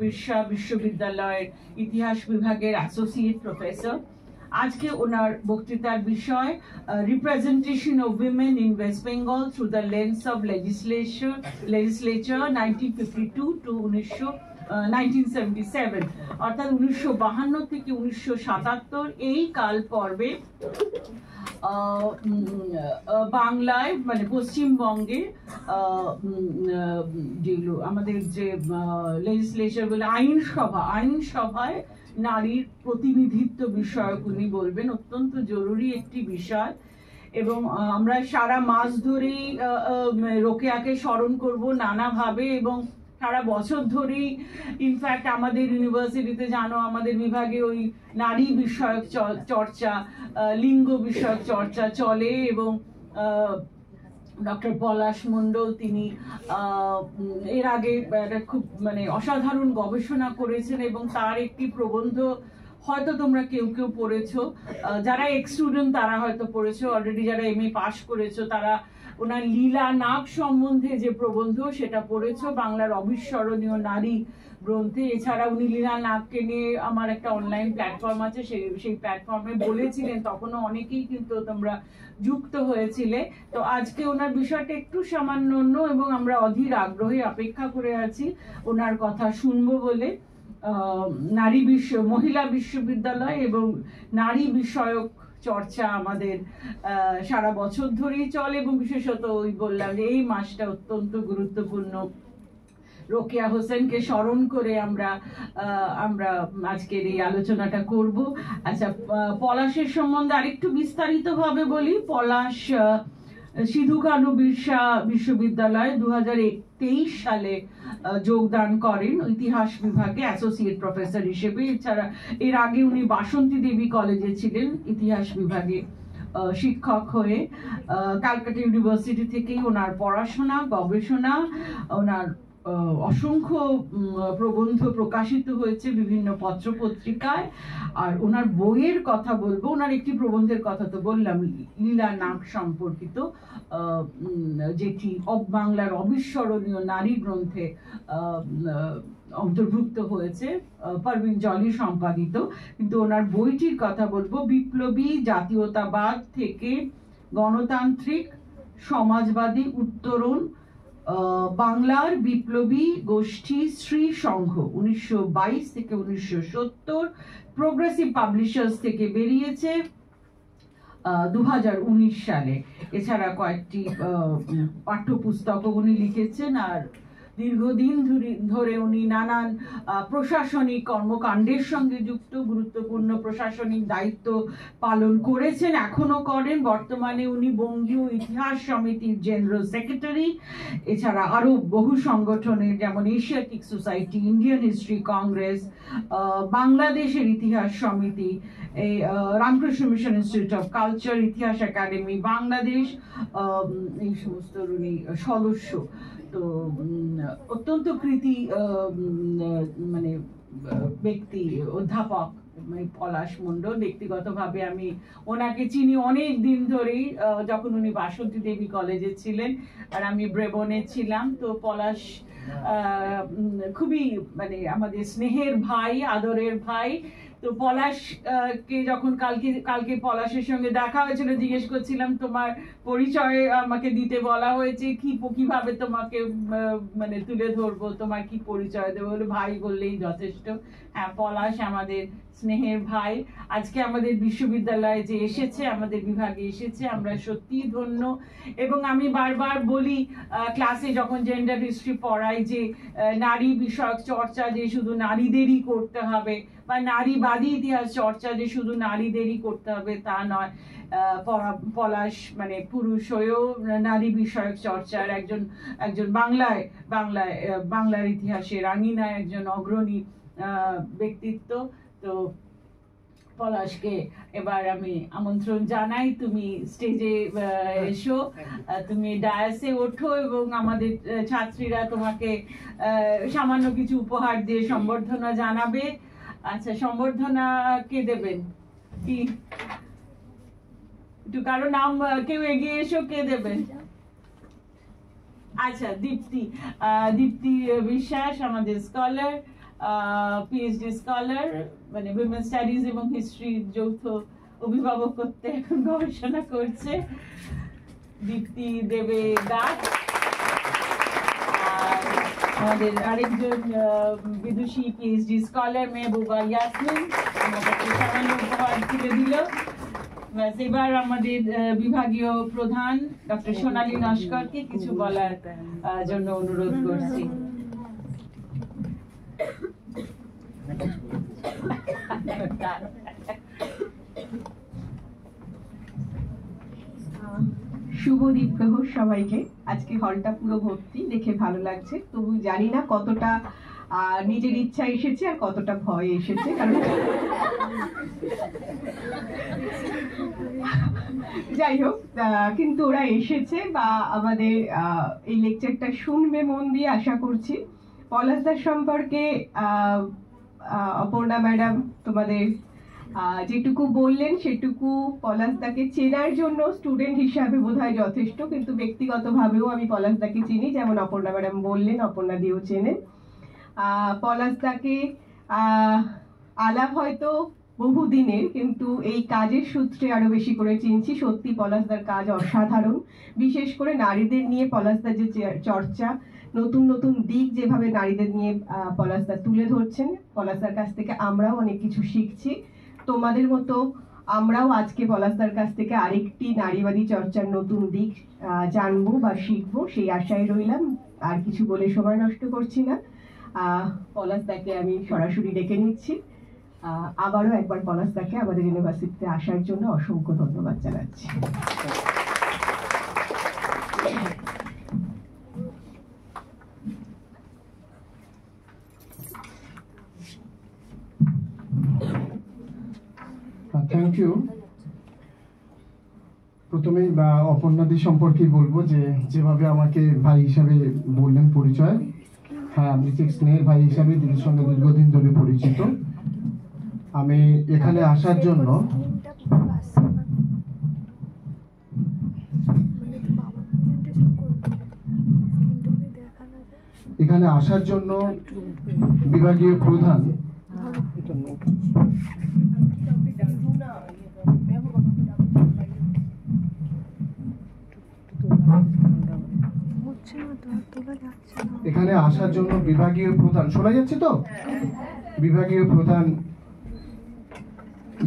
বিশ্বা বিশ্ববিদ্যালয়ের ইতিহাস বিভাগের অ্যাসোসিয়েট প্রফেসর। আজকে ওনার বক্তৃতার বিষয় representation of women in West Bengal through the lens of legislature 1952 to 1977, অর্থাৎ 1952 থেকে 1977 এই কাল পর্বে বাংলায় মানে পশ্চিমবঙ্গে যেগুলো আমাদের যে লেজিসলেচার বলে আইনসভায় নারীর প্রতিনিধিত্ব বিষয়ক উনি বলবেন। অত্যন্ত জরুরি একটি বিষয় এবং আমরা সারা মাস ধরেই রোকেয়াকে স্মরণ করব নানাভাবে এবং সারা বছর ধরেই ইনফ্যাক্ট আমাদের ইউনিভার্সিটিতে জানো আমাদের বিভাগে ওই নারী বিষয়ক চর্চা, লিঙ্গ বিষয়ক চর্চা চলে এবং ডক্টর পলাশ মণ্ডল তিনি এর আগে খুব মানে অসাধারণ গবেষণা করেছেন এবং তার একটি প্রবন্ধ হয়তো তোমরা কেউ কেউ পড়েছো, যারা এক্স স্টুডেন্ট তারা হয়তো পড়েছো, অলরেডি যারা এমএ পাস করেছো তারা ওনার লীলা নাগ সম্বন্ধে যে প্রবন্ধ সেটা পড়েছো বাংলার অবিস্মরণীয় নারী গ্রন্থে। এছাড়া উনি লীলা নাগকে নিয়ে আমার একটা অনলাইন প্ল্যাটফর্ম আছে, সেই প্ল্যাটফর্মে বলেছিলেন, তখনও অনেকেই কিন্তু তোমরা যুক্ত হয়েছিলে। তো আজকে ওনার বিষয়টা একটু সামান্য অন্য এবং আমরা অধীর আগ্রহে অপেক্ষা করে আছি ওনার কথা শুনবো বলে। মহিলা বিশ্ববিদ্যালয় এবং নারী বিষয়ক চর্চা আমাদের সারা বছর ধরেই চলে এবং বিশেষত ওই বললাম যে এই মাসটা অত্যন্ত গুরুত্বপূর্ণ। রোকেয়া হোসেনকে স্মরণ করে আমরা আজকের এই আলোচনাটা করব। আচ্ছা, পলাশের সম্বন্ধে আরেকটু বিস্তারিত ভাবে বলি। পলাশ সিধু কানু বিরসা বিশ্ববিদ্যালয়ে 2023 সালে যোগদান করেন ইতিহাস বিভাগে অ্যাসোসিয়েট প্রফেসর হিসেবে। এছাড়া এর আগে উনি বাসন্তী দেবী কলেজে ছিলেন ইতিহাস বিভাগে শিক্ষক হয়ে। ক্যালকাটা ইউনিভার্সিটি থেকেই ওনার পড়াশোনা, গবেষণা, ওনার অসংখ্য প্রবন্ধ প্রকাশিত হয়েছে বিভিন্ন পত্র পত্রিকায়। আর ওনার বইয়ের কথা বলবো, ওনার একটি প্রবন্ধের কথা তো বললাম লীলা নাগ সম্পর্কিত, যেটি বাংলার অবিস্মরণীয় নারী গ্রন্থে অন্তর্ভুক্ত হয়েছে, পারভিন জলি সম্পাদিত। কিন্তু ওনার বইটির কথা বলবো বিপ্লবী জাতীয়তাবাদ থেকে গণতান্ত্রিক সমাজবাদী উত্তরণ, বাংলার বিপ্লবী গোষ্ঠী স্ত্রী সংঘ 1922 থেকে 1970, প্রোগ্রেসিভ পাবলিশার্স থেকে বেরিয়েছে 2019 সালে। এছাড়া কয়েকটি পাঠ্যপুস্তক উনি লিখেছেন আর দীর্ঘদিন ধরে উনি নানান প্রশাসনিক কর্মকাণ্ডের সঙ্গে যুক্ত, গুরুত্বপূর্ণ প্রশাসনিক দায়িত্ব পালন করেছেন, এখনো করেন। বর্তমানে উনি বঙ্গীয় ইতিহাস সমিতির জেনারেল সেক্রেটারি। এছাড়া আরো বহু সংগঠনের যেমন Asiatic society, Indian history Congress, বাংলাদেশের ইতিহাস সমিতি, এই Ramakrishna mission institute of culture, ইতিহাস একাডেমি বাংলাদেশ, এই সমস্ত উনি সদস্য। তো অত্যন্ত কৃতি মানে ব্যক্তি, অধ্যাপক পলাশ মণ্ডল। ব্যক্তিগতভাবে আমি ওনাকে চিনি অনেক দিন ধরেই, যখন উনি বাসন্তী দেবী কলেজে ছিলেন আর আমি ব্রেবনে ছিলাম। তো পলাশ খুবই মানে আমাদের স্নেহের ভাই, আদরের ভাই। তো পলাশ কে যখন কালকে পলাশের সঙ্গে দেখা হয়েছিল জিজ্ঞেস করছিলাম তোমার পরিচয় আমাকে দিতে বলা হয়েছে, কিভাবে তোমাকে মানে তুলে ধরবো, তোমার কি পরিচয় দেবো, বলে ভাই বললেই যথেষ্ট। হ্যাঁ, পলাশ আমাদের স্নেহের ভাই। আজকে আমাদের বিশ্ববিদ্যালয়ে যে এসেছে, আমাদের বিভাগে এসেছে, আমরা সত্যি ধন্য। এবং আমি বারবার বলি ক্লাসে যখন জেন্ডার হিস্ট্রি পড়াই যে নারী বিষয়ক চর্চা যে শুধু নারীদেরই করতে হবে বা নারীবাদী ইতিহাস চর্চা যে শুধু নারীদেরই করতে হবে তা নয়। পলাশ মানে পুরুষ হয়েও নারী বিষয়ক চর্চার একজন বাংলার ইতিহাসের আঙিনায় একজন অগ্রণী ব্যক্তিত্ব। তো পলাশকে এবার আমি আমন্ত্রণ জানাই, তুমি স্টেজে এসো, তুমি ডায়াসে ওঠো এবং আমাদের ছাত্রীরা তোমাকে সামান্য কিছু উপহার দিয়ে সম্বর্ধনা জানাবে। আচ্ছা, সম্বর্ধনা কে দেবেন? কি একটু কারো নাম কেউ এগিয়ে এসো, কে দেবেন? আচ্ছা, দীপ্তি বিশ্বাস আমাদের স্কলার। পিএইচডি স্কলার, মানে উইমেন স্টাডিজ এবং হিস্ট্রির যৌথ অভিভাবকত্বে এখন গবেষণা করছে, দীপ্তি দেবে দাস। আর আমাদের আরেকজন বিদুষী পিএইচডি স্কলার মেহবুবা ইয়াসমিন আমাদেরকে সামান্য উপহার তুলে দিল। এবার আমাদের বিভাগীয় প্রধান ডক্টর সোনালী নস্করকে কিছু বলার জন্য অনুরোধ করছি। শুভ দ্বীপ্রহর সবাইকে। আজকে হলটা পুরো ভর্তি, দেখে ভালো লাগছে। তবু জানি না কতটা নিজের ইচ্ছা এসেছে আর কতটা ভয় এসেছে, কারণ যাই হোক, কিন্তু ওরা এসেছে বা আমাদের এই লেকচারটা শুনবে মন দিয়ে আশা করছি। পলাশদার সম্পর্কে অপর্ণা ম্যাডাম তোমাদের যেটুকু বললেন সেটুকু পলাশদাকে চেনার জন্য স্টুডেন্ট হিসাবে বোধহয় যথেষ্ট, কিন্তু ব্যক্তিগতভাবেও আমি পলাশদাকে চিনি, যেমন অপর্ণা ম্যাডাম বললেন, অপর্ণা দিও চেনেন। পলাশদাকে আলাপ হয়তো বহুদিনের, কিন্তু এই কাজের সূত্রে আরো বেশি করে চিনছি। সত্যি পলাশদার কাজ অসাধারণ, বিশেষ করে নারীদের নিয়ে পলাশদার যে চর্চা, নতুন নতুন দিক যেভাবে নারীদের নিয়ে পলাশদা তুলে ধরছেন, পলাশদার কাছ থেকে আমরাও অনেক কিছু শিখছি। তোমাদের মতো আমরাও আজকে পলাশদার কাছ থেকে আরেকটি নারীবাদী চর্চার নতুন দিক জানবো বা শিখবো, সেই আশায় রইলাম। আর কিছু বলে সময় নষ্ট করছি না, পলাশদাকে আমি সরাসরি ডেকে নিচ্ছি। আবারও একবার পলাশদাকে আমাদের ইউনিভার্সিটিতে আসার জন্য অসংখ্য ধন্যবাদ জানাচ্ছি। Thank you. প্রথমেই অপর্ণাদি সম্পর্কে বলবো যে যেভাবে আমাকে ভাই হিসাবে বললেন পরিচয়, হ্যাঁ আমি ঠিক স্নেহের ভাই হিসাবে দিদির সঙ্গে দীর্ঘদিন ধরে পরিচিত। আমি এখানে আসার জন্য বিভাগীয় প্রধান শোনা যাচ্ছে তো, বিভাগীয় প্রধান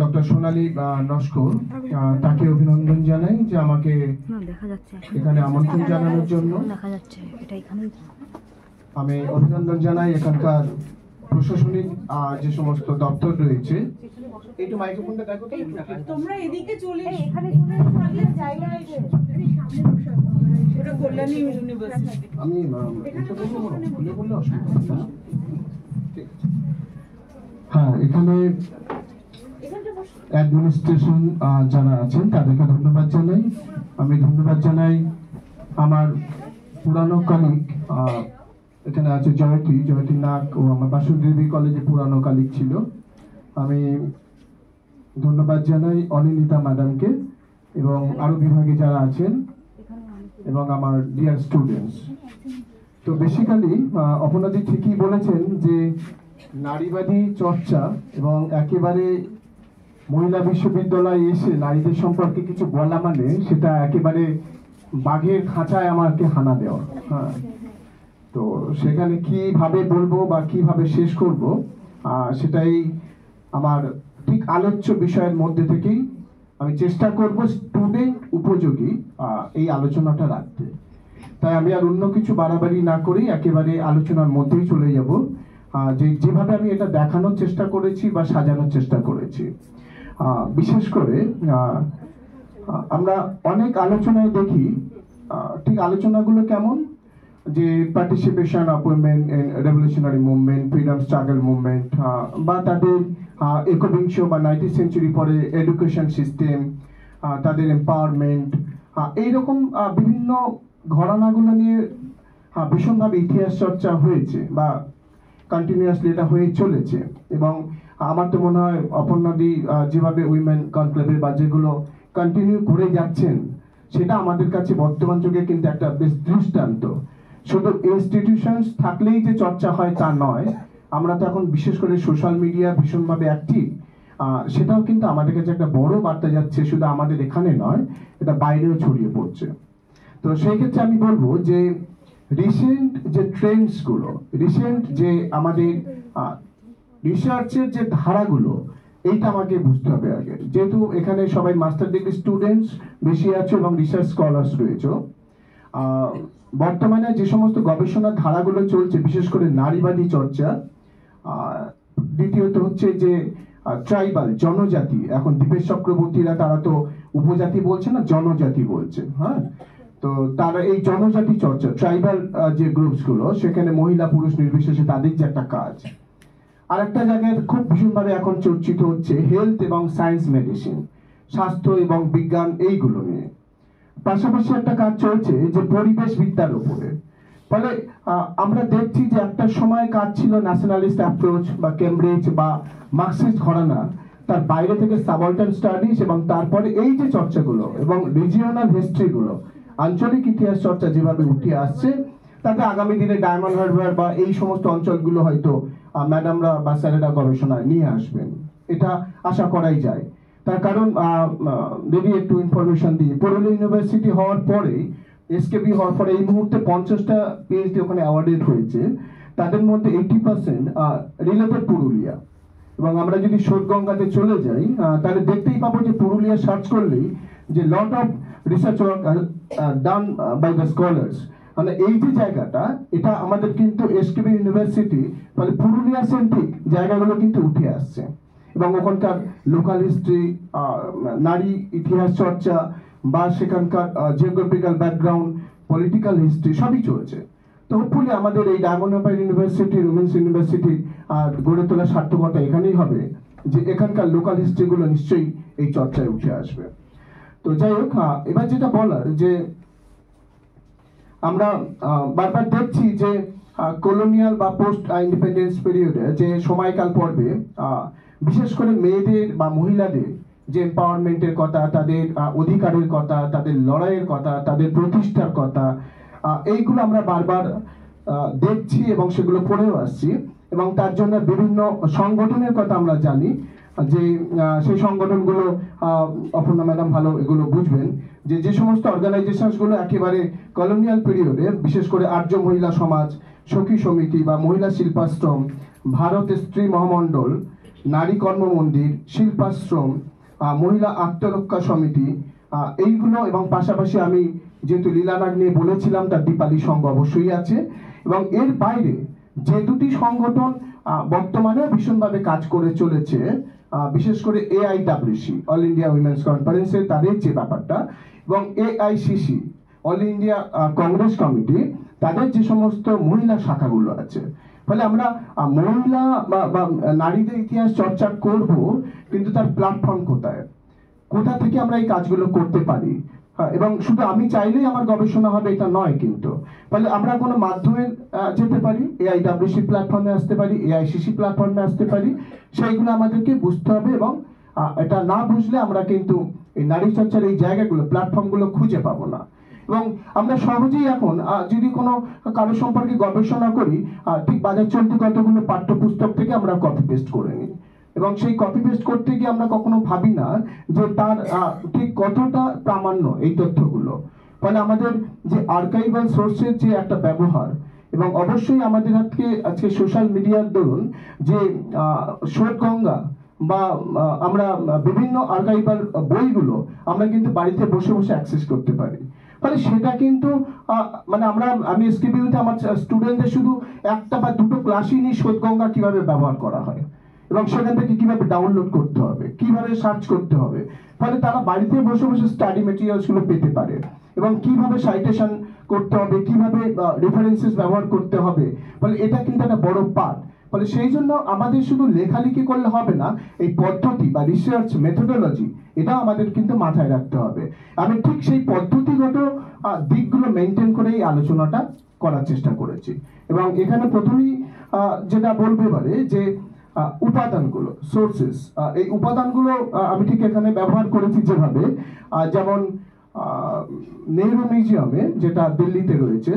ডক্টর সোনালী নস্কর, তাকে অভিনন্দন জানাই যে আমাকে এখানে আমন্ত্রণ জানানোর জন্য। আমি অভিনন্দন জানাই এখানকার প্রশাসনিক যে সমস্ত দপ্তর রয়েছে। একটু মাইক্রোফোনটা দেখো তো, তোমরা এদিকে চলে এখানে জায়গা আছে, ওটা কল্যাণী ইউনিভার্সিটি। আমি খুলে বললে অসুবিধা না? হ্যাঁ, এখানে অ্যাডমিনিস্ট্রেশন যারা আছেন তাদেরকে ধন্যবাদ জানাই। আমি ধন্যবাদ জানাই আমার পুরানো কলিগ, এখানে আছে জয়তী নাগ, ও আমার বাসুদেবী কলেজে পুরানো কলিগ ছিল। আমি ধন্যবাদ জানাই অনিন্দিতা ম্যাডামকে এবং আরো বিভাগে যারা আছেন এবং আমার ডিয়ার স্টুডেন্টস। তো বেসিক্যালি অপর্ণাদি ঠিকই বলেছেন যে নারীবাদী চর্চা এবং একেবারে মহিলা বিশ্ববিদ্যালয়ে এসে নারীদের সম্পর্কে কিছু বলা মানে সেটা একেবারে বাঘের খাঁচায় আমাকে হানা দেওয়া। হ্যাঁ, তো সেখানে কিভাবে বলবো বা কিভাবে শেষ করব সেটাই আমার ঠিক আলোচ্য বিষয়ের মধ্যে থেকেই আমি চেষ্টা করব স্টুডেন্ট উপযোগী এই আলোচনাটা রাখতে। তাই আমি আর অন্য কিছু বাড়াবাড়ি না করেই একেবারে আলোচনার মধ্যেই চলে যাব, যেভাবে আমি এটা দেখানোর চেষ্টা করেছি বা সাজানোর চেষ্টা করেছি। বিশেষ করে আমরা অনেক আলোচনায় দেখি, ঠিক আলোচনাগুলো কেমন, যে participation of women in revolutionary movement, freedom struggle movement, বা তাদের একবিংশ বা 19th সেঞ্চুরি পরে এডুকেশন সিস্টেম, তাদের এম্পাওয়ারমেন্ট, এইরকম বিভিন্ন ঘটনাগুলো নিয়ে ভীষণভাবে ইতিহাস চর্চা হয়েছে বা কন্টিনিউয়াসলি এটা হয়ে চলেছে। এবং আমার তো মনে হয় অপর্ণাদি যেভাবে উইমেন কনক্লেভে বা যেগুলো কন্টিনিউ করে যাচ্ছেন সেটা আমাদের কাছে বর্তমান যুগে কিন্তু একটা বেশ দৃষ্টান্ত। শুধু ইনস্টিটিউশনস থাকলেই যে চর্চা হয় তা নয়, আমরা তো এখন বিশেষ করে সোশ্যাল মিডিয়া ভীষণভাবে অ্যাক্টিভ, সেটাও কিন্তু আমাদের কাছে একটা বড় বার্তা যাচ্ছে, শুধু আমাদের এখানে নয়, এটা বাইরেও ছড়িয়ে পড়ছে। তো সেই ক্ষেত্রে আমি বলবো যে রিসেন্ট যে ট্রেন্ডসগুলো, রিসেন্ট যে আমাদের রিসার্চের যে ধারাগুলো, এইটা আমাকে বুঝতে হবে আগে, যেহেতু এখানে সবাই মাস্টার ডিগ্রি স্টুডেন্টস বেশি আছে এবং রিসার্চ স্কলার্স রয়েছে। বর্তমানে যে সমস্ত গবেষণার ধারাগুলো চলছে, বিশেষ করে নারীবাদী চর্চা, দ্বিতীয়ত হচ্ছে যে ট্রাইবাল জনজাতি, এখন দীপেশ চক্রবর্তীরা তারা তো উপজাতি বলছে না, জনজাতি বলছে, হ্যাঁ। তো তারা এই জনজাতি চর্চা, ট্রাইবাল যে গ্রুপস গুলো, সেখানে মহিলা পুরুষ নির্বিশেষে তাদের যে একটা কাজ। আর একটা জায়গায় খুব ভীষণভাবে এখন চর্চিত হচ্ছে হেলথ এবং সায়েন্স মেডিসিন, স্বাস্থ্য এবং বিজ্ঞান, এইগুলো নিয়ে। পাশাপাশি একটা কাজ চলছে যে পরিবেশ বিদ্যার উপরে। ফলে আমরা দেখছি যে একটা সময় কাজ ছিল ন্যাশনালিস্ট অ্যাপ্রোচ বা কেমব্রিজ বা মার্কসিস্ট ঘরানা, তার বাইরে থেকে সাবঅল্টার্ন স্টাডিজ, এবং তারপরে এই যে চর্চাগুলো এবং রিজিওনাল হিস্ট্রিগুলো, আঞ্চলিক ইতিহাস চর্চা যেভাবে উঠে আসছে, তাতে আগামী দিনে ডায়মন্ড হারবার বা এই সমস্ত অঞ্চলগুলো হয়তো ম্যাডামরা বা স্যারেরা গবেষণায় নিয়ে আসবেন, এটা আশা করাই যায়। তার কারণ যদি একটু ইনফরমেশন দিই, পুরুলিয়া ইউনিভার্সিটি হওয়ার পরে, এসকেবি হওয়ার পরে এই মুহূর্তে 50টা পিএইচডি ওখানে অ্যাওয়ার্ডেড হয়েছে, তাদের মধ্যে 80% রিলেটেড পুরুলিয়া। এবং আমরা যদি সোদগঙ্গাতে চলে যাই, তাহলে দেখতেই পাবো যে পুরুলিয়া সার্চ করলেই যে lot of research work done by the scholars, মানে এই যে জায়গাটা, এটা আমাদের কিন্তু এসকেবি ইউনিভার্সিটি, মানে পুরুলিয়া সেন্ট্রিক জায়গাগুলো কিন্তু উঠে আসছে। এবং ওখানকার লোকাল হিস্ট্রি, নারী ইতিহাস চর্চা, বা সেখানকার জিওগ্রাফিক্যাল ব্যাকগ্রাউন্ড, পলিটিক্যাল হিস্ট্রি, সবই চলছে। তো হোপফুলি আমাদের এই diamond Harbour university, women's university গড়ে তোলার সার্থকতা এখানেই হবে যে এখানকার লোকাল হিস্ট্রিগুলো নিশ্চয়ই এই চর্চায় উঠে আসবে। তো যাই হোক, এবার যেটা বলার যে আমরা বারবার দেখছি যে কলোনিয়াল বা পোস্ট ইন্ডিপেন্ডেন্স পিরিয়ডে যে সময়কাল পর্বে বিশেষ করে মেয়েদের বা মহিলাদের যে এম্পাওয়ারমেন্টের কথা, তাদের অধিকারের কথা, তাদের লড়াইয়ের কথা, তাদের প্রতিষ্ঠার কথা, এইগুলো আমরা বারবার দেখছি এবং সেগুলো পড়েও আসছি। এবং তার জন্য বিভিন্ন সংগঠনের কথা আমরা জানি, যে সেই সংগঠনগুলো অপর্ণা ম্যাডাম ভালো এগুলো বুঝবেন, যে যে সমস্ত অর্গানাইজেশনসগুলো একেবারে কলোনিয়াল পিরিয়ডে, বিশেষ করে আর্য মহিলা সমাজ, সখী সমিতি বা মহিলা শিল্পাশ্রম, ভারত স্ত্রী মহামণ্ডল, নারী কর্ম মন্দির, শিল্পাশ্রম, মহিলা আত্মরক্ষা সমিতি, এইগুলো, এবং পাশাপাশি আমি যেহেতু লীলানাগ নিয়ে বলেছিলাম, তার দীপালি সংঘ অবশ্যই আছে। এবং এর বাইরে যে দুটি সংগঠন বর্তমানে ভীষণভাবে কাজ করে চলেছে, বিশেষ করে AIWC, অল ইন্ডিয়া উইমেন্স কনফারেন্সের তাদের যে ব্যাপারটা, এবং AICC, all India Congress committee, তাদের যে সমস্ত মহিলা শাখাগুলো আছে। ফলে আমরা মহিলা বা নারীদের ইতিহাস চর্চা করব, কিন্তু তার প্ল্যাটফর্ম কোথায়, কোথা থেকে আমরা এই কাজগুলো করতে পারি, এবং শুধু আমি চাইলেই আমার গবেষণা হবে এটা নয় কিন্তু। ফলে আমরা কোনো মাধ্যমে যেতে পারি, AIWC প্ল্যাটফর্মে আসতে পারি, AICC প্ল্যাটফর্মে আসতে পারি, সেইগুলো আমাদেরকে বুঝতে হবে। এবং এটা না বুঝলে আমরা কিন্তু এই নারী চর্চার এই জায়গাগুলো, প্ল্যাটফর্মগুলো খুঁজে পাবো না। এবং আমরা সহজেই এখন যদি কোনো কারো সম্পর্কে গবেষণা করি, ঠিক বাজার চলতি কতগুলো পাঠ্যপুস্তক থেকে আমরা কপি পেস্ট করে নিই, এবং সেই কপি পেস্ট করতে গিয়ে আমরা কখনো ভাবি না যে তার ঠিক কতটা প্রামাণ্য এই তথ্যগুলো। ফলে আমাদের যে আর্কাইভাল সোর্সের যে একটা ব্যবহার, এবং অবশ্যই আমাদের আজকে সোশ্যাল মিডিয়ার দরুন যে সোদগঙ্গা বা আমরা বিভিন্ন আর্কাইভাল বইগুলো আমরা কিন্তু বাড়িতে বসে বসে অ্যাক্সেস করতে পারি। ফলে সেটা কিন্তু মানে আমি এসকেবিউতে আমার স্টুডেন্টদের শুধু একটা বা দুটো ক্লাসই নিই, সোদগঙ্গা কিভাবে ব্যবহার করা হয়, এবং সেখান থেকে কিভাবে ডাউনলোড করতে হবে, কিভাবে সার্চ করতে হবে, ফলে তারা বাড়িতে বসে বসে স্টাডি মেটেরিয়ালসগুলো পেতে পারে, এবং কিভাবে সাইটেশন করতে হবে, কিভাবে রেফারেন্সেস ব্যবহার করতে হবে। ফলে এটা কিন্তু একটা বড় পার্ট। ফলে সেই জন্য আমাদের শুধু লেখালেখি করলে হবে না, এই পদ্ধতি বা রিসার্চ মেথোডোলজি, এটা আমাদের কিন্তু মাথায় রাখতে হবে। আমি ঠিক সেই পদ্ধতিগত দিকগুলো মেনটেন করে এই আলোচনাটা করার চেষ্টা করেছি। এবং এখানে প্রথমেই যেটা বলবো এবারে যে উপাদানগুলো, সোর্সেস, এই উপাদানগুলো আমি ঠিক এখানে ব্যবহার করেছি যেভাবে, যেমন নেহরু মিউজিয়ামে যেটা দিল্লিতে রয়েছে,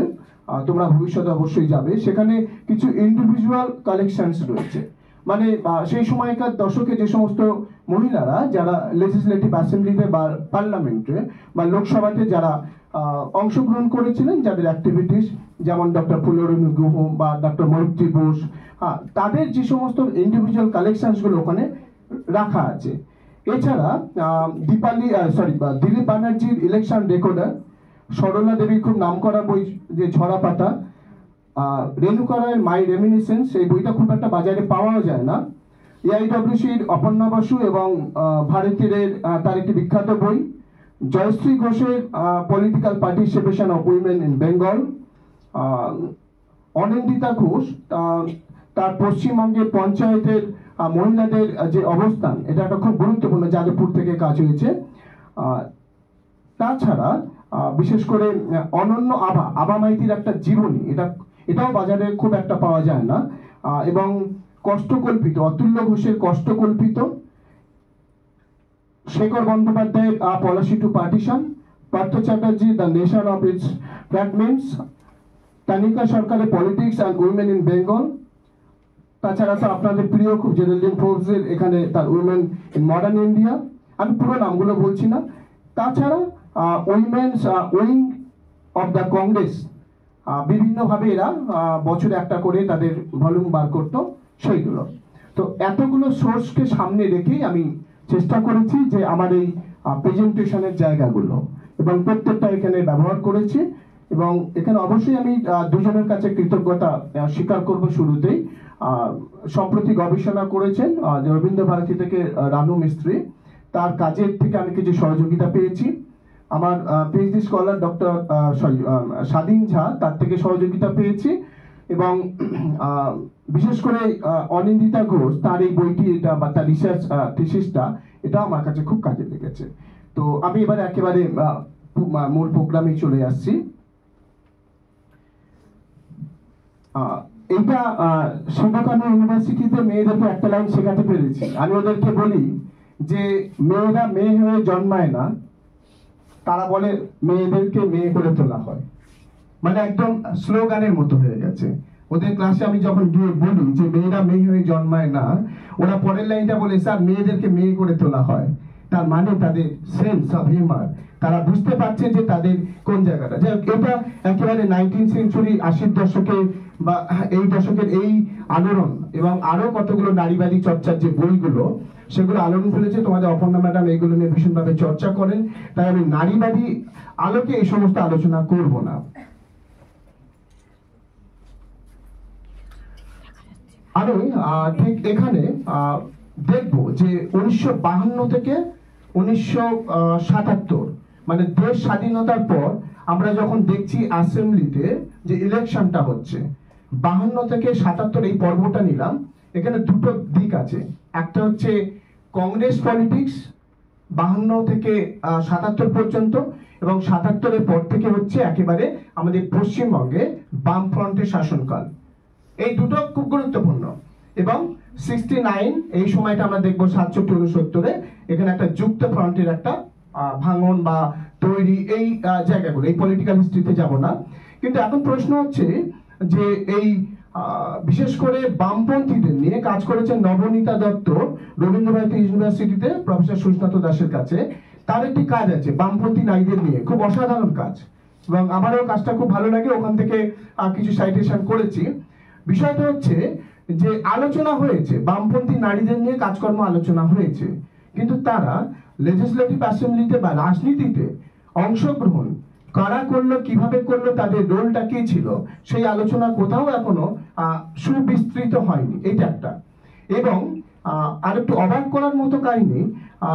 তোমরা ভবিষ্যতে অবশ্যই যাবে, সেখানে কিছু ইন্ডিভিজুয়াল কালেকশনস রয়েছে। মানে সেই সময়কার দশকে যে সমস্ত মহিলারা যারা লেজিসলেটিভ অ্যাসেম্বলিতে বা পার্লামেন্টে বা লোকসভাতে যারা অংশগ্রহণ করেছিলেন, যাদের অ্যাক্টিভিটিস, যেমন ডক্টর ফুলরুনি গুহ বা ডক্টর মৈত্রী বোস, তাদের যে সমস্ত ইন্ডিভিজুয়াল কালেকশনসগুলো ওখানে রাখা আছে। এছাড়া দিলীপ ব্যানার্জির ইলেকশন রেকর্ডার, সরলা দেবীর খুব নামকরা বই যে ঝরা পাতা, রেণুকা রায়ের মাই রেমিনিসেন্স, এই বইটা খুব একটা বাজারে পাওয়াও যায় না। এআইডব্লিউসির অপর্ণা বসু এবং ভারতীয় তার একটি বিখ্যাত বই, জয়শ্রী ঘোষের political participation of women in Bengal, Anindita Ghosh তার পশ্চিমবঙ্গের পঞ্চায়েতের মহিলাদের যে অবস্থান, এটা একটা খুব গুরুত্বপূর্ণ, যাদবপুর থেকে কাজ হয়েছে। তাছাড়া বিশেষ করে অনন্য আভা মাইতির একটা জীবনী, এটাও বাজারে খুব একটা পাওয়া যায় না। এবং কষ্টকল্পিত, অতুল্য ঘোষের কষ্টকল্পিত, শেখর বন্দ্যোপাধ্যায়ের policy to partition, Partha Chatterjee the nation of its fragments, Tanika সরকারের politics and women in Bengal. তাছাড়া তো আপনাদের প্রিয় খুব জেরাল্ডিন ফোর্বসের এখানে তার উইমেন ইন মডার্ন ইন্ডিয়া, আমি পুরো নামগুলো বলছি না। তাছাড়া women's wing of the Congress, বিভিন্নভাবে এরা বছরে একটা করে তাদের ভলিউম বার করতো, সেইগুলো। তো এতগুলো সোর্সকে সামনে রেখেই আমি চেষ্টা করেছি যে আমার এই প্রেজেন্টেশনের জায়গাগুলো, এবং প্রত্যেকটা এখানে ব্যবহার করেছি। এবং এখানে অবশ্যই আমি দুজনের কাছে কৃতজ্ঞতা স্বীকার করব শুরুতেই। সম্প্রতি গবেষণা করেছেন রবীন্দ্র ভারতী থেকে রানু মিস্ত্রি, তার কাজের থেকে আমি কিছু সহযোগিতা পেয়েছি। আমার পিএইচডি স্কলার ডক্টর স্বাধীন ঝা, তার থেকে সহযোগিতা পেয়েছি। এবং বিশেষ করে অনিন্দিতা ঘোষ, তার এই বইটি, এটা বা তার রিসার্চ থিসিসটা, এটা আমার কাছে খুব কাজে লেগেছে। তো আমি এবার একেবারে মূল প্রোগ্রামে চলে আসছি। এটা শিবকানু ইউনিভার্সিটিতে মেয়েদেরকে একটা লাইন শেখাতে পেরেছি। আমি ওদেরকে বলি যে মেয়েরা মেয়ে হয়ে জন্মায় না, তারা বলে মেয়েদেরকে মেয়ে করে তোলা হয়। মানে একদম স্লোগানের মতো হয়ে গেছে ওদের ক্লাসে। আমি যখন গিয়ে বলি যে মেয়েরা মেয়ে হয়ে জন্মায় না, ওরা পরের লাইনটা বলে স্যার মেয়েদেরকে মেয়ে করে তোলা হয়। তার মানে তাদের সেন্স অফ হিউমার, তারা বুঝতে পারছে যে তাদের কোন জায়গাটা। এটা একেবারে 19th সেঞ্চুরি 80-র দশকে বা এই দশকের এই আলোড়ন, এবং আরো কতগুলো নারীবাদী চর্চার যে বইগুলো, সেগুলো আলোড়ন ফেলেছে। তোমাদের অপর্ণা ম্যাডাম এইগুলো নিয়ে ভীষণভাবে চর্চা করেন, তাই আমি নারীবাদী আলোকে এই সমস্ত আলোচনা করব না। আমি ঠিক এখানে দেখবো যে 1952 থেকে 1977, মানে দেশ স্বাধীনতার পর আমরা যখন দেখছি অ্যাসেম্বলিতে যে ইলেকশনটা হচ্ছে, 52 থেকে 77 এই পর্বটা নিলাম। এখানে দুটো দিক আছে, একটা হচ্ছে কংগ্রেস পলিটিক্স 52 থেকে 77 পর্যন্ত, এবং 77-এর পর থেকে হচ্ছে একেবারে আমাদের পশ্চিমবঙ্গে বামফ্রন্টের শাসনকাল। এই দুটো খুব গুরুত্বপূর্ণ। এবং 69 এই সময়টা আমরা দেখবো 67-69-এ এখানে একটা যুক্ত ফ্রন্টের একটা ভাঙন বা তৈরি, এই জায়গাগুলো, এই পলিটিক্যাল হিস্ট্রিতে যাব না। কিন্তু এখন প্রশ্ন হচ্ছে যে এই বিশেষ করে বামপন্থীদের নিয়ে কাজ করেছেন নবনীতা দত্ত রবীন্দ্র ভারতী ইউনিভার্সিটিতে প্রফেসর সুস্নাত দাসের কাছে। তার একটি কাজ আছে বামপন্থী নারীদের নিয়ে, খুব অসাধারণ কাজ, এবং আমারও কাজটা খুব ভালো লাগে। ওখান থেকে কিছু সাইটেশন করেছি। বিষয়টা হচ্ছে যে আলোচনা হয়েছে, বামপন্থী নারীদের নিয়ে কাজকর্ম আলোচনা হয়েছে, কিন্তু তারা লেজিসলেটিভ অ্যাসেম্বলিতে বা রাজনীতিতে অংশগ্রহণ কারা করলো, কিভাবে করলো, তাদের রোলটা কি ছিল, সেই আলোচনা কোথাও এখনো সুবিস্তৃত হয়নি। এটা একটা। এবং আর একটু অবাক করার মতো কাহিনী,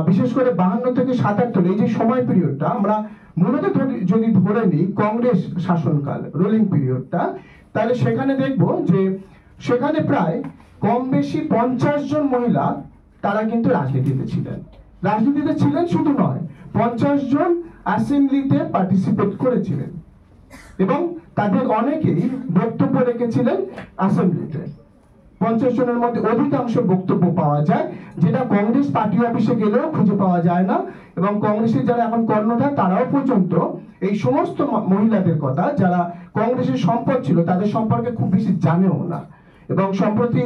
বিশেষ করে 52 থেকে 77 এই যে সময় পিরিয়ডটা, আমরা মূলত যদি ধরে নিই কংগ্রেস শাসনকাল, রুলিং পিরিয়ডটা, তাহলে সেখানে দেখবো যে সেখানে প্রায় কম বেশি 50 জন মহিলা তারা কিন্তু রাজনীতিতে ছিলেন। শুধু নয়, 50 জন অ্যাসেম্বলিতে পার্টিসিপেট করেছিলেন, এবং তাদের অনেকেই বক্তব্য রেখেছিলেন অ্যাসেম্বলিতে। 50 জনের মধ্যে অধিকাংশ বক্তব্য পাওয়া যায়, যেটা কংগ্রেস পার্টি অফিসে গেলেও খুঁজে পাওয়া যায় না। এবং কংগ্রেসের যারা এখন কর্ণধার তারাও পর্যন্ত এই সমস্ত মহিলাদের কথা, যারা কংগ্রেসের সম্পদ ছিল, তাদের সম্পর্কে খুব বেশি জানেও না। এবং সম্প্রতি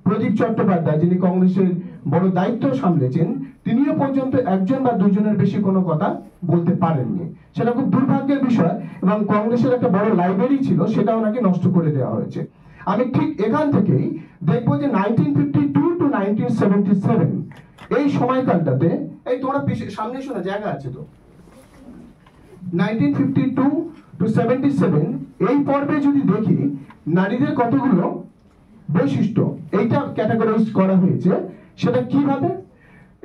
প্রদীপ চট্টোপাধ্যায়, যিনি কংগ্রেসের বড় দায়িত্ব সামলেছেন, তিনিও পর্যন্ত একজন বা দুজনের বেশি কোনো কথা বলতে পারেননি। সেটা খুব দুর্ভাগ্যের বিষয়। এবং কংগ্রেসের একটা বড় লাইব্রেরি ছিল, সেটাও নাকি নষ্ট করে দেওয়া হয়েছে। আমি ঠিক এখান থেকেই দেখবো যে 1952 to 1977 এই সময়কালটাতে, এই তোমরা সামনে শোনা জায়গা আছে তো, 1952 to 77 এই পর্বে যদি দেখি নারীদের কতগুলো বৈশিষ্ট্য এইটা ক্যাটাগরাইজ করা হয়েছে। সেটা কিভাবে,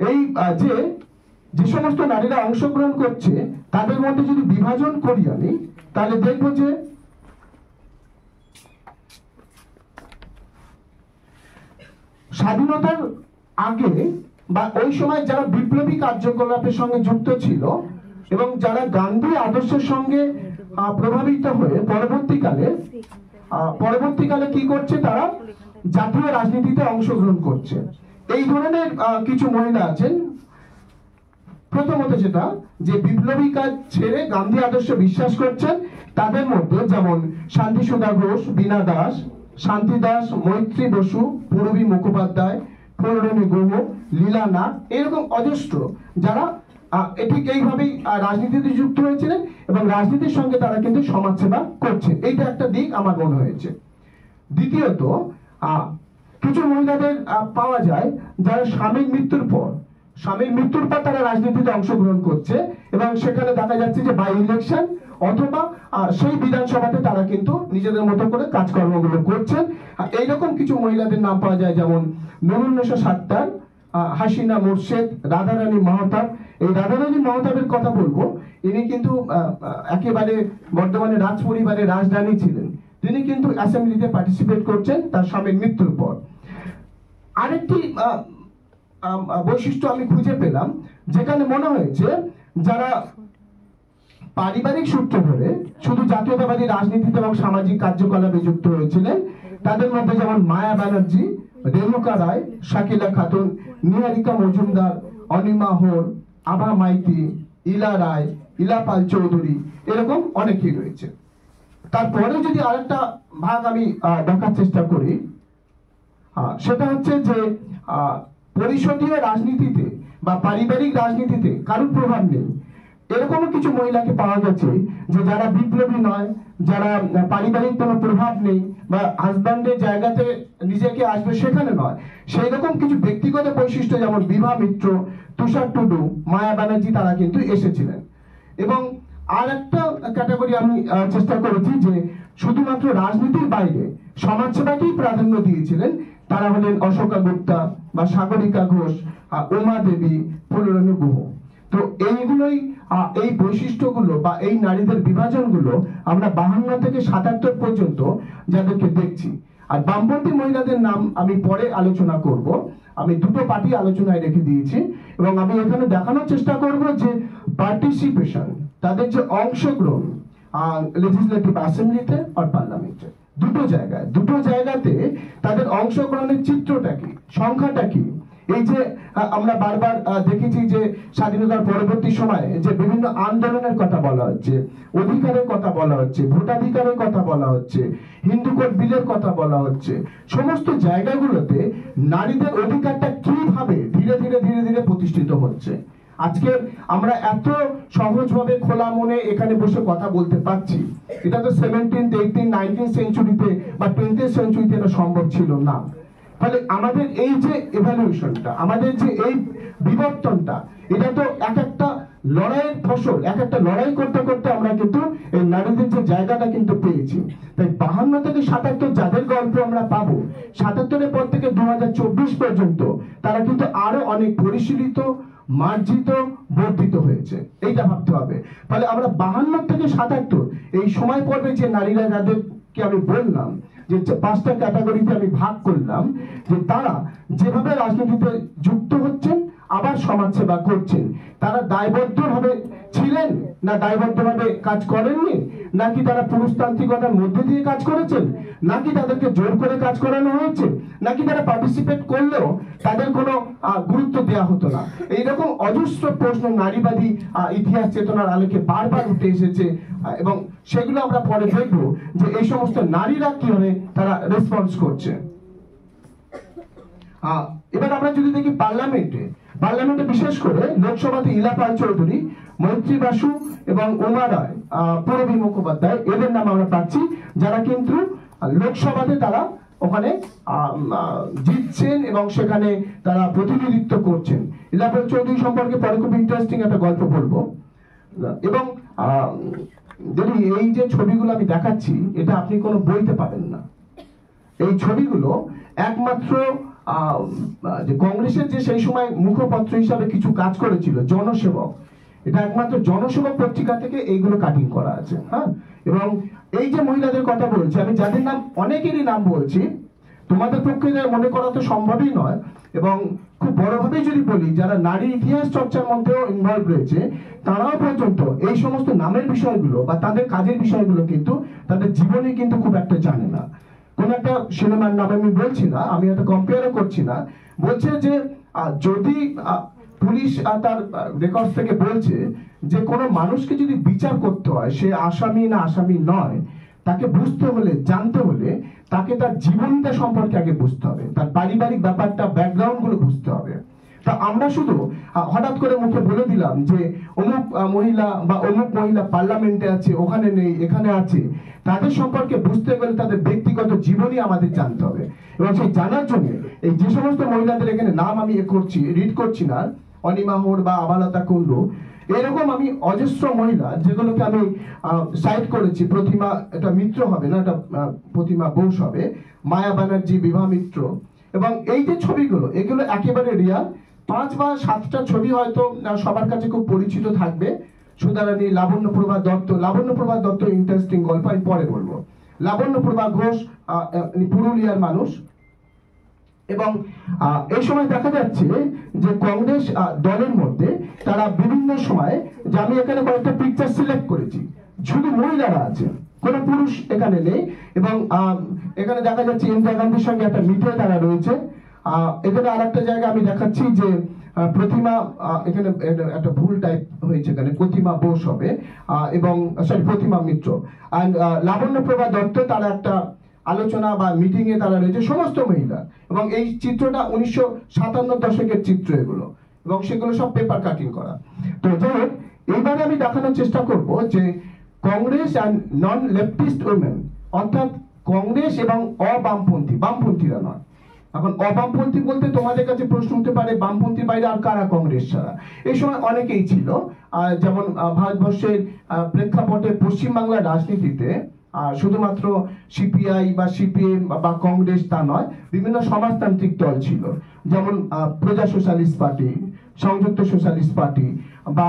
এই যে সমস্ত নারীরা অংশগ্রহণ করছে তাদের মধ্যে যদি বিভাজন করি আমি, তাহলে দেখবো যে স্বাধীনতার আগে বা ওই সময় যারা বিপ্লবী কার্যকলাপের সঙ্গে যুক্ত ছিল এবং যারা গান্ধী আদর্শের সঙ্গে প্রভাবিত হয়ে পরবর্তীকালে কি করছে, তারা জাতীয় রাজনীতিতে অংশগ্রহণ করছে। এই ধরনের কিছু মহিলা আছেন। প্রথমত যেটা, যে বিপ্লবী কাজ ছেড়ে গান্ধী আদর্শে বিশ্বাস করছেন, তাদের মধ্যে যেমন শান্তিসুধা ঘোষ, বীণা দাস, শান্তি দাস, মৈত্রী বসু, পূরবী মুখোপাধ্যায়, ফুলরণী গুহ, লীলা নাগ, এরকম অজস্র যারা ঠিক এইভাবেই রাজনীতিতে যুক্ত হয়েছিলেন এবং রাজনীতির সঙ্গে তারা কিন্তু সমাজসেবা করছে। এইটা একটা দিক আমার মনে হয়েছে। দ্বিতীয়ত, কিছু মহিলাদের পাওয়া যায় যারা স্বামীর মৃত্যুর পর তারা রাজনীতিতে অংশগ্রহণ করছে এবং সেখানে দেখা যাচ্ছে যে বাই ইলেকশন অথবা সেই বিধানসভাতে তারা কিন্তু নিজেদের মতো করে কাজকর্মগুলো করছেন। এইরকম কিছু মহিলাদের নাম পাওয়া যায়, যেমন নুরুন্নেসা সাত্তার, হাসিনা মুর্শেদ, রাধারানী মাহতাব। এই রাধারানী মাহতাবের কথা বলবো, ইনি কিন্তু একেবারে বর্তমানে রাজ পরিবারের রাজধানী ছিলেন। তিনি কিন্তু অ্যাসেম্বলিতে পার্টিসিপেট করছেন তার স্বামীর মৃত্যুর পর। আরেকটি বৈশিষ্ট্য আমি খুঁজে পেলাম, যেখানে মনে হয়েছে যারা পারিবারিক সূত্র ধরে শুধু জাতীয়তাবাদী রাজনীতিতে এবং সামাজিক কার্যকলাপে যুক্ত হয়েছিলেন, তাদের মধ্যে যেমন মায়া ব্যানার্জি, রেণুকা রায়, শাকিলা খাতুন, নিহারিকা মজুমদার, অনিমা হোর, আভা মাইতি, ইলা রায়, ইলা পাল চৌধুরী, এরকম অনেকেই রয়েছে। তারপরে যদি আরেকটা ভাগ আমি দেখার চেষ্টা করি, সেটা হচ্ছে যে পরিষদীয় রাজনীতিতে বা পারিবারিক রাজনীতিতে কারোর প্রভাব নেই, এরকম কিছু মহিলাকে পাওয়া গেছে যে যারা বিপ্লবী নয়, যারা পারিবারিক কোনো প্রভাব নেই বা হাজব্যান্ডের জায়গাতে নিজেকে আসবে সেখানে নয়, সেই রকম কিছু ব্যক্তিগত বৈশিষ্ট্য যেমন বিভা মিত্র, তুষার টুডু, মায়া ব্যানার্জি, তারা কিন্তু এসেছিলেন। এবং আর একটা ক্যাটাগরি আমি চেষ্টা করেছি যে শুধুমাত্র রাজনীতির বাইরে সমাজসেবাকেই প্রাধান্য দিয়েছিলেন, তারা হলেন অশোকা গুপ্তা বা সাগরিকা ঘোষ, উমা দেবী, ফুলরণী গুহ। তো এইগুলোই এই বৈশিষ্ট্যগুলো বা এই নারীদের বিভাজনগুলো আমরা 52 থেকে 77 পর্যন্ত যাদেরকে দেখছি। আর বামপন্থী মহিলাদের নাম আমি পরে আলোচনা করব, আমি দুটো পার্টি আলোচনায় রেখে দিয়েছি এবং আমি এখানে দেখানোর চেষ্টা করব যে পার্টিসিপেশন, তাদের যে অংশগ্রহণ লেজিসলেটিভ অ্যাসেম্বলিতে আর পার্লামেন্টে, দুটো জায়গাতে তাদের অংশগ্রহণের চিত্রটা কি, সংখ্যাটা কি। এই যে আমরা বারবার দেখেছি যে স্বাধীনতার পরবর্তী সময়ে যে বিভিন্ন আন্দোলনের কথা বলা হচ্ছে, অধিকারের কথা বলা হচ্ছে, ভোটাধিকারের কথা বলা হচ্ছে, হিন্দু কোড বিলের কথা বলা হচ্ছে, সমস্ত জায়গাগুলোতে নারীদের অধিকারটা কিভাবে ধীরে ধীরে প্রতিষ্ঠিত হচ্ছে। আজকে আমরা এত সহজভাবে খোলা মনে এখানে বসে কথা বলতে পারছি, এটা তো 17th, 18th, 19th সেঞ্চুরিতে বা 20th সেঞ্চুরিতে এটা সম্ভব ছিল না। ফলে আমাদের এই যে এভালুয়েশনটা, আমাদের যে এই বিবর্তনটা, এটা তো এক একটা লড়াইয়ের ফসল। এক একটা লড়াই করতে করতে আমরা কিন্তু এই নারীদের যে জায়গাটা কিন্তু পেয়েছি। তাই 52 থেকে 77 যাদের গল্প আমরা পাবো, 77-এর পর থেকে 2024 পর্যন্ত তারা কিন্তু আরো অনেক পরিশীলিত, মার্জিত, বর্ধিত হয়েছে, এইটা ভাবতে হবে। ফলে আমরা 52 থেকে 77 এই সময় পর্বে যে নারীরা, যাদেরকে আমি বললাম যে 5টা ক্যাটাগরিতে আমি ভাগ করলাম, যে তারা যেভাবে রাজনীতিতে যুক্ত হচ্ছেন আবার সমাজসেবা করছেন, তারা দায়বদ্ধভাবে ছিলেন না দায়বদ্ধভাবে কাজ করেননি, নাকি তারা পুরুষতান্ত্রিকতার মধ্যে দিয়ে কাজ করেছেন, নাকি তাদেরকে জোর করে কাজ করানো হয়েছে, নাকি তারা পার্টিসিপেট করলেও তাদের কোনো গুরুত্ব দেওয়া হতো না। এইরকম অজস্র প্রশ্ন নারীবাদী ইতিহাস চেতনার আলোকে বারবার উঠে এসেছে, এবং সেগুলো আমরা পরে দেখবো যে এই সমস্ত নারীরা কিভাবে তারা রেসপন্স করছে। এবার আমরা যদি দেখি পার্লামেন্টে বিশেষ করে লোকসভাতে ইলা পাল চৌধুরী, মৈত্রী বাসু এবং উমা রায়, পূরবী মুখোপাধ্যায়, এদের নাম আমরা পাচ্ছি, যারা কিন্তু লোকসভাতে তারা ওখানে জিতছেন এবং সেখানে তারা প্রতিনিধিত্ব করছেন। ইলা পাল চৌধুরী সম্পর্কে পরে খুব ইন্টারেস্টিং একটা গল্প বলবো। এবং যদি এই যে ছবিগুলো আমি দেখাচ্ছি, এটা আপনি কোনো বইতে পাবেন না। এই ছবিগুলো একমাত্র যে কংগ্রেসের যে সেই সময় মুখপত্র হিসাবে কিছু কাজ করেছিল জনসেবক, এটা একমাত্র জনসেবক পত্রিকা থেকে এইগুলো কাটিং করা আছে। হ্যাঁ, এবং এই যে মহিলাদের কথা বলছি আমি, যাদের নাম অনেকেরই নাম বলছি, তোমাদের পক্ষে মনে করা তো সম্ভবই নয়, এবং খুব বড়ভাবে যদি বলি যারা নারী ইতিহাস চর্চার মধ্যেও ইনভলভ রয়েছে, তারাও পর্যন্ত এই সমস্ত নামের বিষয়গুলো বা তাদের কাজের বিষয়গুলো কিন্তু তাদের জীবনে কিন্তু খুব একটা জানে না। কোন একটা সিনেমার নাম আমি বলছি না, আমি এটা কম্পেয়ারও করছি না, বলছে যে যদি পুলিশ তার রেকর্ড থেকে বলছে যে কোনো মানুষকে যদি বিচার করতে হয়, সে আসামি না আসামি নয়, তাকে বুঝতে হলে, জানতে হলে তাকে তার জীবনটা সম্পর্কে আগে বুঝতে হবে, তার পারিবারিক ব্যাপারটা, ব্যাকগ্রাউন্ড গুলো বুঝতে হবে। তা আমরা শুধু হঠাৎ করে মুখে বলে দিলাম যে অমুক মহিলা বা অমুক মহিলা পার্লামেন্টে আছে, ওখানে নেই, এখানে আছে, তাদের সম্পর্কে বুঝতে গেলে তাদের ব্যক্তিগত জীবনই আমাদের জানতে হবে। এবং সেই জানার জন্য এই যে সমস্ত মহিলাদের এখানে নাম আমি রিড করছি না, অনিমা হোর বা আবালতা কুন্ডু, এরকম আমি অজস্র মহিলা যেগুলোকে আমি সাইড করেছি। প্রতিমা, এটা মিত্র হবে না, এটা প্রতিমা বোস হবে, মায়া ব্যানার্জি, বিভা মিত্র, এবং এই যে ছবিগুলো, এগুলো একেবারে রিয়াল। 5 বা 7টা ছবি হয়তো সবার কাছে খুব পরিচিত থাকবে। সুধারানী, লাবণ্যপ্রভা দত্ত ইন্টারেস্টিং গল্প, আমি পরে বলবো। লাবণ্যপ্রভা ঘোষ পুরুলিয়ার মানুষ। এবং এই সময় দেখা যাচ্ছে যে কংগ্রেস দলের মধ্যে তারা বিভিন্ন সময়, যে আমি এখানে কয়েকটা পিকচার সিলেক্ট করেছি, শুধু মহিলারা আছে, কোনো পুরুষ এখানে নেই। এবং এখানে দেখা যাচ্ছে ইন্দিরা গান্ধীর সঙ্গে একটা মিটে তারা রয়েছে। এখানে আর একটা জায়গা আমি দেখাচ্ছি যে প্রতিমা, এখানে একটা ভুল টাইপ হয়েছে, এখানে প্রতিমা বোস হবে, এবং সরি প্রতিমা মিত্র। অ্যান্ড লাবণ্যপ্রভা দত্ত, তারা একটা আলোচনা বা মিটিং এ তারা রয়েছে, সমস্ত মহিলা। এবং এই চিত্রটা 1957 দশকের চিত্র এগুলো, এবং সেগুলো সব পেপার কাটিং করা। তো যাই হোক, এইবারে আমি দেখানোর চেষ্টা করব যে Congress and non leftist women, অর্থাৎ কংগ্রেস এবং বামপন্থীরা নয়। এখন অবামপন্থী বলতে তোমাদের কাছে প্রশ্ন হতে পারে, বামপন্থীর বাইরে আর কারা কংগ্রেস ছাড়া? এই সময় অনেকেই ছিল, যেমন ভারতবর্ষের প্রেক্ষাপটে পশ্চিমবাংলার রাজনীতিতে শুধুমাত্র সিপিআই বা সিপিএম বা কংগ্রেস তা নয়, বিভিন্ন সমাজতান্ত্রিক দল ছিল, যেমন প্রজা সোশ্যালিস্ট পার্টি, সংযুক্ত সোশ্যালিস্ট পার্টি, বা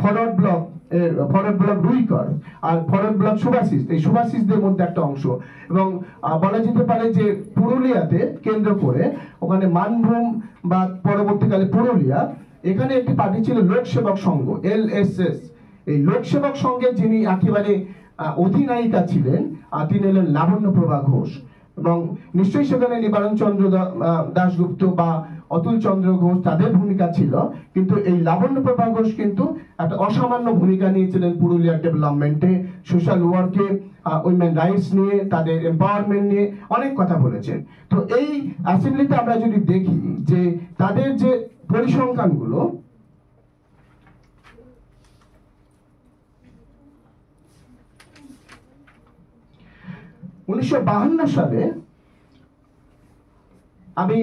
ফরওয়ার্ড ব্লক রুইকর, আর ফরওয়ার্ড ব্লক সুভাষিস, এই সুভাষিসদের মধ্যে একটা অংশ। এবং বলা যেতে পারে যে পুরুলিয়াতে কেন্দ্র করে, ওখানে মানভূম বা পরবর্তীকালে পুরুলিয়া, এখানে একটি পার্টি ছিল লোকসেবক সংঘ, LSS। এই লোকসেবক সংঘের যিনি একেবারে অধিনায়িকা ছিলেন, তিনি হলেন লাবণ্যপ্রভা ঘোষ। এবং নিশ্চয়ই সেখানে নিবারণ চন্দ্র দাশগুপ্ত বা অতুল চন্দ্র ঘোষ, তাদের ভূমিকা ছিল, কিন্তু এই লাবণ্যপ্রভা ঘোষ কিন্তু একটা অসামান্য ভূমিকা নিয়েছিলেন পুরুলিয়ার ডেভেলপমেন্টে, সোশ্যাল ওয়ার্কে, উইমেন রাইটস নিয়ে, তাদের এম্পাওয়ারমেন্ট নিয়ে অনেক কথা বলেছেন। তো এই অ্যাসেম্বলিতে আমরা যদি দেখি যে তাদের যে পরিসংখ্যানগুলো, সালে আমি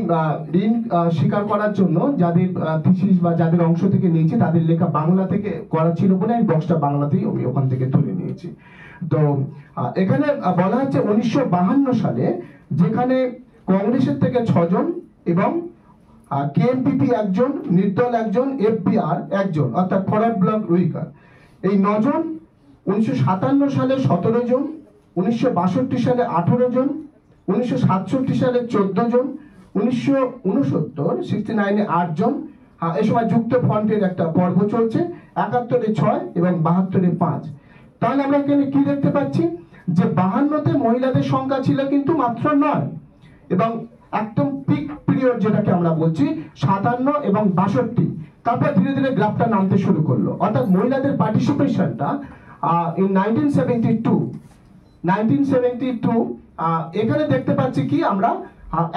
ঋণ স্বীকার করার জন্য যাদের থিসিস বা যাদের অংশ থেকে নিয়েছি, তাদের লেখা বাংলা থেকে করা ছিল বলে আমি বক্সটা বাংলাতেই আমি ওখান থেকে তুলে নিয়েছি। তো এখানে বলা হচ্ছে 1952 সালে, যেখানে কংগ্রেসের থেকে 6 জন এবং কেএমপিপি 1 জন, নির্দল 1 জন, FBR 1 জন, অর্থাৎ ফরওয়ার্ড ব্লক রুইকার, এই 9 জন। 1957 সালে 17 জন, 1962 সালে 18 জন, 1967 সালে 14 জন, 1969 8 জন, এই সময় যুক্ত ফ্রন্টের একটা পর্ব চলছে, 71-এ 6 এবং 72-এ 5। তাহলে আমরা এখানে কি দেখতে পাচ্ছি যে 52-তে মহিলাদের সংখ্যা ছিল কিন্তু মাত্র 9, এবং একদম পিক পিরিয়ড যেটাকে আমরা বলছি 57 এবং 62, তারপর ধীরে ধীরে গ্রাফটা নামতে শুরু করলো। অর্থাৎ মহিলাদের পার্টিসিপেশনটা ইন 1972 এখানে দেখতে পাচ্ছি কি আমরা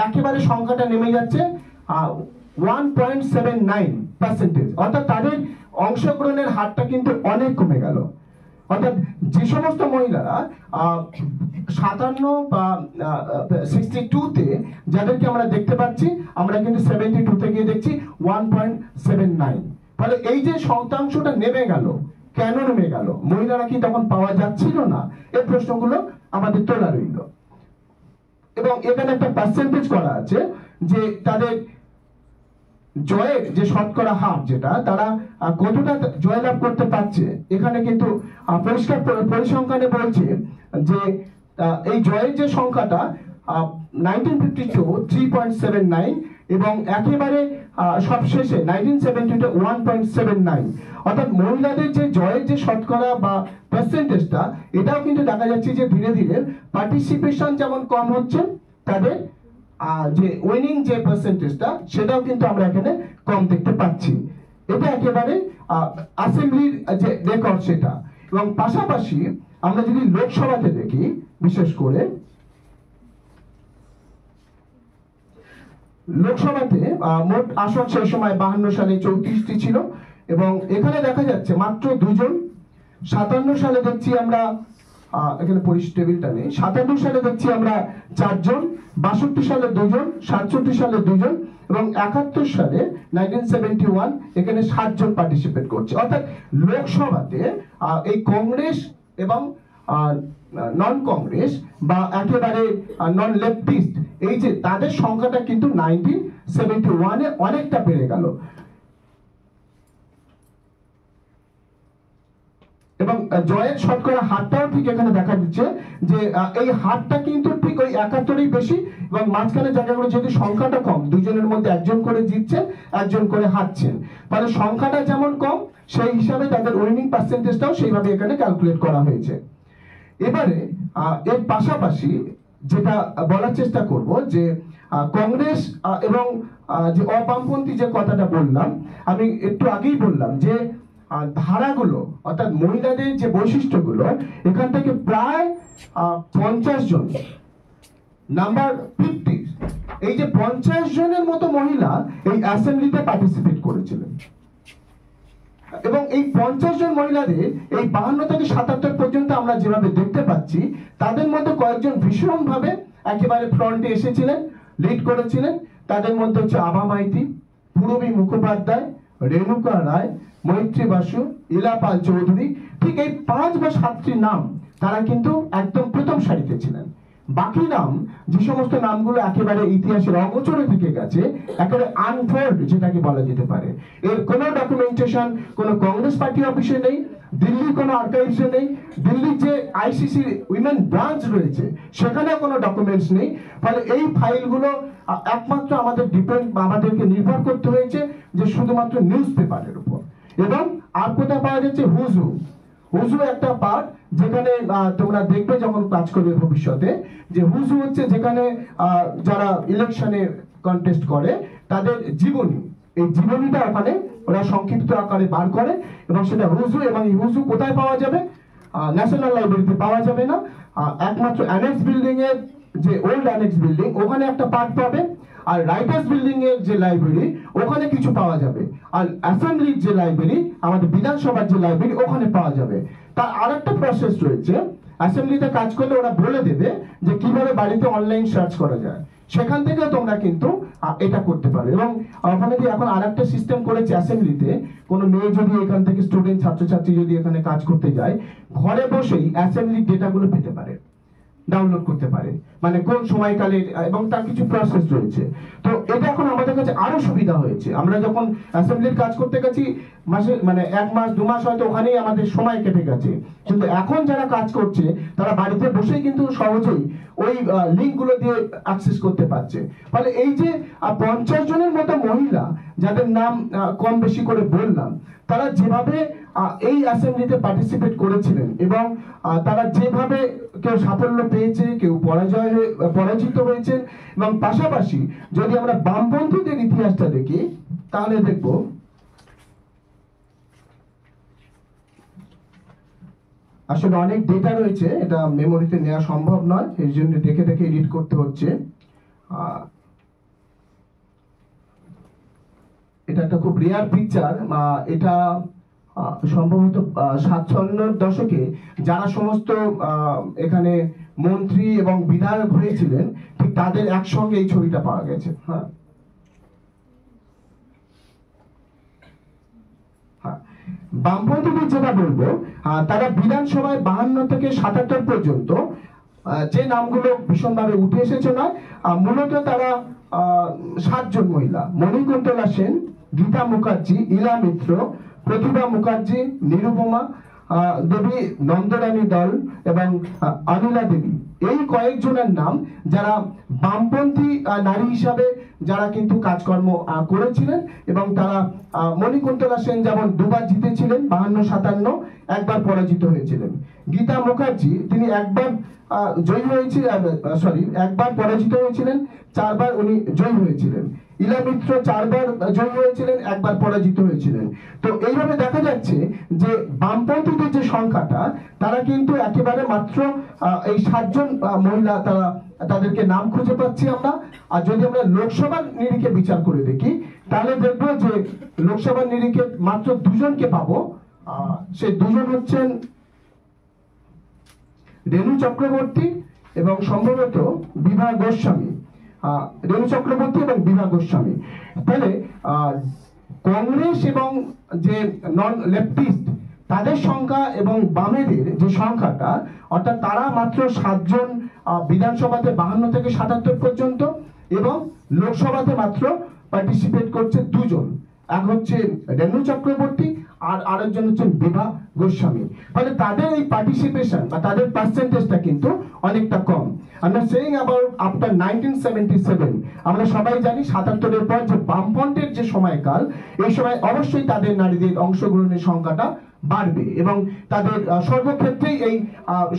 একেবারে সংখ্যাটা নেমে যাচ্ছে 1.79%, অর্থাৎ তাদের অংশগ্রহণের হারটা কিন্তু অনেক কমে গেল। অর্থাৎ যে সমস্ত মহিলারা 57 বা 62-তে যাদেরকে আমরা দেখতে পাচ্ছি, আমরা কিন্তু 72-তে গিয়ে দেখছি 1.79। ফলে এই যে শতাংশটা নেমে গেল, কেন নেমে গেল? মহিলারা কি তখন পাওয়া যাচ্ছিল না? এই প্রশ্নগুলো আমাদের তোলা রইল। এবং এখানে একটা পার্সেন্টেজ করা আছে যে তাদের জয়ের যে শতকরা হার, যেটা তারা কতটা জয়লাভ করতে পারছে, এখানে কিন্তু পরিষ্কার পরিসংখ্যানে বলছে যে এই জয়ের যে সংখ্যাটা 1952 3.79 এবং একেবারে সবশেষে 1972 1.79। অর্থাৎ মহিলাদের যে জয়ের যে শতকরা বা পার্সেন্টেজটা, এটাও কিন্তু দেখা যাচ্ছে যে ধীরে ধীরে পার্টিসিপেশন যেমন কম হচ্ছে, তাদের যে উইনিং যে পার্সেন্টেজটা সেটাও কিন্তু আমরা এখানে কম দেখতে পাচ্ছি। এটা একেবারে অ্যাসেম্বলির যে রেকর্ড সেটা। এবং পাশাপাশি আমরা যদি লোকসভাতে দেখি, বিশেষ করে লোকসভাতে মোট আসন সেই সময় 52 সালে 34টি ছিল, এবং এখানে দেখা যাচ্ছে মাত্র 2 জন। 57 সালে দেখছি আমরা, এখানে টেবিলটা নেই, 57 সালে দেখছি আমরা 4 জন, 62 সালে 2 জন, 67 সালে 2 জন, এবং 71 সালে 1971 এখানে 7 জন পার্টিসিপেট করছে। অর্থাৎ লোকসভাতে এই কংগ্রেস এবং নন কংগ্রেস বা একেবারে নন লেফটিস্ট, এই যে তাদের সংখ্যাটা কিন্তু 1971-এ অনেকটা বেড়ে গেল। এবং জয়ের শতকরা হারটাও ঠিক এখানে দেখা দিচ্ছে যে এই হারটা কিন্তু ঠিক ওই 71-ই বেশি, এবং মাঝখানে জায়গাগুলো যদি সংখ্যাটা কম, দুজনের মধ্যে একজন করে জিতছেন, একজন করে হারছেন, ফলে সংখ্যাটা যেমন কম সেই হিসাবে তাদের উইনিং পার্সেন্টেজটাও সেইভাবে এখানে ক্যালকুলেট করা হয়েছে। এবারে এর পাশাপাশি যেটা বলার চেষ্টা করব যে কংগ্রেস এবং যে অবামপন্থী যে কথাটা বললাম, আমি একটু আগেই বললাম যে ধারাগুলো, অর্থাৎ মহিলাদের যে বৈশিষ্ট্যগুলো, এখান থেকে প্রায় 50 জন, নাম্বার 50, এই যে 50 জনের মতো মহিলা এই অ্যাসেম্বলিতে পার্টিসিপেট করেছিলেন। এবং এই 50 জন মহিলাদের এই 52 থেকে 77 পর্যন্ত আমরা যেভাবে দেখতে পাচ্ছি, তাদের মধ্যে কয়েকজন ভীষণভাবে একেবারে ফ্রন্টে এসেছিলেন, লিড করেছিলেন। তাদের মধ্যে হচ্ছে আভা মাইতি, পূরবী মুখোপাধ্যায়, রেণুকা রায়, মৈত্রী বাসু, ইলাপাল চৌধুরী। ঠিক এই 5 বা 7টি নাম তারা কিন্তু একদম প্রথম সারিতে ছিলেন। বাকি নাম, যে সমস্ত নামগুলো একেবারে ইতিহাসের অগোচরে থেকে গেছে, একেবারে আনফোল্ড যেটাকে বলা যেতে পারে, এর কোনো ডকুমেন্টেশন কোনো কংগ্রেস পার্টি অফিসে নেই, দিল্লির কোনো আর্কাইভসে নেই, দিল্লির যে আইসিসি উইমেন ব্রাঞ্চ রয়েছে সেখানেও কোনো ডকুমেন্টস নেই। ফলে এই ফাইলগুলো একমাত্র আমাদেরকে নির্ভর করতে হয়েছে যে শুধুমাত্র নিউজ পেপারের উপর। এবং আর কোথায় পাওয়া যাচ্ছে? হুজু একটা পার্ট, যেখানে তোমরা দেখবে যখন কাজ করবে ভবিষ্যতে, যে হুজু হচ্ছে যেখানে যারা ইলেকশনে কন্টেস্ট করে তাদের জীবনী, এই জীবনীটা ওখানে ওরা সংক্ষিপ্ত আকারে বার করে, এবং সেটা হুজু। এবং এই হুজু কোথায় পাওয়া যাবে? ন্যাশনাল লাইব্রেরিতে পাওয়া যাবে না, একমাত্র অ্যানেক্স বিল্ডিং এর যে ওল্ড অ্যানেক্স বিল্ডিং, ওখানে একটা পার্ট পাবে। আর রাইটার্স বিল্ডিং এর যে লাইব্রেরি, ওখানে কিছু পাওয়া যাবে। আর অ্যাসেম্বলির যে লাইব্রেরি, আমাদের বিধানসভার যে লাইব্রেরি, ওখানে পাওয়া যাবে। তার আরেকটা প্রসেস রয়েছে, অ্যাসেম্বলিতে কাজ করলে ওরা বলে দেবে যে কিভাবে বাড়িতে অনলাইন সার্চ করা যায়, সেখান থেকেও তোমরা কিন্তু এটা করতে পারো। এবং ওখানে যে এখন আরেকটা সিস্টেম করেছে অ্যাসেম্বলিতে, কোনো মেয়ে যদি এখান থেকে স্টুডেন্ট ছাত্রছাত্রী যদি এখানে কাজ করতে যায়, ঘরে বসেই অ্যাসেম্বলির ডেটাগুলো পেতে পারে, ডাউনলোড করতে পারে, মানে কোন সময়কালে, এবং তার কিছু প্রসেস রয়েছে। তো এটা এখন আমাদের কাছে আরো সুবিধা হয়েছে। আমরা যখন অ্যাসেম্বলির কাজ করতে গেছি মাসে, মানে 1 মাস 2 মাস হয়তো ওখানেই আমাদের সময় কেটে গেছে, কিন্তু এখন যারা কাজ করছে তারা বাড়িতে বসেই কিন্তু সহজেই ওই লিঙ্কগুলো দিয়ে অ্যাক্সেস করতে পারছে। ফলে এই যে 50 জনের মতো মহিলা যাদের নাম কম বেশি করে বললাম, তারা যেভাবে এই অ্যাসেম্বলিতে পার্টিসিপেট করেছিলেন এবং তারা যেভাবে কেউ সাফল্য পেয়েছে, কেউ পরাজিত হয়েছে, এবং পাশাপাশি যদি আমরা বামপন্থীদের ইতিহাসটা দেখি তাহলে দেখব আসলে অনেক ডেটা রয়েছে, এটা মেমোরিতে নেওয়া সম্ভব নয়, এই জন্য দেখে দেখে এডিট করতে হচ্ছে। এটা একটা খুব রেয়ার পিকচার। এটা সম্ভবত 57 দশকে যারা সমস্ত এখানে মন্ত্রী এবং বিধায়ক হয়েছিলেন ঠিক তাদের একসঙ্গে এই ছবিটা পাওয়া গেছে। হ্যাঁ, বামপন্থীদের যেটা বলবো, তারা বিধানসভায় 52 থেকে 77 পর্যন্ত যে নামগুলো ভীষণভাবে উঠে এসেছে নয়, মূলত তারা 7 জন মহিলা: মণিকুন্তলা সেন, গীতা মুখার্জি, ইলা মিত্র, প্রতিভা মুখার্জি, নিরুপমা দেবী, নন্দরানী দল এবং অনিলা দেবী, এই কয়েকজনের নাম যারা বামপন্থী নারী হিসাবে যারা কিন্তু কাজকর্ম করেছিলেন। এবং তারা মণিকুন্তলা সেন যেমন 2 বার জিতেছিলেন, 52-57, একবার পরাজিত হয়েছিলেন। গীতা মুখার্জি তিনি একবার জয়ী হয়েছিলেন, একবার পরাজিত হয়েছিলেন, 4 বার উনি জয়ী হয়েছিলেন। ইলা মিত্র 4 বার জয়ী হয়েছিলেন, একবার পরাজিত হয়েছিলেন। তো এইভাবে দেখা যাচ্ছে যে বামপন্থীদের যে সংখ্যাটা, তারা কিন্তু একেবারে মাত্র এই 7 জন মহিলা, তাদেরকে নাম খুঁজে পাচ্ছি আমরা। আর যদি আমরা লোকসভার নিরিখে বিচার করে দেখি তাহলে দেখবো যে লোকসভার নিরিখে মাত্র 2 জনকে পাবো। সেই 2 জন হচ্ছেন রেণু চক্রবর্তী এবং সম্ভবত বিভা গোস্বামী। রেণু চক্রবর্তী এবং বিভা গোস্বামী। তাহলে কংগ্রেস এবং যে নন লেফটিস্ট তাদের সংখ্যা এবং বামেদের যে সংখ্যাটা, অর্থাৎ তারা মাত্র 7 জন বিধানসভাতে 52 থেকে 77 পর্যন্ত, এবং লোকসভাতে মাত্র পার্টিসিপেট করছে 2 জন। এক হচ্ছে রেণু চক্রবর্তী আর আরেকজন হচ্ছেন বিভা গোস্বামী। ফলে তাদের এই পার্টিসিপেশন বা তাদের পার্সেন্টেজটা কিন্তু অনেকটা কম। আমরা সেইং অ্যাবাউট আফটার 1977, আমরা সবাই জানি 77-এর পর যে বামফ্রন্টের যে সময়কাল, এই সময় অবশ্যই তাদের নারীদের অংশগ্রহণের সংখ্যাটা বাড়বে এবং তাদের সর্বক্ষেত্রেই এই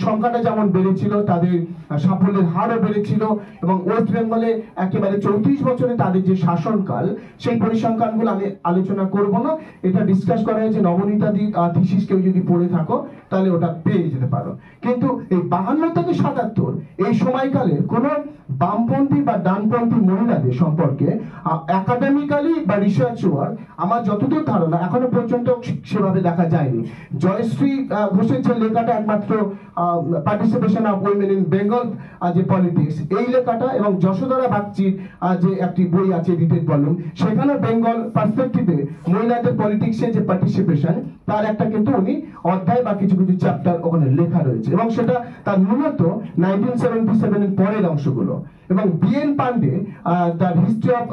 সংখ্যাটা যেমন বেড়েছিল, তাদের সাফল্যের হারও বেড়েছিল। এবং ওয়েস্ট বেঙ্গলে একেবারে 34 বছরে তাদের যে শাসনকাল, সেই পরিসংখ্যানগুলো আমি আলোচনা করব না, এটা ডিসকাস করা হয়েছে নবনীতাদির থিসিস, কেউ যদি পড়ে থাকো তাহলে ওটা পেয়ে যেতে পারো। কিন্তু এই 52 থেকে 77 এই সময়কালে কোনো বামপন্থী বা ডানপন্থী মহিলাদের সম্পর্কে একাডেমিক্যালি বা রিসার্চ ওয়ার্ক আমার যতদূর ধারণা এখনো পর্যন্ত সেভাবে দেখা যায়নি। জয়শ্রী ঘোষের যে লেখাটা একমাত্র participation of women in Bengal যে পলিটিক্স, এই লেখাটা, এবং যশোধরা বাগচির যে একটি বই আছে এডিটেড ভলিউম, সেখানে বেঙ্গল পার্সপেক্টিভে মহিলাদের পলিটিক্সে যে পার্টিসিপেশন, তার একটা কিন্তু উনি অধ্যায় বা কিছু কিছু চ্যাপ্টার ওখানে লেখা রয়েছে, এবং সেটা তার মূলত 1977 এর পরের অংশগুলো। এবং বিএন পান্ডে তার হিস্ট্রি অফ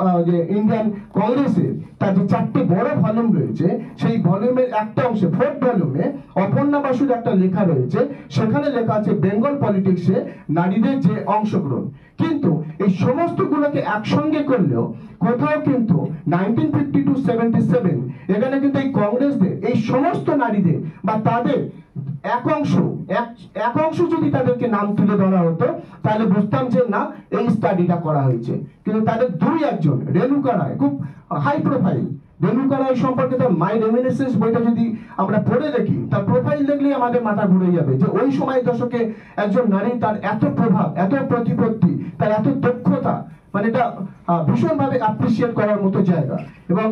ইন্ডিয়ান কংগ্রেসের তার যে 4টে বড় ভলিউম রয়েছে, সেই ভলিউমের একটা অংশে 4th ভলিউমে অপর্ণা বাসুর একটা লেখা রয়েছে, সেখানে লেখা আছে বেঙ্গল পলিটিক্সে নারীদের যে অংশগ্রহণ। কিন্তু এই সমস্তগুলোকে একসঙ্গে করলেও কোথাও কিন্তু 1950-77 এখানে কিন্তু এই কংগ্রেসদের এই সমস্ত নারীদের বা তাদের এক অংশ যদি তাদেরকে নাম তুলে ধরা হতো তাহলে বুঝতাম যে না, এই স্টাডিটা করা হয়েছে। কিন্তু তাদের 2-1 রেণুকা রায় খুব হাই প্রোফাইল। রেণুকা রায় সম্পর্কে তার মাই রেমিনিসেন্স বইটা যদি আমরা পড়ে দেখি, তার প্রোফাইল দেখলেই আমাদের মাথা ঘুরে যাবে যে ওই সময় দশকে একজন নারী, তার এত প্রভাব, এত প্রতিপত্তি, তার এত দক্ষতা, মানে এটা ভীষণভাবে অ্যাপ্রিসিয়েট করার মতো জায়গা। এবং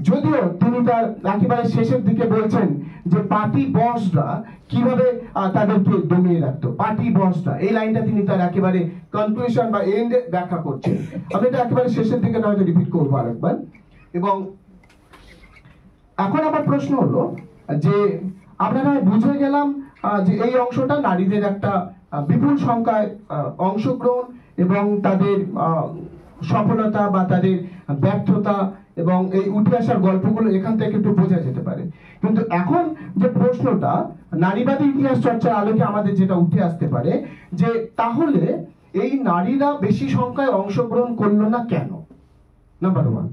যদিও তিনি তার একেবারে শেষের দিকে বলছেন যে পার্টি বসরা কিভাবে তাদেরকে দমিয়ে রাখতো, পার্টি বসরা, এই লাইনটা তিনি তার একেবারে কনক্লুশন বা এন্ডে ব্যাখ্যা করছেন। আমি এটা একেবারে শেষের দিকে হয়তো রিপিট করবো আরেকবার। এবং এখন আমার প্রশ্ন হলো যে আপনারা বুঝে গেলাম যে এই অংশটা নারীদের একটা বিপুল সংখ্যায় অংশগ্রহণ এবং তাদের সফলতা বা তাদের ব্যর্থতা এবং এই উঠে আসার গল্পগুলো এখান থেকে একটু বোঝা যেতে পারে। কিন্তু এখন যে প্রশ্নটা নারীবাদী ইতিহাস চর্চার আলোকে আমাদের যেটা উঠে আসতে পারে, যে তাহলে এই নারীরা বেশি সংখ্যায় অংশগ্রহণ করলো না কেন? নাম্বার 1,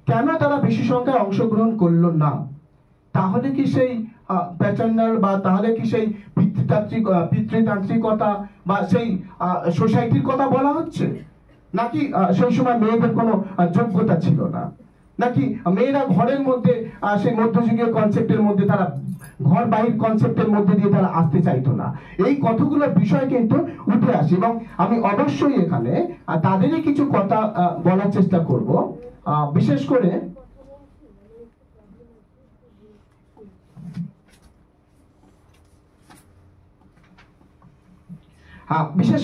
কেন তারা বেশি সংখ্যায় অংশগ্রহণ করলো না? তাহলে কি সেই প্যাটার্নাল বা তাহলে কি সেই পিতৃতান্ত্রিকতা বা সেই সোসাইটির কথা বলা হচ্ছে, নাকি সেই সময় মেয়েদের কোনো যোগ্যতা ছিল না, নাকি মেয়েরা ঘরের মধ্যে সেই মধ্যযুগীয় কনসেপ্টের মধ্যে তারা ঘর বাহির কনসেপ্টের মধ্যে দিয়ে তারা আসতে চাইতো না? এই কতগুলো বিষয় কিন্তু উঠে আসে এবং আমি অবশ্যই এখানে তাদেরই কিছু কথা বলার চেষ্টা করব। বিশেষ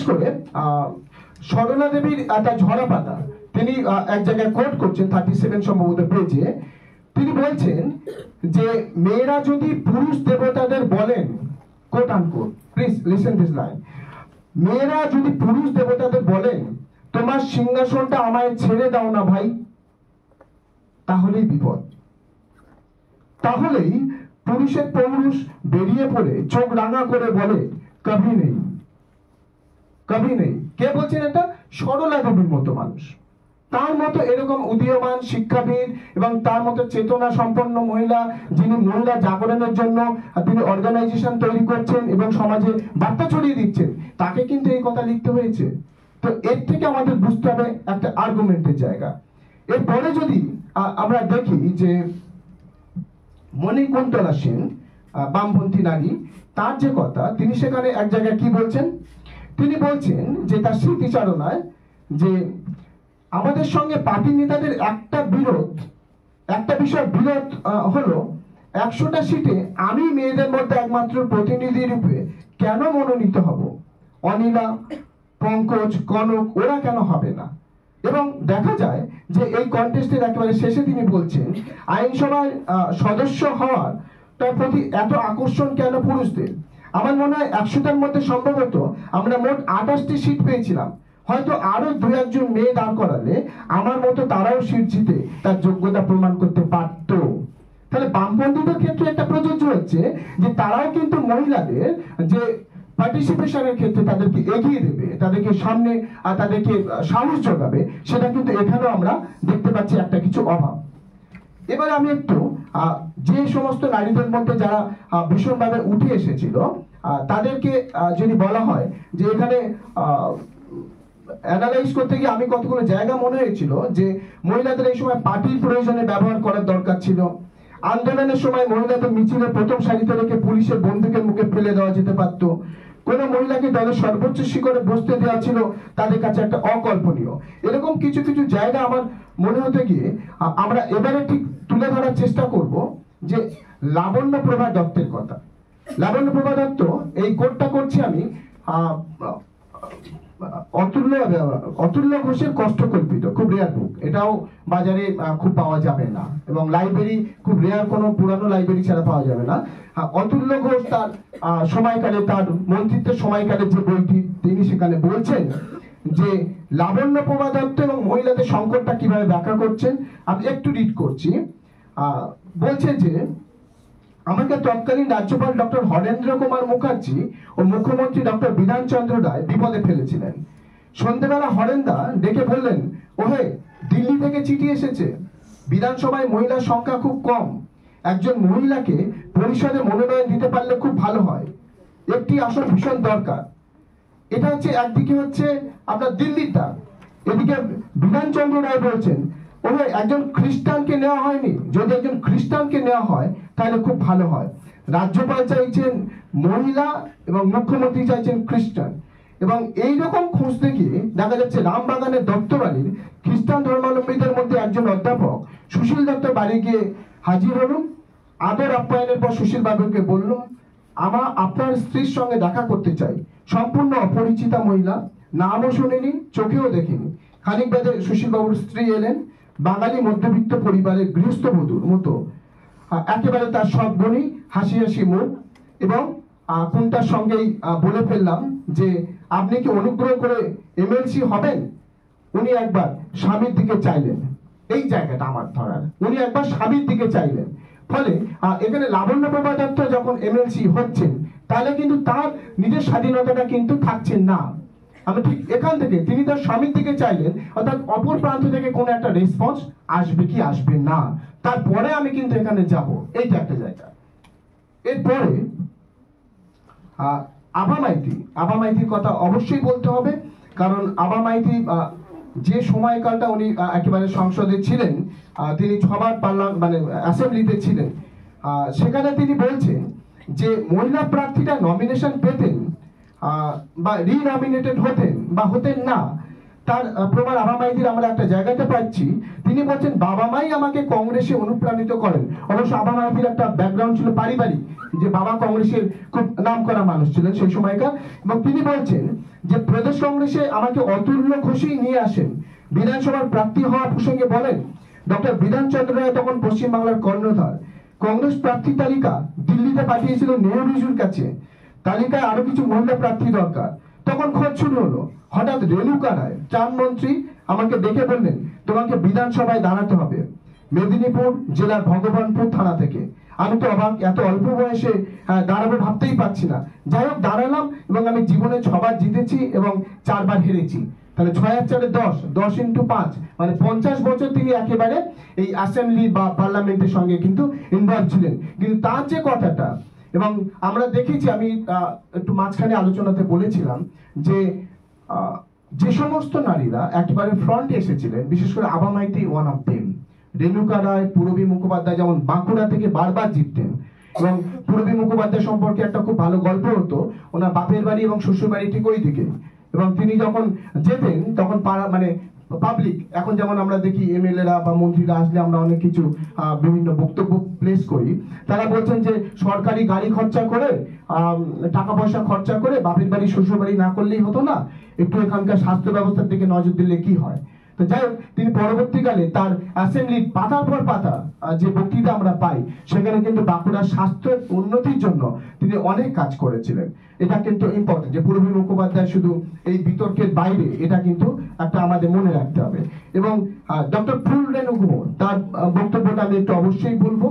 করে সরলা দেবীর একটা ঝরা পাতা তিনি এক জায়গায় কোট করছেন 37 সম্ভবত পেজে। তিনি বলছেন যে মেয়েরা যদি পুরুষ দেবতাদের বলেন, coat unquote, please listen this line, মেয়েরা যদি পুরুষ দেবতাদের বলেন তোমার সিংহাসনটা আমায় ছেড়ে দাও না ভাই, তাহলেই বিপদ। তাহলেই পুরুষের পৌরুষ বেরিয়ে পড়ে চোখ রাঙা করে বলে কবি নেই, কবি নেই। কে বলছেন এটা? সরলা দেবীর মতো মানুষ, তার মতো এরকম উদীয়মান শিক্ষাবিদ এবং তার মতো চেতনা সম্পন্ন মহিলা, যিনি মহিলা জাগরণের জন্য তিনি অর্গানাইজেশন তৈরি করছেন এবং সমাজে বার্তা ছড়িয়ে দিচ্ছেন, তাকে কিন্তু এই কথা লিখতে হয়েছে। তো এর থেকে আমাদের বুঝতে হবে একটা আর্গুমেন্টের জায়গা। এরপরে যদি আমরা দেখি যে মণিকুন্তলা সেন, বামপন্থী নারী, তার যে কথা, তিনি সেখানে এক জায়গায় কি বলছেন? তিনি বলছেন যে তার স্মৃতিচারণায় যে আমাদের সঙ্গে পার্টি নেতাদের একটা বিষয় বিরোধ হলো 100টা সিটে আমি মেয়েদের মধ্যে একমাত্র প্রতিনিধি রূপে কেন মনোনীত হব, অনিলা, পঙ্কজ, কনক ওরা কেন হবে না? এবং দেখা যায় যে এই কন্টেস্টের একেবারে শেষে তিনি বলছেন আইনসভায় সদস্য হওয়ার তার প্রতি এত আকর্ষণ কেন পুরুষদের? আমার মনে হয় 100টার মধ্যে সম্ভবত আমরা মোট 28টি সিট পেয়েছিলাম, হয়তো আরো 2-1 মেয়ে দাঁড় করালে আমার মতো তারাও সিট জিতে তার যোগ্যতা প্রমাণ করতে পারত। তাহলে বামপন্থীদের ক্ষেত্রে একটা প্রযোজ্য হচ্ছে যে তারাও কিন্তু মহিলাদের যে পার্টিসিপেশনের ক্ষেত্রে তাদেরকে এগিয়ে দেবে, তাদেরকে সামনে তাদেরকে সাহস যোগাবে, সেটা কিন্তু এখানেও আমরা দেখতে পাচ্ছি একটা কিছু অভাব। এবার আমি একটু যে সমস্ত নারীদের মধ্যে যারা ভীষণভাবে উঠে এসেছিল তাদেরকে যদি বলা হয় যে এখানে অ্যানালাইজ করতে গিয়ে আমি কতগুলো জায়গা মনে হয়েছিল যে মহিলাদের এই সময় পার্টির প্রয়োজনে ব্যবহার করার দরকার ছিল। আন্দোলনের সময় মহিলাদের মিছিলে প্রথম সারিতে রেখে পুলিশের বন্দুকের মুখে ফেলে দেওয়া যেতে পারত। কোন মহিলাকে দলের সর্বোচ্চ শিখরে বসতে দেওয়া ছিল তাদের কাছে একটা অকল্পনীয়। এরকম কিছু কিছু জায়গা আমার মনে হতে গিয়ে আমরা এবারে ঠিক তুলে ধরার চেষ্টা করব যে লাবণ্য প্রভা দত্তের কথা। লাবণ্য প্রভা দত্ত, এই কোটটা করছি আমি অতুল্য ঘোষের কষ্টকল্পিত, খুব রেয়ার বুক, এটাও বাজারে খুব পাওয়া যাবে না এবং লাইব্রেরি খুব রেয়ার, কোনো পুরানো লাইব্রেরি ছাড়া পাওয়া যাবে না। অতুল্য ঘোষ তার সময়কালে, তার মন্ত্রিত্বের সময়কালে যে বইটি তিনি সেখানে বলছেন যে লাবণ্য প্রভা দত্ত এবং মহিলাদের সংকটটা কিভাবে ব্যাখ্যা করছেন। আমি একটু রিড করছি। বলছে যে আমাকে তৎকালীন রাজ্যপাল ডক্টর হরেন্দ্র কুমার মুখার্জি ও মুখ্যমন্ত্রী ডক্টর বিধানচন্দ্র রায় বিপদে ফেলেছিলেন। সন্ধ্যেবেলা হরেন্দা ডেকে বললেন, ওহে, দিল্লি থেকে চিঠি এসেছে, বিধানসভায় মহিলার সংখ্যা খুব কম, একজন মহিলাকে পরিষদে মনোনয়ন দিতে পারলে খুব ভালো হয়, একটি আসন ভীষণ দরকার। এটা হচ্ছে একদিকে হচ্ছে আপনার দিল্লিটা, এদিকে বিধানচন্দ্র রায় বলছেন ওহে, একজন খ্রিস্টানকে নেওয়া হয়নি, যদি একজন খ্রিস্টানকে নেওয়া হয় তাহলে খুব ভালো হয়। রাজ্যপাল চাইছেন মহিলা এবং মুখ্যমন্ত্রী চাইছেন খ্রিস্টান। এবং এইরকম খুঁজতে গিয়ে দেখা যাচ্ছে রামবাগানের দত্তবাড়ির খ্রিস্টান ধর্মাবলম্বীদের মধ্যে একজন অধ্যাপক সুশীল দত্ত বাড়ি গিয়ে হাজির হলুম। আদর আপ্যায়নের পর সুশীল বাবুকে বললুম, আপনার স্ত্রীর সঙ্গে দেখা করতে চাই। সম্পূর্ণ অপরিচিতা মহিলা, নামও শুনিনি, চোখেও দেখিনি। খানিক বাদে সুশীল বাবুর স্ত্রী এলেন, বাঙালি মধ্যবিত্ত পরিবারের গৃহস্থবধূর মতো, একেবারে তার সব গুণী, হাসি হাসি মুখ, এবং কোনটার সঙ্গেই বলে ফেললাম যে আপনি কি অনুগ্রহ করে এমএলসি হবেন? উনি একবার স্বামীর দিকে চাইলেন, এই জায়গাটা আমার ধরার, উনি একবার স্বামীর দিকে চাইলেন। ফলে এখানে লাবণ্য প্রভা দত্ত যখন এমএলসি হচ্ছেন তাহলে কিন্তু তার নিজের স্বাধীনতাটা কিন্তু থাকছেন না। আমি ঠিক এখান থেকে তিনি তার স্বামীর দিকে চাইলেন, অর্থাৎ অপর প্রান্ত থেকে কোনো একটা রেসপন্স আসবে কি আসবে না, তারপরে আমি কিন্তু এখানে যাব, এইটা একটা জায়গা। এরপরে আভা মাইতির কথা অবশ্যই বলতে হবে, কারণ আভা মাইতি যে সময়কালটা উনি একেবারে সংসদে ছিলেন, তিনি 6বার মানে অ্যাসেম্বলিতে ছিলেন, সেখানে তিনি বলছেন যে মহিলা প্রার্থীরা নমিনেশন পেতেন বা রিনমিনেটেড হতেন বা হতেন না, তার প্রমাণ আভা মাইতির আমরা একটা জায়গাতে পাচ্ছি। তিনি বলছেন বাবা মাই আমাকে কংগ্রেসে অনুপ্রাণিত করেন। অবশ্য আভা মাইতির একটা ব্যাকগ্রাউন্ড ছিল পারিবারিক, যে বাবা কংগ্রেসের খুব নাম করা মানুষ ছিলেন সেই সময়কার, এবং তিনি বলছেন যে প্রদেশ কংগ্রেসে আমাকে অতুল্য ঘোষই নিয়ে আসেন। বিধানসভার প্রার্থী হওয়ার প্রসঙ্গে বলেন, ডক্টর বিধানচন্দ্র রায় তখন পশ্চিমবাংলার কর্ণধার। কংগ্রেস প্রার্থী তালিকা দিল্লিতে পাঠিয়েছিল নেহরুজির কাছে, তালিকায় আরো কিছু মহিলা প্রার্থী দরকার। তখন খোঁজ শুরু হলো, হঠাৎ রেণুকা রায় ত্রাণমন্ত্রী আমাকে ডেকে বললেন তোমাকে বিধানসভায় দাঁড়াতে হবে, মেদিনীপুর জেলার ভগবানপুর থানা থেকে। আমি তো অবাক, এত অল্প বয়সে দাঁড়াবো ভাবতেই পারছি না। যাই হোক দাঁড়ালাম, এবং আমি জীবনে 6বার জিতেছি এবং 4বার হেরেছি। তাহলে 6 আর 4 10 into 5 মানে 50 বছর তিনি একেবারে এই অ্যাসেম্বলি বা পার্লামেন্টের সঙ্গে কিন্তু ইনভলভ ছিলেন। কিন্তু তার যে কথাটা, এবং আমরা দেখেছি, আমি একটু মাঝখানে আলোচনাতে বলেছিলাম যে যে সমস্ত নারীরা একেবারে ফ্রন্টে এসেছিলেন, বিশেষ করে Abha Maiti one of them. Renuka Roy, Purabi Mukhopadhyay যেমন বাঁকুড়া থেকে বারবার জিততেন, এবং পূরবী মুখোপাধ্যায় সম্পর্কে একটা খুব ভালো গল্প হতো, ওনার বাপের বাড়ি এবং শ্বশুর বাড়ি ঠিক ওই দিকে, এবং তিনি যখন যেতেন তখন পাড়া মানে পাবলিক, এখন যেমন আমরা দেখি এমএলএরা বা মন্ত্রীরা আসলে আমরা অনেক কিছু বিভিন্ন বক্তব্য প্লেস করি, তারা বলছেন যে সরকারি গাড়ি খরচা করে, টাকা পয়সা খরচা করে বাপের বাড়ি শ্বশুর বাড়ি না করলেই হতো না, একটু এখানকার স্বাস্থ্য ব্যবস্থার দিকে নজর দিলে কি হয়। তো যাই হোক, তিনি পরবর্তীকালে তার অ্যাসেম্বলির পাতার পর পাতা যে বক্তৃতা আমরা পাই, সেখানে কিন্তু বাঁকুড়ার স্বাস্থ্যের উন্নতির জন্য তিনি অনেক কাজ করেছিলেন। এটা কিন্তু ইম্পর্টেন্ট যে পূরবী মুখোপাধ্যায় শুধু এই বিতর্কের বাইরে, এটা কিন্তু একটা আমাদের মনে রাখতে হবে। এবং ডক্টর ফুলরেনু গুহ, তার বক্তব্যটা আমি একটু অবশ্যই বলবো।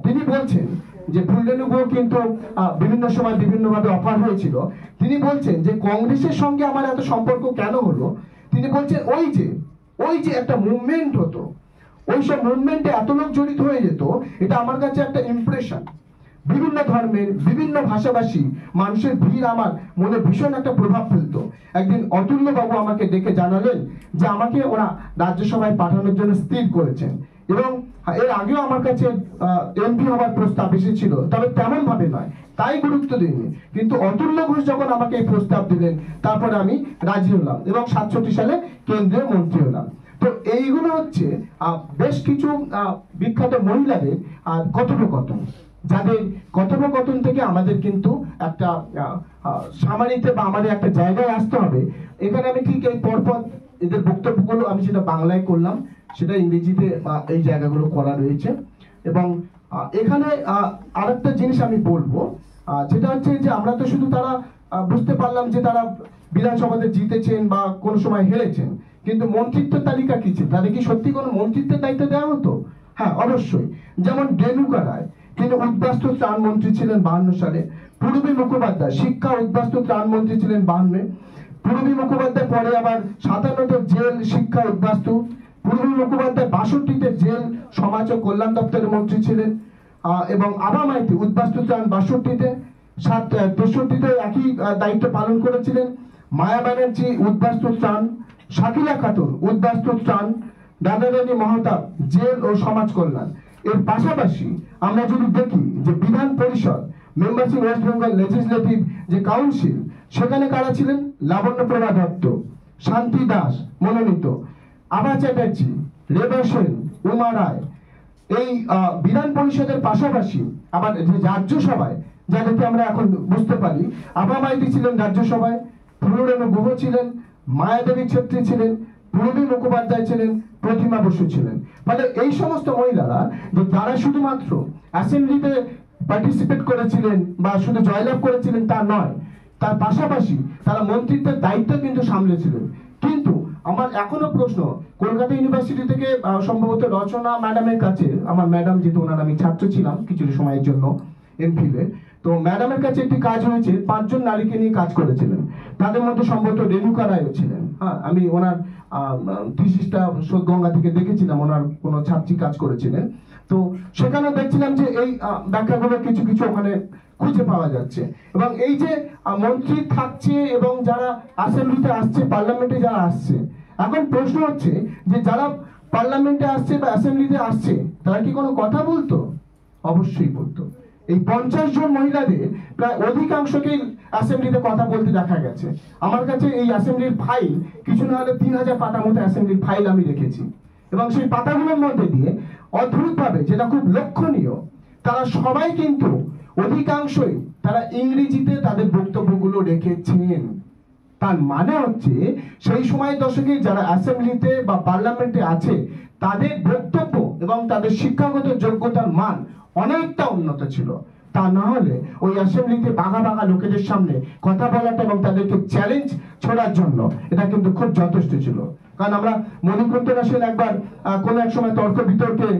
তিনি বলছেন যে ফুলরেনু গুহ কিন্তু বিভিন্ন সময় বিভিন্নভাবে অফার হয়েছিল। তিনি বলছেন যে কংগ্রেসের সঙ্গে আমার এত সম্পর্ক কেন হলো, তিনি বলছেন ওই যে একটা মুভমেন্ট হতো, ওই সব মুভমেন্টে এত লোক জড়িত হয়ে যেত, এটা আমার কাছে একটা ইমপ্রেশন। বিভিন্ন ধর্মের, বিভিন্ন ভাষাভাষী মানুষের ভিড় আমার মনে ভীষণ একটা প্রভাব ফেলতো। একদিন অতুল্য বাবু আমাকে ডেকে জানালেন যে আমাকে ওরা রাজ্যসভায় পাঠানোর জন্য স্থির করেছেন, এবং এর আগেও আমার কাছে এমপি হওয়ার প্রস্তাব এসেছিল, তবে তেমন ভাবে নয়, তাই গুরুত্ব দিইনি। কিন্তু অতুল্য ঘোষ যখন আমাকে এই প্রস্তাব দিলেন, তারপরে আমি রাজি হলাম এবং 67 সালে কেন্দ্রীয় মন্ত্রী হলাম। তো এইগুলো হচ্ছে বেশ কিছু বিখ্যাত মহিলাদের কথোপকথন, যাদের কথোপকথন থেকে আমাদের কিন্তু একটা সামানিতে বা আমাদের একটা জায়গায় আসতে হবে। এখানে আমি ঠিক এই পরপর এদের বক্তব্যগুলো আমি সেটা বাংলায় করলাম, সেটা ইংরেজিতে এই জায়গাগুলো করা রয়েছে। এবং এখানে আরেকটা জিনিস আমি বলবো, যেটা হচ্ছে যে আমরা তো শুধু তারা বুঝতে পারলাম যে তারা বিধানসভাতে জিতেছেন বা কোনো সময় হেরেছেন, কিন্তু মন্ত্রিত্বের তালিকা কি ছিল, তাদের কি সত্যি কোনো মন্ত্রিত্বের দায়িত্ব দেওয়া হতো? হ্যাঁ, অবশ্যই। যেমন রেণুকা রায়, তিনি উদ্বাস্তু ত্রাণ মন্ত্রী ছিলেন 52 সালে। পূরবী মুখোপাধ্যায় শিক্ষা উদ্বাস্তু ত্রাণ মন্ত্রী ছিলেন 52। পূরবী মুখোপাধ্যায় পরে আবার 57 জেল শিক্ষা উদ্বাস্তু। পূরবী মুখোপাধ্যায় 62 জেল সমাজ ও কল্যাণ দপ্তরের মন্ত্রী ছিলেন। এবং আভা মাইতি উদ্বাস্তু ত্রাণ 62-তে, 63-তে একই দায়িত্ব পালন করেছিলেন। মায়া ব্যানার্জি উদ্বাস্তু ত্রাণ, শাকিলা খাতুন উদ্বাস্তু ত্রাণ, দাদারানী মহতাব জেল ও সমাজ কল্যাণ। এর পাশাপাশি আমরা যদি দেখি যে বিধান পরিষদ, মেম্বারশিপ ওয়েস্ট বেঙ্গল লেজিসলেটিভ যে কাউন্সিল, সেখানে কারা ছিলেন? লাবণ্যপ্রভা দত্ত, শান্তি দাস মনোনীত, আভা চ্যাটার্জি, রেবা সেন, উমা রায়। এই বিধান পরিষদের পাশাপাশি আবার যে রাজ্যসভায়, যাদেরকে আমরা এখন বুঝতে পারি, আভা মাইতি ছিলেন রাজ্যসভায়, ফুলরেনু গুহ ছিলেন, মায়াদেবী ছেত্রী ছিলেন, পূরবী মুখোপাধ্যায় ছিলেন, প্রতিমা বসু ছিলেন। ফলে এই সমস্ত মহিলারা যে তারা শুধুমাত্র অ্যাসেম্বলিতে পার্টিসিপেট করেছিলেন বা শুধু জয়লাভ করেছিলেন তা নয়, তার পাশাপাশি তারা মন্ত্রিত্বের দায়িত্ব কিন্তু সামলেছিলেন। কিন্তু আমার এখনো প্রশ্ন, কলকাতা ইউনিভার্সিটি থেকে সম্ভবত রচনা ম্যাডামের কাছে, আমার ম্যাডাম যেহেতু ওনার আমি ছাত্র ছিলাম কিছু সময়ের জন্য এমফিলে, তো ম্যাডামের কাছে একটি কাজ হয়েছে, 5 জন নারীকে নিয়ে কাজ করেছিলেন, তাদের মধ্যে সম্ভবত রেণুকা রায়ও ছিলেন। হ্যাঁ, আমি ওনার থিসিসটা গঙ্গা থেকে দেখেছিলাম, ওনার কোনো ছাত্রী কাজ করেছিলেন। তো সেখানে দেখছিলাম যে এই ব্যাখ্যাগুলো কিছু কিছু ওখানে খুঁজে পাওয়া যাচ্ছে। এবং এই যে মন্ত্রী থাকছে এবং যারা অ্যাসেম্বলিতে আসছে, পার্লামেন্টে যারা আসছে, এখন প্রশ্ন হচ্ছে যে যারা পার্লামেন্টে আসছে বা অ্যাসেম্বলিতে আসছে তারা কি কোনো কথা বলতো? অবশ্যই বলতো। এই 50 জন মহিলাদের প্রায় অধিকাংশকেই অ্যাসেম্বলিতে কথা বলতে দেখা গেছে। আমার কাছে এই অ্যাসেম্বলির ফাইল কিছু না হলে 3000 পাতা মতো অ্যাসেম্বলির ফাইল আমি রেখেছি। এবং সেই পাতাগুলোর মধ্যে দিয়ে অদ্ভুতভাবে, যেটা খুব লক্ষণীয়, তারা সবাই কিন্তু অধিকাংশই তারা ইংরেজিতে তাদের বক্তব্যগুলো রেখেছেন। তার মানে হচ্ছে সেই সময় দশকে যারা অ্যাসেম্বলিতে বা পার্লামেন্টে আছে তাদের বক্তব্য এবং তাদের শিক্ষাগত যোগ্যতার মান অনেকটা উন্নত ছিল। তা না হলে ওই অ্যাসেম্বলিতে বাঘা বাঘা লোকেদের সামনে কথা বলাটা এবং তাদেরকে চ্যালেঞ্জ ছোড়ার জন্য এটা কিন্তু খুব যথেষ্ট ছিল। কারণ আমরা মণিকুন্তলা সেন একবার কোনো এক সময় তর্ক বিতর্কে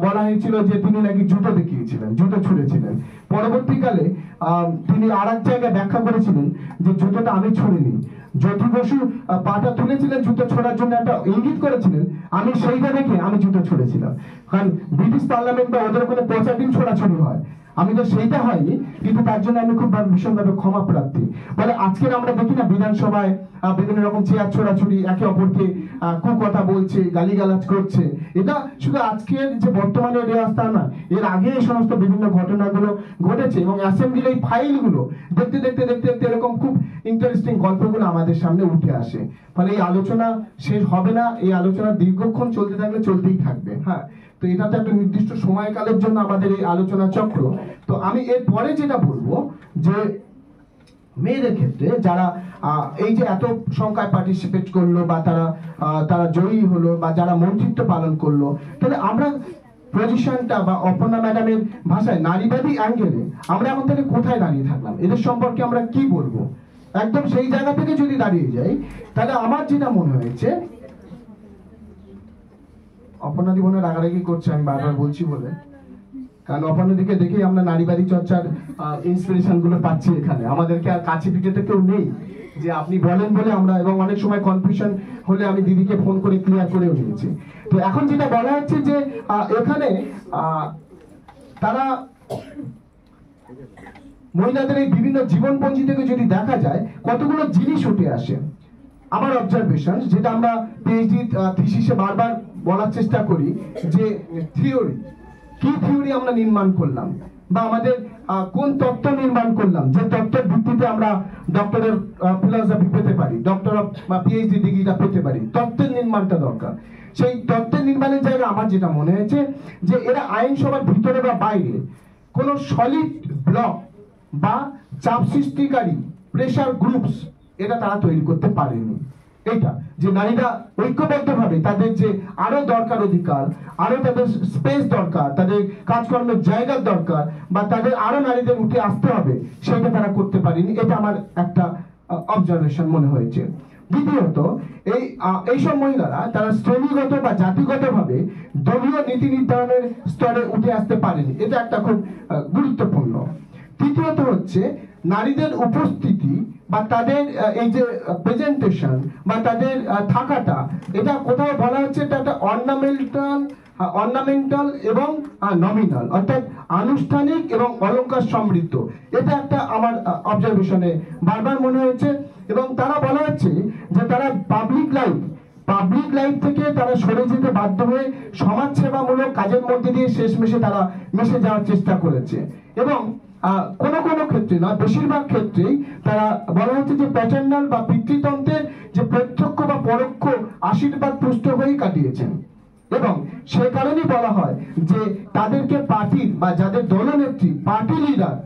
বলা হয়েছিল যে তিনি নাকি জুতো দেখিয়েছিলেন, জুতো ছুঁড়েছিলেন। পরবর্তীকালে তিনি আর এক জায়গায় ব্যাখ্যা করেছিলেন যে জুতোটা আমি ছুঁড়িনি, জ্যোতি বসু পাটা তুলেছিলেন জুতো ছোড়ার জন্য, একটা ইঙ্গিত করেছিলেন, আমি সেইটা দেখে আমি জুতো ছুঁড়েছিলাম। কারণ ব্রিটিশ পার্লামেন্ট বা ওদের ওখানে 5 দিন ছোড়াছুড়ি হয়, আমি তো সেইটা হয়নি, কিন্তু তার জন্য আমি খুব ভীষণভাবে ক্ষমা প্রার্থী। বলে আজকের আমরা দেখি না বিধানসভায় বিভিন্ন রকম চেয়ার ছোড়াছুড়ি, একে অপরকে কুকথা বলছে, গালিগালাজ করছে। এটা শুধু আজকের যে বর্তমানে রেওয়াজ তা না, এর আগে এই সমস্ত বিভিন্ন ঘটনাগুলো ঘটেছে। এবং অ্যাসেম্বলির এই ফাইলগুলো দেখতে দেখতে দেখতে দেখতে এরকম খুব ইন্টারেস্টিং গল্পগুলো আমাদের সামনে উঠে আসে। ফলে এই আলোচনা শেষ হবে না, এই আলোচনা দীর্ঘক্ষণ চলতে থাকলে চলতেই থাকবে। হ্যাঁ, তো এটা তো একটা নির্দিষ্ট সময়কালের জন্য আমাদের এই আলোচনা চক্র। তো আমি এর পরে যেটা বলবো যে মেয়েদের ক্ষেত্রে যারা এই যে এত সংখ্যায় পার্টিসিপেট করলো বা তারা জয়ী হলো বা যারা মন্ত্রিত্ব পালন করলো, তাহলে আমরা পজিশনটা বা অপর্ণা ম্যাডামের ভাষায় নারীবাদী অ্যাঙ্গেলে আমরা এখন তাহলে কোথায় দাঁড়িয়ে থাকলাম, এদের সম্পর্কে আমরা কি বলবো? একদম সেই জায়গা থেকে যদি দাঁড়িয়ে যাই, তাহলে আমার যেটা মনে হয়েছে, অপর্ণা জীবনে রাগারাগি করছে আমি বারবার বলছি বলে, কারণ অপর্ণাদিকে দেখেই আমরা নারীবাদী চর্চার ইন্সপিরেশন গুলো পাচ্ছি এখানে। আমাদেরকে আর কাছে পিঠে তো কেউ নেই যে আপনি বলেন বলে আমরা, এবং অনেক সময় কনফিউশন হলে আমি দিদিকে ফোন করে ক্লিয়ার করেও নিয়েছি। তো এখন যেটা বলা হচ্ছে যে এখানে তারা মহিলাদের এই বিভিন্ন জীবনপঞ্জি থেকে যদি দেখা যায় কতগুলো জিনিস উঠে আসে। আমার অবজারভেশন, যেটা আমরা পিএইচডি থিসিসে বারবার বলার চেষ্টা করি, যে থিওরি, কি থিওরি আমরা নির্মাণ করলাম বা আমাদের কোন তত্ত্ব নির্মাণ করলাম, যে তত্ত্বের ভিত্তিতে আমরা ডক্টরের ফিলসফি পেতে পারি, ডক্টর অফ বা পিএইচডি ডিগ্রিটা পেতে পারি। তত্ত্বের নির্মাণটা দরকার। সেই তত্ত্বের নির্মাণের জায়গায় আমার যেটা মনে হয়েছে যে এরা আইনসভার ভিতরে বা বাইরে কোনো সলিড ব্লক বা চাপ সৃষ্টিকারী প্রেশার গ্রুপস এটা তারা তৈরি করতে পারেনি। এটা যে নারীরা ঐক্যবদ্ধভাবে তাদের যে আরো দরকার অধিকার, আরো তাদের স্পেস দরকার, তাদের কাজকর্মের জায়গার দরকার, বা তাদের আরো নারীদের উঠে আসতে হবে, সেটা তারা করতে পারেনি। এটা আমার একটা অবজারভেশন মনে হয়েছে। দ্বিতীয়ত, এইসব মহিলারা তারা শ্রেণীগত বা জাতিগতভাবে দলীয় নীতি নির্ধারণের স্তরে উঠে আসতে পারেনি। এটা একটা খুব গুরুত্বপূর্ণ। তৃতীয়ত হচ্ছে নারীদের উপস্থিতি বা তাদের এই যে প্রেজেন্টেশন বা তাদের থাকাটা, এটা কোথাও বলা হচ্ছে এটা একটা অর্নামেন্টাল এবং নমিনাল, অর্থাৎ আনুষ্ঠানিক এবং অলংকার সমৃদ্ধ। এটা একটা আমার অবজারভেশনে বারবার মনে হয়েছে। এবং তারা বলা হচ্ছে যে তারা পাবলিক লাইফ থেকে তারা সরে যেতে বাধ্য হয়ে সমাজসেবামূলক কাজের মধ্যে দিয়ে শেষমেশে তারা মিশে যাওয়ার চেষ্টা করেছে। এবং কোনো কোনো ক্ষেত্রে নয়, বেশিরভাগ ক্ষেত্রেই তারা বলা হচ্ছে যে প্যাটার্নাল বা পিতৃতন্ত্রের যে প্রত্যক্ষ বা পরোক্ষ আশীর্বাদ পুষ্ট হয়েই কাটিয়েছেন। এবং সে কারণেই বলা হয় যে তাদেরকে পার্টির বা যাদের দলনেত্রী পার্টি লিডার,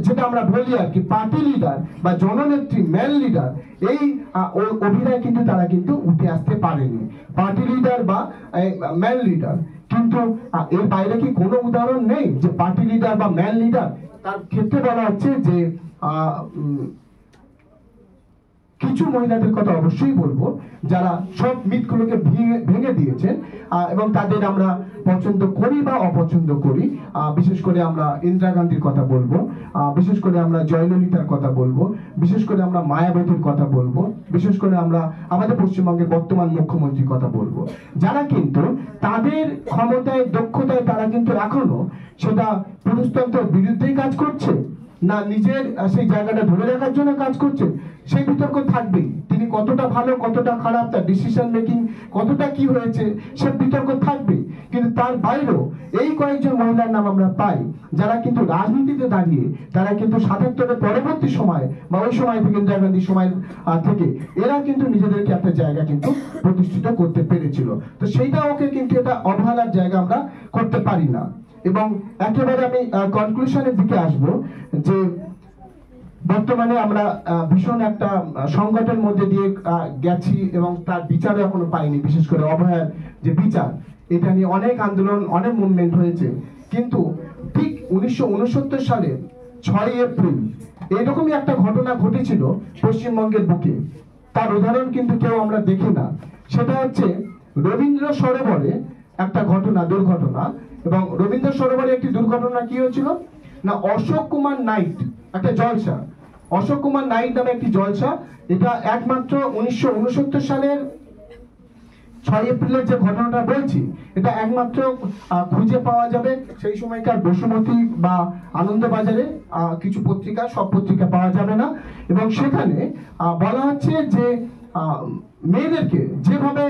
যেটা আমরা বলি আর কি পার্টি লিডার বা জননেত্রী ম্যান লিডার, এই অভিনয় কিন্তু তারা কিন্তু উঠে আসতে পারেনি, পার্টি লিডার বা ম্যান লিডার। কিন্তু এর বাইরে কি কোনো উদাহরণ নেই যে পার্টি লিডার বা ম্যান লিডার? তার ক্ষেত্রে বলা হচ্ছে যে কিছু মহিলাদের কথা অবশ্যই বলবো যারা সব মিথগুলোকে ভেঙে দিয়েছেন, এবং তাদের আমরা পছন্দ করি বা অপছন্দ করি। বিশেষ করে আমরা ইন্দিরা গান্ধীর কথা বলবো, বিশেষ করে আমরা জয়ললিতার কথা বলবো, বিশেষ করে আমরা মায়াবতীর কথা বলবো, বিশেষ করে আমরা আমাদের পশ্চিমবঙ্গের বর্তমান মুখ্যমন্ত্রীর কথা বলবো, যারা কিন্তু তাদের ক্ষমতায় দক্ষতায় তারা কিন্তু এখনো সেটা পুরুষতন্ত্রের বিরুদ্ধেই কাজ করছে না নিজের সেই জায়গাটা ধরে রাখার জন্য কাজ করছে, সেই বিতর্ক থাকবেই। তিনি কতটা ভালো কতটা খারাপ, তার ডিসিশন মেকিং কতটা কি হয়েছে, সে বিতর্ক থাকবেই। কিন্তু তার বাইরেও এই কয়েকজন মহিলার নাম আমরা পাই যারা কিন্তু রাজনীতিতে দাঁড়িয়ে তারা কিন্তু ৭৭-এর পরবর্তী সময় বা ওই সময় থেকে ইন্দিরা গান্ধীর সময় থেকে এরা কিন্তু নিজেদেরকে একটা জায়গা কিন্তু প্রতিষ্ঠিত করতে পেরেছিল। তো সেইটা ওকে কিন্তু এটা অবহেলার জায়গা আমরা করতে পারি না। এবং একেবারে আমি কনক্লুশনের দিকে আসবো যে বর্তমানে আমরা ভীষণ একটা সংকটের মধ্যে দিয়ে গেছি এবং তার বিচারও এখনো পাইনি। বিশেষ করে অভয়ার যে বিচার, এটা নিয়ে অনেক আন্দোলন অনেক মুভমেন্ট হয়েছে, কিন্তু ঠিক 1969 সালে 6 এপ্রিল এরকমই একটা ঘটনা ঘটেছিল পশ্চিমবঙ্গের বুকে। তার উদাহরণ কিন্তু কেউ আমরা দেখি না। সেটা হচ্ছে রবীন্দ্র সরোবরে একটা ঘটনা, দুর্ঘটনা। এবং রবীন্দ্র সরোবরে একটি দুর্ঘটনা কি হয়েছিল না, অশোক কুমার নাইট একটা জলসা, অশোক কুমার নাইট নামে একটি জলসা, এটা একমাত্র 1969 সালের 6 এপ্রিলের যে ঘটনাটা বলছি, এটা একমাত্র খুঁজে পাওয়া যাবে সেই সময়কার বসুমতী বা আনন্দবাজারে কিছু পত্রিকা, সব পত্রিকা পাওয়া যাবে না। এবং সেখানে বলা হচ্ছে যে মেয়েদেরকে যেভাবে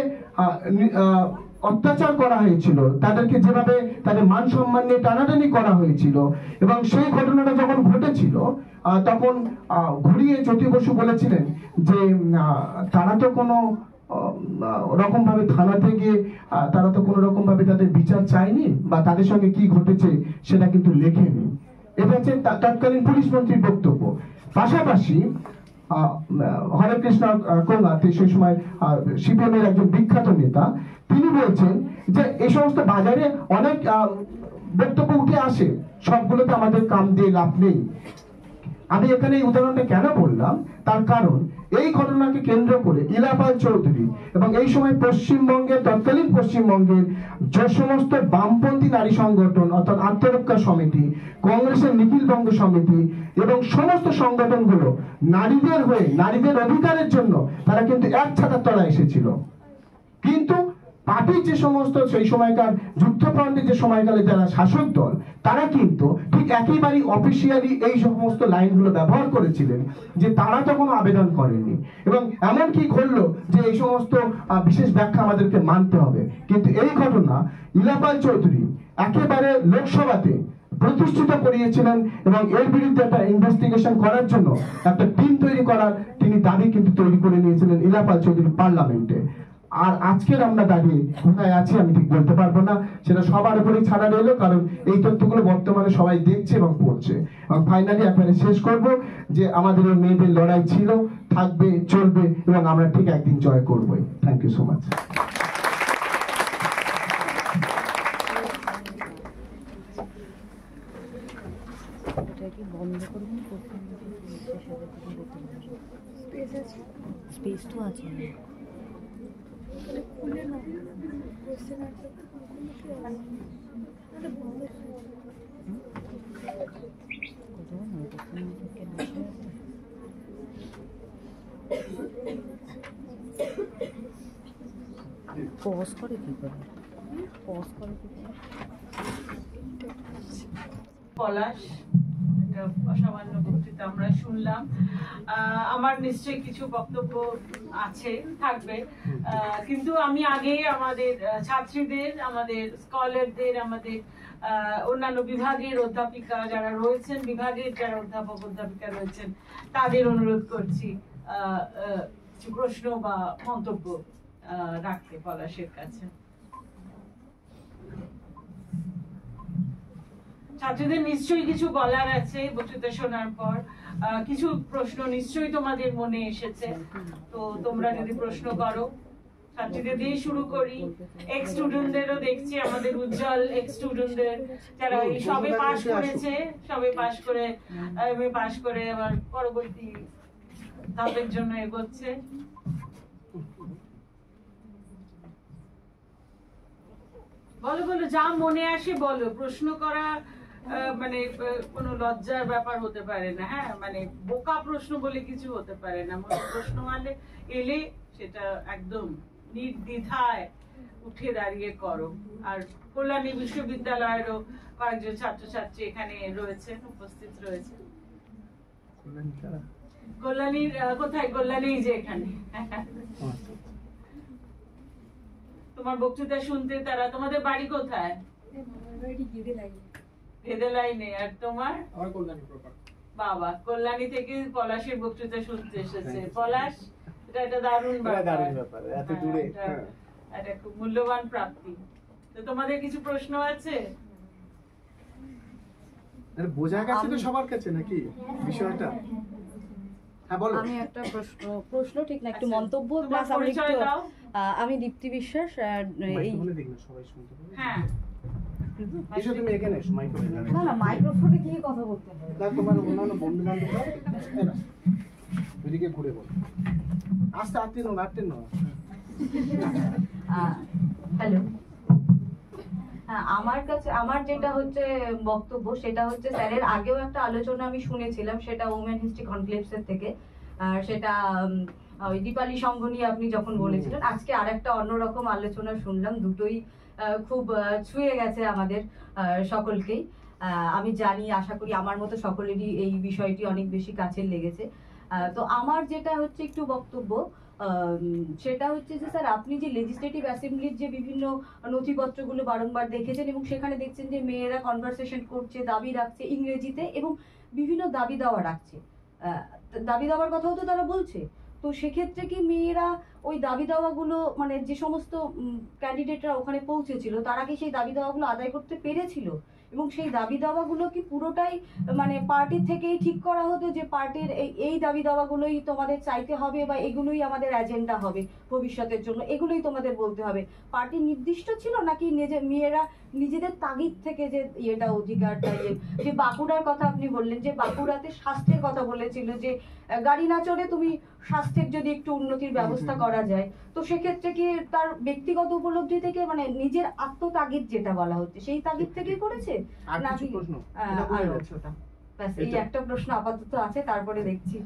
অত্যাচার করা হয়েছিল, তাদেরকে যেভাবে তাদের মান সম্মান নিয়ে টানাটানি করা হয়েছিল, এবং সেই ঘটনাটা যখন ঘটেছিল তখন ঘুরিয়ে জ্যোতি বসু বলেছিলেন যে তারা তো কোনো রকম ভাবে থানাতে গিয়ে তারা তো কোনো রকম ভাবে তাদের বিচার চায়নি বা তাদের সঙ্গে কি ঘটেছে সেটা কিন্তু লেখেনি। এটা হচ্ছে তৎকালীন পুলিশ মন্ত্রীর বক্তব্য। পাশাপাশি হরে কৃষ্ণ কোঙাত সেই সময় সিপিএম এর একজন বিখ্যাত নেতা, তিনি বলছেন যে এই সমস্ত বাজারে অনেক বক্তব্য উঠে আসে, সবগুলোতে আমাদের কাম দিয়ে লাভ নেই। আমি এখানে এই উদাহরণটা কেন বললাম, তার কারণ এই ঘটনাকে কেন্দ্র করে ইলাপাল চৌধুরী এবং এই সময় পশ্চিমবঙ্গের তৎকালীন পশ্চিমবঙ্গের যে সমস্ত বামপন্থী নারী সংগঠন অর্থাৎ আত্মরক্ষা সমিতি, কংগ্রেসের নিখিল বঙ্গ সমিতি এবং সমস্ত সংগঠনগুলো নারীদের হয়ে নারীদের অধিকারের জন্য তারা কিন্তু এক ছাতার তলায় এসেছিল। কিন্তু পার্টির যে সমস্ত সেই সময়কার যুদ্ধপ্রান্তের যে সময়কালে যারা শাসক দল, তারা কিন্তু ঠিক একেবারেই অফিসিয়ালি এই সমস্ত লাইনগুলো ব্যবহার করেছিলেন যে তারা তখন আবেদন করেননি। এবং এমন কি ঘটলো যে এই সমস্ত বিশেষ ব্যাখ্যা আমাদেরকে মানতে হবে। কিন্তু এই ঘটনা ইলাপাল চৌধুরী একেবারে লোকসভাতে প্রতিষ্ঠিত করিয়েছিলেন এবং এর বিরুদ্ধে একটা ইনভেস্টিগেশন করার জন্য একটা টিম তৈরি করার তিনি দাবি কিন্তু তৈরি করে নিয়েছিলেন ইলাপাল চৌধুরী পার্লামেন্টে। আর আজকের আমরা দাঁড়িয়ে কোথায় আছি আমি ঠিক বলতে পারবো না, সেটা সবার উপরেই ছাড়া রইলো, কারণ এই তথ্যগুলো বর্তমানে সবাই দেখছে এবং পড়ছে। এবং ফাইনালি একবারে শেষ করব যে আমাদের এই মেয়েদের লড়াই ছিল, থাকবে, চলবে এবং আমরা ঠিক একদিন জয় করবই। Thank you so much. Space তো আছে। পজ করে কি করে, পজ করে কি করে? পলাশ, এটা অসামান্য বক্তৃতা আমরা শুনলাম। আমার নিশ্চয়ই কিছু বক্তব্য আছে, থাকবে, কিন্তু আমি আগে আমাদের ছাত্রীদের, আমাদের স্কলারদের, আমাদের অন্যান্য বিভাগের অধ্যাপিকা যারা রয়েছেন, বিভাগের যারা অধ্যাপক অধ্যাপিকা রয়েছেন, তাদের অনুরোধ করছি কিছু প্রশ্ন বা মন্তব্য রাখতে পলাশের কাছে। ছাত্রীদের নিশ্চয়ই কিছু বলার আছে বক্তৃতা শোনার পর, কিছু প্রশ্ন নিশ্চয়ই তোমাদের মনে এসেছে, তো তোমরা যদি প্রশ্ন করো। ছাত্রীদের দিয়ে শুরু করি। এক্স স্টুডেন্টদেরও দেখছি, আমাদের উজ্জ্বল এক্স স্টুডেন্টদের যারা এই সবে পাশ করেছে, সবে পাশ করে এমএ পাশ করে আবার পরবর্তী ধাপের জন্য এগোচ্ছে। বলো বলো, যা মনে আসে বলো। প্রশ্ন করা মানে কোনো লজ্জার ব্যাপার হতে পারে না। হ্যাঁ, মানে বোকা প্রশ্ন বলে কিছু হতে পারে না। মনে প্রশ্ন এলে সেটা একদম নির্দ্বিধায় উঠে দাঁড়িয়ে করো। আর কল্যাণী বিশ্ববিদ্যালয়েরও কয়েকজন ছাত্রছাত্রী এখানে রয়েছেন, উপস্থিত রয়েছে। কল্যাণীর কোথায়? কল্যাণী যে এখানে। তোমার বক্তৃতা শুনতে তারা। তোমাদের বাড়ি কোথায়? ভেদে লাইনে। আর তোমার? বাবা, কল্যাণী থেকে পলাশের বক্তৃতা শুনতে এসেছে। পলাশ, এটা একটা দারুণ ব্যাপার, এত দূরে এটা খুব মূল্যবান প্রাপ্তি। তো তোমাদের কিছু প্রশ্ন আছে? বোঝা গেছে তো সবার কাছে নাকি বিষয়টা? হ্যাঁ বলো। আমি একটা প্রশ্ন ঠিক না, একটু মন্তব্য তোমার প্লাস আমি পরিচয় একটু দাও। আমি দীপ্তি বিশ্বাস। এই সবাই শুনতে পাবে। হ্যাঁ, এসো তুমি এখানে এসো, মাইক্রোফোনে। না না, মাইক্রোফোনে গিয়ে কথা বলতে হবে। না, তোমার অন্যান্য বন্ধু বান্ধবরা ওইদিকে ঘুরে বলো। আস্তে আস্তে নো, আস্তে নো। হ্যালো, আমার কাছে আমার যেটা হচ্ছে বক্তব্য সেটা হচ্ছে স্যারের আগেও একটা আলোচনা আমি শুনেছিলাম, সেটা ওমেন হিস্ট্রি কনক্লেভস এর থেকে। আর সেটা ওই দীপালি সংঘ নিয়ে আপনি যখন বলেছিলেন। আজকে আর একটা অন্যরকম আলোচনা শুনলাম, দুটোই খুব ছুঁয়ে গেছে আমাদের সকলকেই। আমি জানি, আশা করি আমার মতো সকলেরই এই বিষয়টি অনেক বেশি কাছের লেগেছে। তো আমার যেটা হচ্ছে একটু বক্তব্য, সেটা হচ্ছে যে স্যার, আপনি যে লেজিসলেটিভ অ্যাসেম্বলির যে বিভিন্ন নথিপত্রগুলো বারংবার দেখেছেন এবং সেখানে দেখছেন যে মেয়েরা কনভারসেশন করছে, দাবি রাখছে ইংরেজিতে এবং বিভিন্ন দাবি দাওয়া রাখছে। দাবি দাওয়ার কথাও তো তারা বলছে। তো সেক্ষেত্রে কি মেয়েরা ওই দাবি দাওয়াগুলো, মানে যে সমস্ত ক্যান্ডিডেটরা ওখানে পৌঁছেছিল, তারা কি সেই দাবি দাওয়াগুলো আদায় করতে পেরেছিল? এবং সেই দাবি দাওয়াগুলো কি পুরোটাই মানে পার্টির থেকেই ঠিক করা হতো যে পার্টির এই দাবি দাওয়াগুলোই তোমাদের চাইতে হবে বা এগুলোই আমাদের এজেন্ডা হবে ভবিষ্যতের জন্য, এগুলোই তোমাদের বলতে হবে? পার্টি নির্দিষ্ট ছিল নাকি মেয়েরা নিজেদের তাগিদ থেকে যে ইয়েটা অধিকারটা যে বাঁকুড়ার কথা আপনি বললেন, যে বাঁকুড়াতে স্বাস্থ্যের কথা বলেছিল, যে গাড়ি না চড়ে তুমি স্বাস্থ্যের যদি একটু উন্নতির ব্যবস্থা করা যায়, তো সেক্ষেত্রে কি তার ব্যক্তিগত উপলব্ধি থেকে, মানে নিজের আত্মতাগিদ যেটা বলা হচ্ছে সেই তাগিদ থেকেই করেছে নাকি? এই একটা প্রশ্ন আপাতত আছে, তারপরে দেখছি।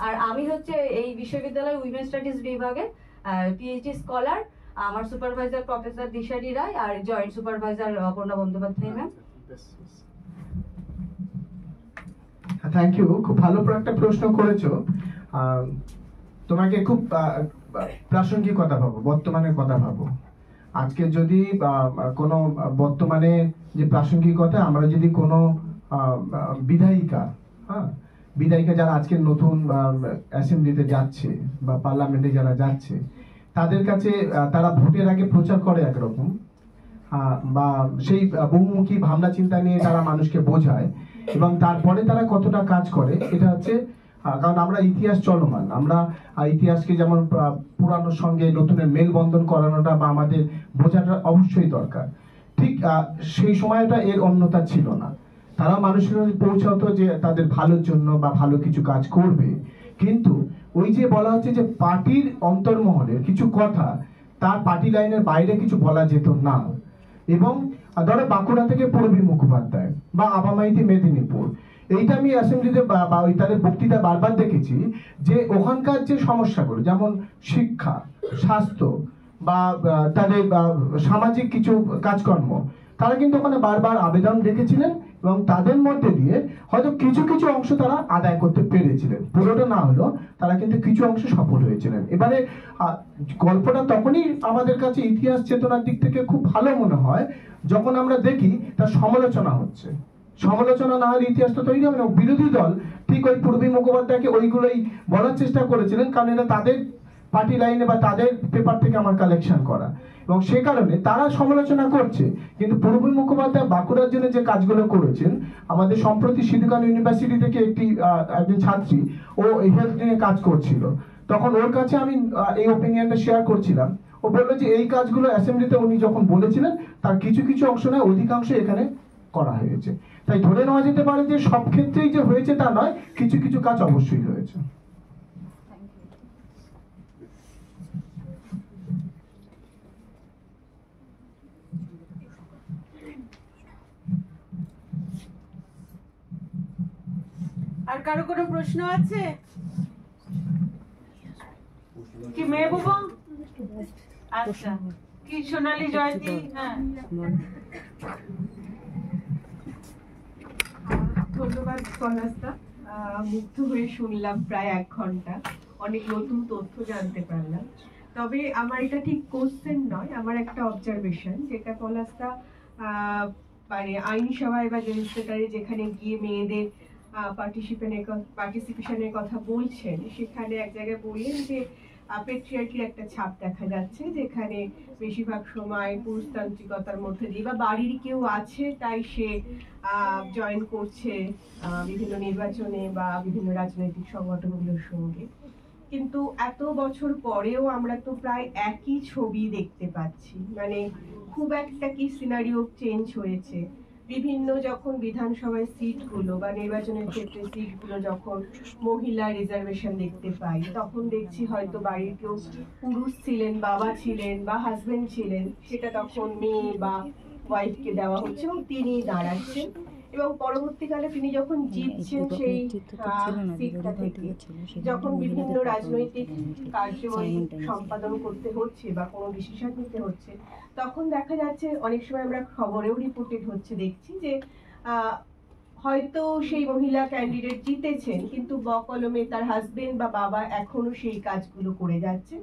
আর আমি হচ্ছে এই বিশ্ববিদ্যালয় উইমেন স্টাডিজ বিভাগে পিএইচডি স্কলার। আমার সুপারভাইজার প্রফেসর দিশারি রায় আর joint supervisor Aparna Bandyopadhyay ma'am. Thank you, খুব ভালো একটা প্রশ্ন করেছো। তোমাকে খুব প্রাসঙ্গিক কথা ভাবো, বর্তমানের কথা ভাবো। আজকে যদি কোনো বর্তমানে যে প্রাসঙ্গিকতা, আমরা যদি কোনো বিধায়িকা যারা আজকে নতুন অ্যাসেম্বলিতে যাচ্ছে বা পার্লামেন্টে যারা যাচ্ছে, তাদের কাছে তারা ভোটের আগে প্রচার করে একরকম, বা সেই বহুমুখী ভাবনা চিন্তা নিয়ে তারা মানুষকে বোঝায়, এবং তারপরে তারা কতটা কাজ করে, এটা হচ্ছে কারণ আমরা ইতিহাস চলমান, আমরা ইতিহাসকে যেমন পুরানোর সঙ্গে নতুনের মেলবন্ধন করানোটা বা আমাদের বোঝাটা অবশ্যই দরকার। ঠিক সেই সময়টা এর অন্যতা ছিল না। তারা মানুষের কাছে পৌঁছাতো যে তাদের ভালোর জন্য বা ভালো কিছু কাজ করবে, কিন্তু ওই যে বলা হচ্ছে যে পার্টির অন্তর্মহলের কিছু কথা তার পার্টি লাইনের বাইরে কিছু বলা যেত না। এবং ধরো বাঁকুড়া থেকে পূর্বী মুখোপাধ্যায় বা আবামাইতি মেদিনীপুর, এইটা আমি অ্যাসেম্বলিতে বা ওই তাদের বক্তৃতা বারবার দেখেছি যে ওখানকার যে সমস্যাগুলো, যেমন শিক্ষা, স্বাস্থ্য বা তাদের সামাজিক কিছু কাজকর্ম, তারা কিন্তু ওখানে বারবার আবেদন রেখেছিলেন এবং তাদের মধ্যে দিয়ে হয়তো কিছু কিছু অংশ তারা আদায় করতে পেরেছিলেন। পুরোটা না হলেও তারা কিন্তু কিছু অংশ সফল হয়েছিলেন। এবারে গল্পটা তখনই আমাদের কাছে ইতিহাস চেতনার দিক থেকে খুব ভালো মনে হয় যখন আমরা দেখি তার সমালোচনা হচ্ছে। সমালোচনা না হলে ইতিহাস তো তৈরি হবে না। বিরোধী দল ঠিক ওই পূর্বী মুখোপাধ্যায়কে ওইগুলোই বলার চেষ্টা করেছিলেন, কারণ এটা তাদের পার্টি লাইনে বা তাদের পেপার থেকে আমার কালেকশন করা, এবং সে কারণে তারা সমালোচনা করছে। কিন্তু পূর্বী মুখোপাধ্যায় বাঁকুড়ার জন্য যে কাজগুলো করেছেন, আমাদের সম্প্রতি সিধুকানু ইউনিভার্সিটি থেকে একজন ছাত্রী, ও হেলথ নিয়ে কাজ করছিল, তখন ওর কাছে আমি এই ওপিনিয়নটা শেয়ার করছিলাম। ও বললো যে এই কাজগুলো অ্যাসেম্বলিতে উনি যখন বলেছিলেন তার কিছু কিছু অংশ নয়, অধিকাংশ এখানে করা হয়েছে। তাই ধরে নেওয়া যেতে পারে যে সব ক্ষেত্রেই যে হয়েছে তা নয়, কিছু কিছু কাজ অবশ্যই হয়েছে। কারো কোনো প্রশ্ন আছে কি মেহবুবা? আচ্ছা, কি সোনালী জয়তী? হ্যাঁ, ধন্যবাদ পলাশদা। মুগ্ধ হয়ে শুনলাম প্রায় 1 ঘন্টা, অনেক নতুন তথ্য জানতে পারলাম। তবে আমার এটা ঠিক কোশ্চেন নয়, আমার একটা অবজারভেশন, যেটা পলাশদা মানে আইনি সভায় বা লেজিসলেটরে যেখানে গিয়ে মেয়েদের পার্টিসিপেশনের কথা বলছেন, সেখানে এক জায়গায় বললেন যে পেট্রিয়ার্কির একটা ছাপ দেখা যাচ্ছে, যেখানে বেশিরভাগ সময় পুরুষতান্ত্রিকতার মধ্যে দিয়ে বা বাড়ির কেউ আছে তাই সে জয়েন করছে বিভিন্ন নির্বাচনে বা বিভিন্ন রাজনৈতিক সংগঠনগুলোর সঙ্গে। কিন্তু এত বছর পরেও আমরা তো প্রায় একই ছবি দেখতে পাচ্ছি, মানে খুব একটা কি সিনারিও চেঞ্জ হয়েছে। বিভিন্ন যখন বিধানসভায় সিটগুলো বা নির্বাচনের ক্ষেত্রে সিটগুলো যখন মহিলা রিজার্ভেশন দেখতে পাই, তখন দেখছি হয়তো বাড়ির কেউ পুরুষ ছিলেন, বাবা ছিলেন বা হাজবেন্ড ছিলেন, সেটা তখন মেয়ে বা ওয়াইফকে দেওয়া হচ্ছে এবং তিনি দাঁড়াচ্ছেন। এবং পরবর্তীকালে তিনি যখন জিতছেন সেই সিটটা থেকে, যখন বিভিন্ন রাজনৈতিক কার্যাবলী সম্পাদন করতে হচ্ছে বা কোনো ডিসিশন নিতে হচ্ছে, তখন দেখা যাচ্ছে অনেক সময় আমরা খবরেও রিপোর্টেড হচ্ছে দেখছি যে হয়তো সেই মহিলা ক্যান্ডিডেট জিতেছেন, কিন্তু বকলমে তার হাজবেন্ড বা বাবা এখনো সেই কাজগুলো করে যাচ্ছে।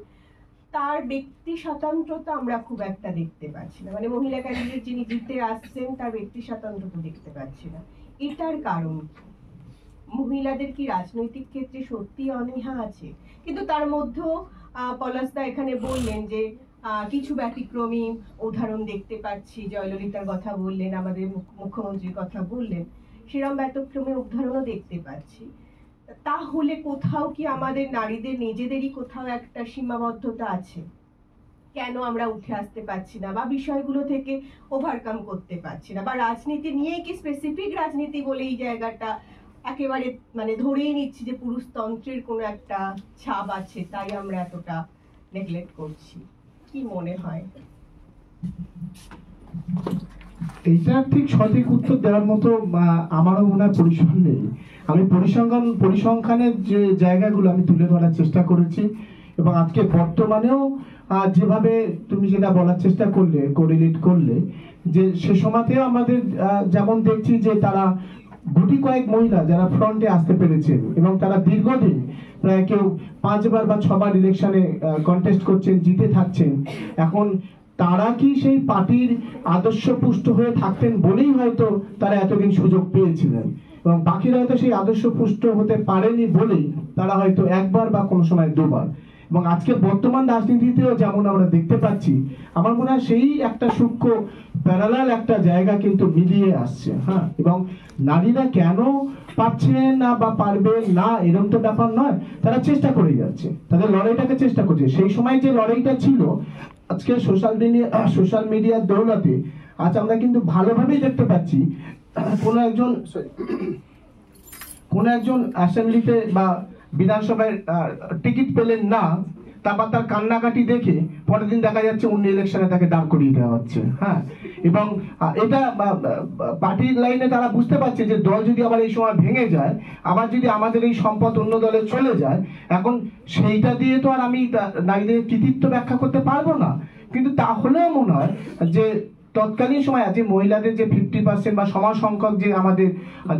তার ব্যক্তি স্বাতন্ত্রতা আমরা খুব একটা দেখতে পাচ্ছি না, মানে মহিলা ক্যান্ডিডেট যিনি জিতে আসছেন তার ব্যক্তি স্বাতন্ত্রতা দেখতে পাচ্ছি না। এটার কারণ কি? মহিলাদের কি রাজনৈতিক ক্ষেত্রে সত্যি অনীহা আছে? কিন্তু তার মধ্যেও পলাশদা এখানে বললেন যে কিছু ব্যতিক্রমী উদাহরণ দেখতে পাচ্ছি, জয়ললিতার কথা বললেন, আমাদের মুখ্যমন্ত্রীর কথা বললেন, সেরকম ব্যতিক্রমী উদাহরণও দেখতে পাচ্ছি। তাহলে কোথাও কি আমাদের নারীদের নিজেদেরই কোথাও একটা সীমাবদ্ধতা আছে? কেন আমরা উঠে আসতে পারছি না বা বিষয়গুলো থেকে ওভারকাম করতে পারছি না? বা রাজনীতি নিয়ে কি স্পেসিফিক রাজনীতি বলে এই জায়গাটা একেবারে মানে ধরেই নিচ্ছি যে পুরুষতন্ত্রের কোনো একটা ছাপ আছে, তাই আমরা এতটা নেগলেক্ট করছি? কি মনে হয়? এইটা ঠিক সঠিক উত্তর দেওয়ার মতো আমারও মনে হয় পরিসর নেই। আমি পরিসংখ্যানের যে জায়গাগুলো আমি তুলে ধরার চেষ্টা করেছি, এবং আজকে বর্তমানেও যেভাবে তুমি যেটা বলার চেষ্টা করলে, কোরিলেট করলে, যে সে সময়তেও আমাদের যেমন দেখছি যে তারা গুটি কয়েক মহিলা যারা ফ্রন্টে আসতে পেরেছেন এবং তারা দীর্ঘদিন প্রায় কেউ 5 বার বা 6 বার ইলেকশনে কন্টেস্ট করছেন, জিতে থাকছেন। এখন তারা কি সেই পার্টির আদর্শ পুষ্ট হয়ে থাকতেন বলেই হয়তো তারা এতদিন সুযোগ পেয়েছিলেন, এবং বাকিরা হয়তো সেই আদর্শ পুষ্ট হতে পারেনি বলেই তারা হয়তো 1 বার বা কোনো সময় 2 বার। এবং আজকে বর্তমান রাজনীতিতেও যেমন আমরা দেখতে পাচ্ছি, আমার মনে হয় সেই একটা সূক্ষ্ম প্যারালাল একটা জায়গা কিন্তু মিলিয়ে আসছে। হ্যাঁ, এবং নারীরা কেন পারছেন না বা পারবে না এরকম তো ব্যাপার নয়, তারা চেষ্টা করে যাচ্ছে, তাদের লড়াইটাকে চেষ্টা করছে। সেই সময় যে লড়াইটা ছিল, আজকে সোশ্যাল মিডিয়ার দৌলতে আজ আমরা কিন্তু ভালোভাবেই দেখতে পাচ্ছি কোন একজন অ্যাসেম্বলিতে বা বিধানসভায় টিকিট পেলেন না, তারপর তার কান্নাকাটি দেখে পরের দিন দেখা যাচ্ছে অন্য ইলেকশনে তাকে দাঁড় করিয়ে দেওয়া হচ্ছে। হ্যাঁ, এবং এটা পার্টির লাইনে তারা বুঝতে পারছে যে দল যদি আবার এই সময় ভেঙে যায়, আবার যদি আমাদের এই সম্পদ অন্য দলে চলে যায়, এখন সেইটা দিয়ে তো আর আমি নারীদের কৃতিত্ব ব্যাখ্যা করতে পারবো না। কিন্তু তাহলেও মনে হয় যে তৎকালীন সময় আছে মহিলাদের যে 50% বা সমান সংখ্যক যে আমাদের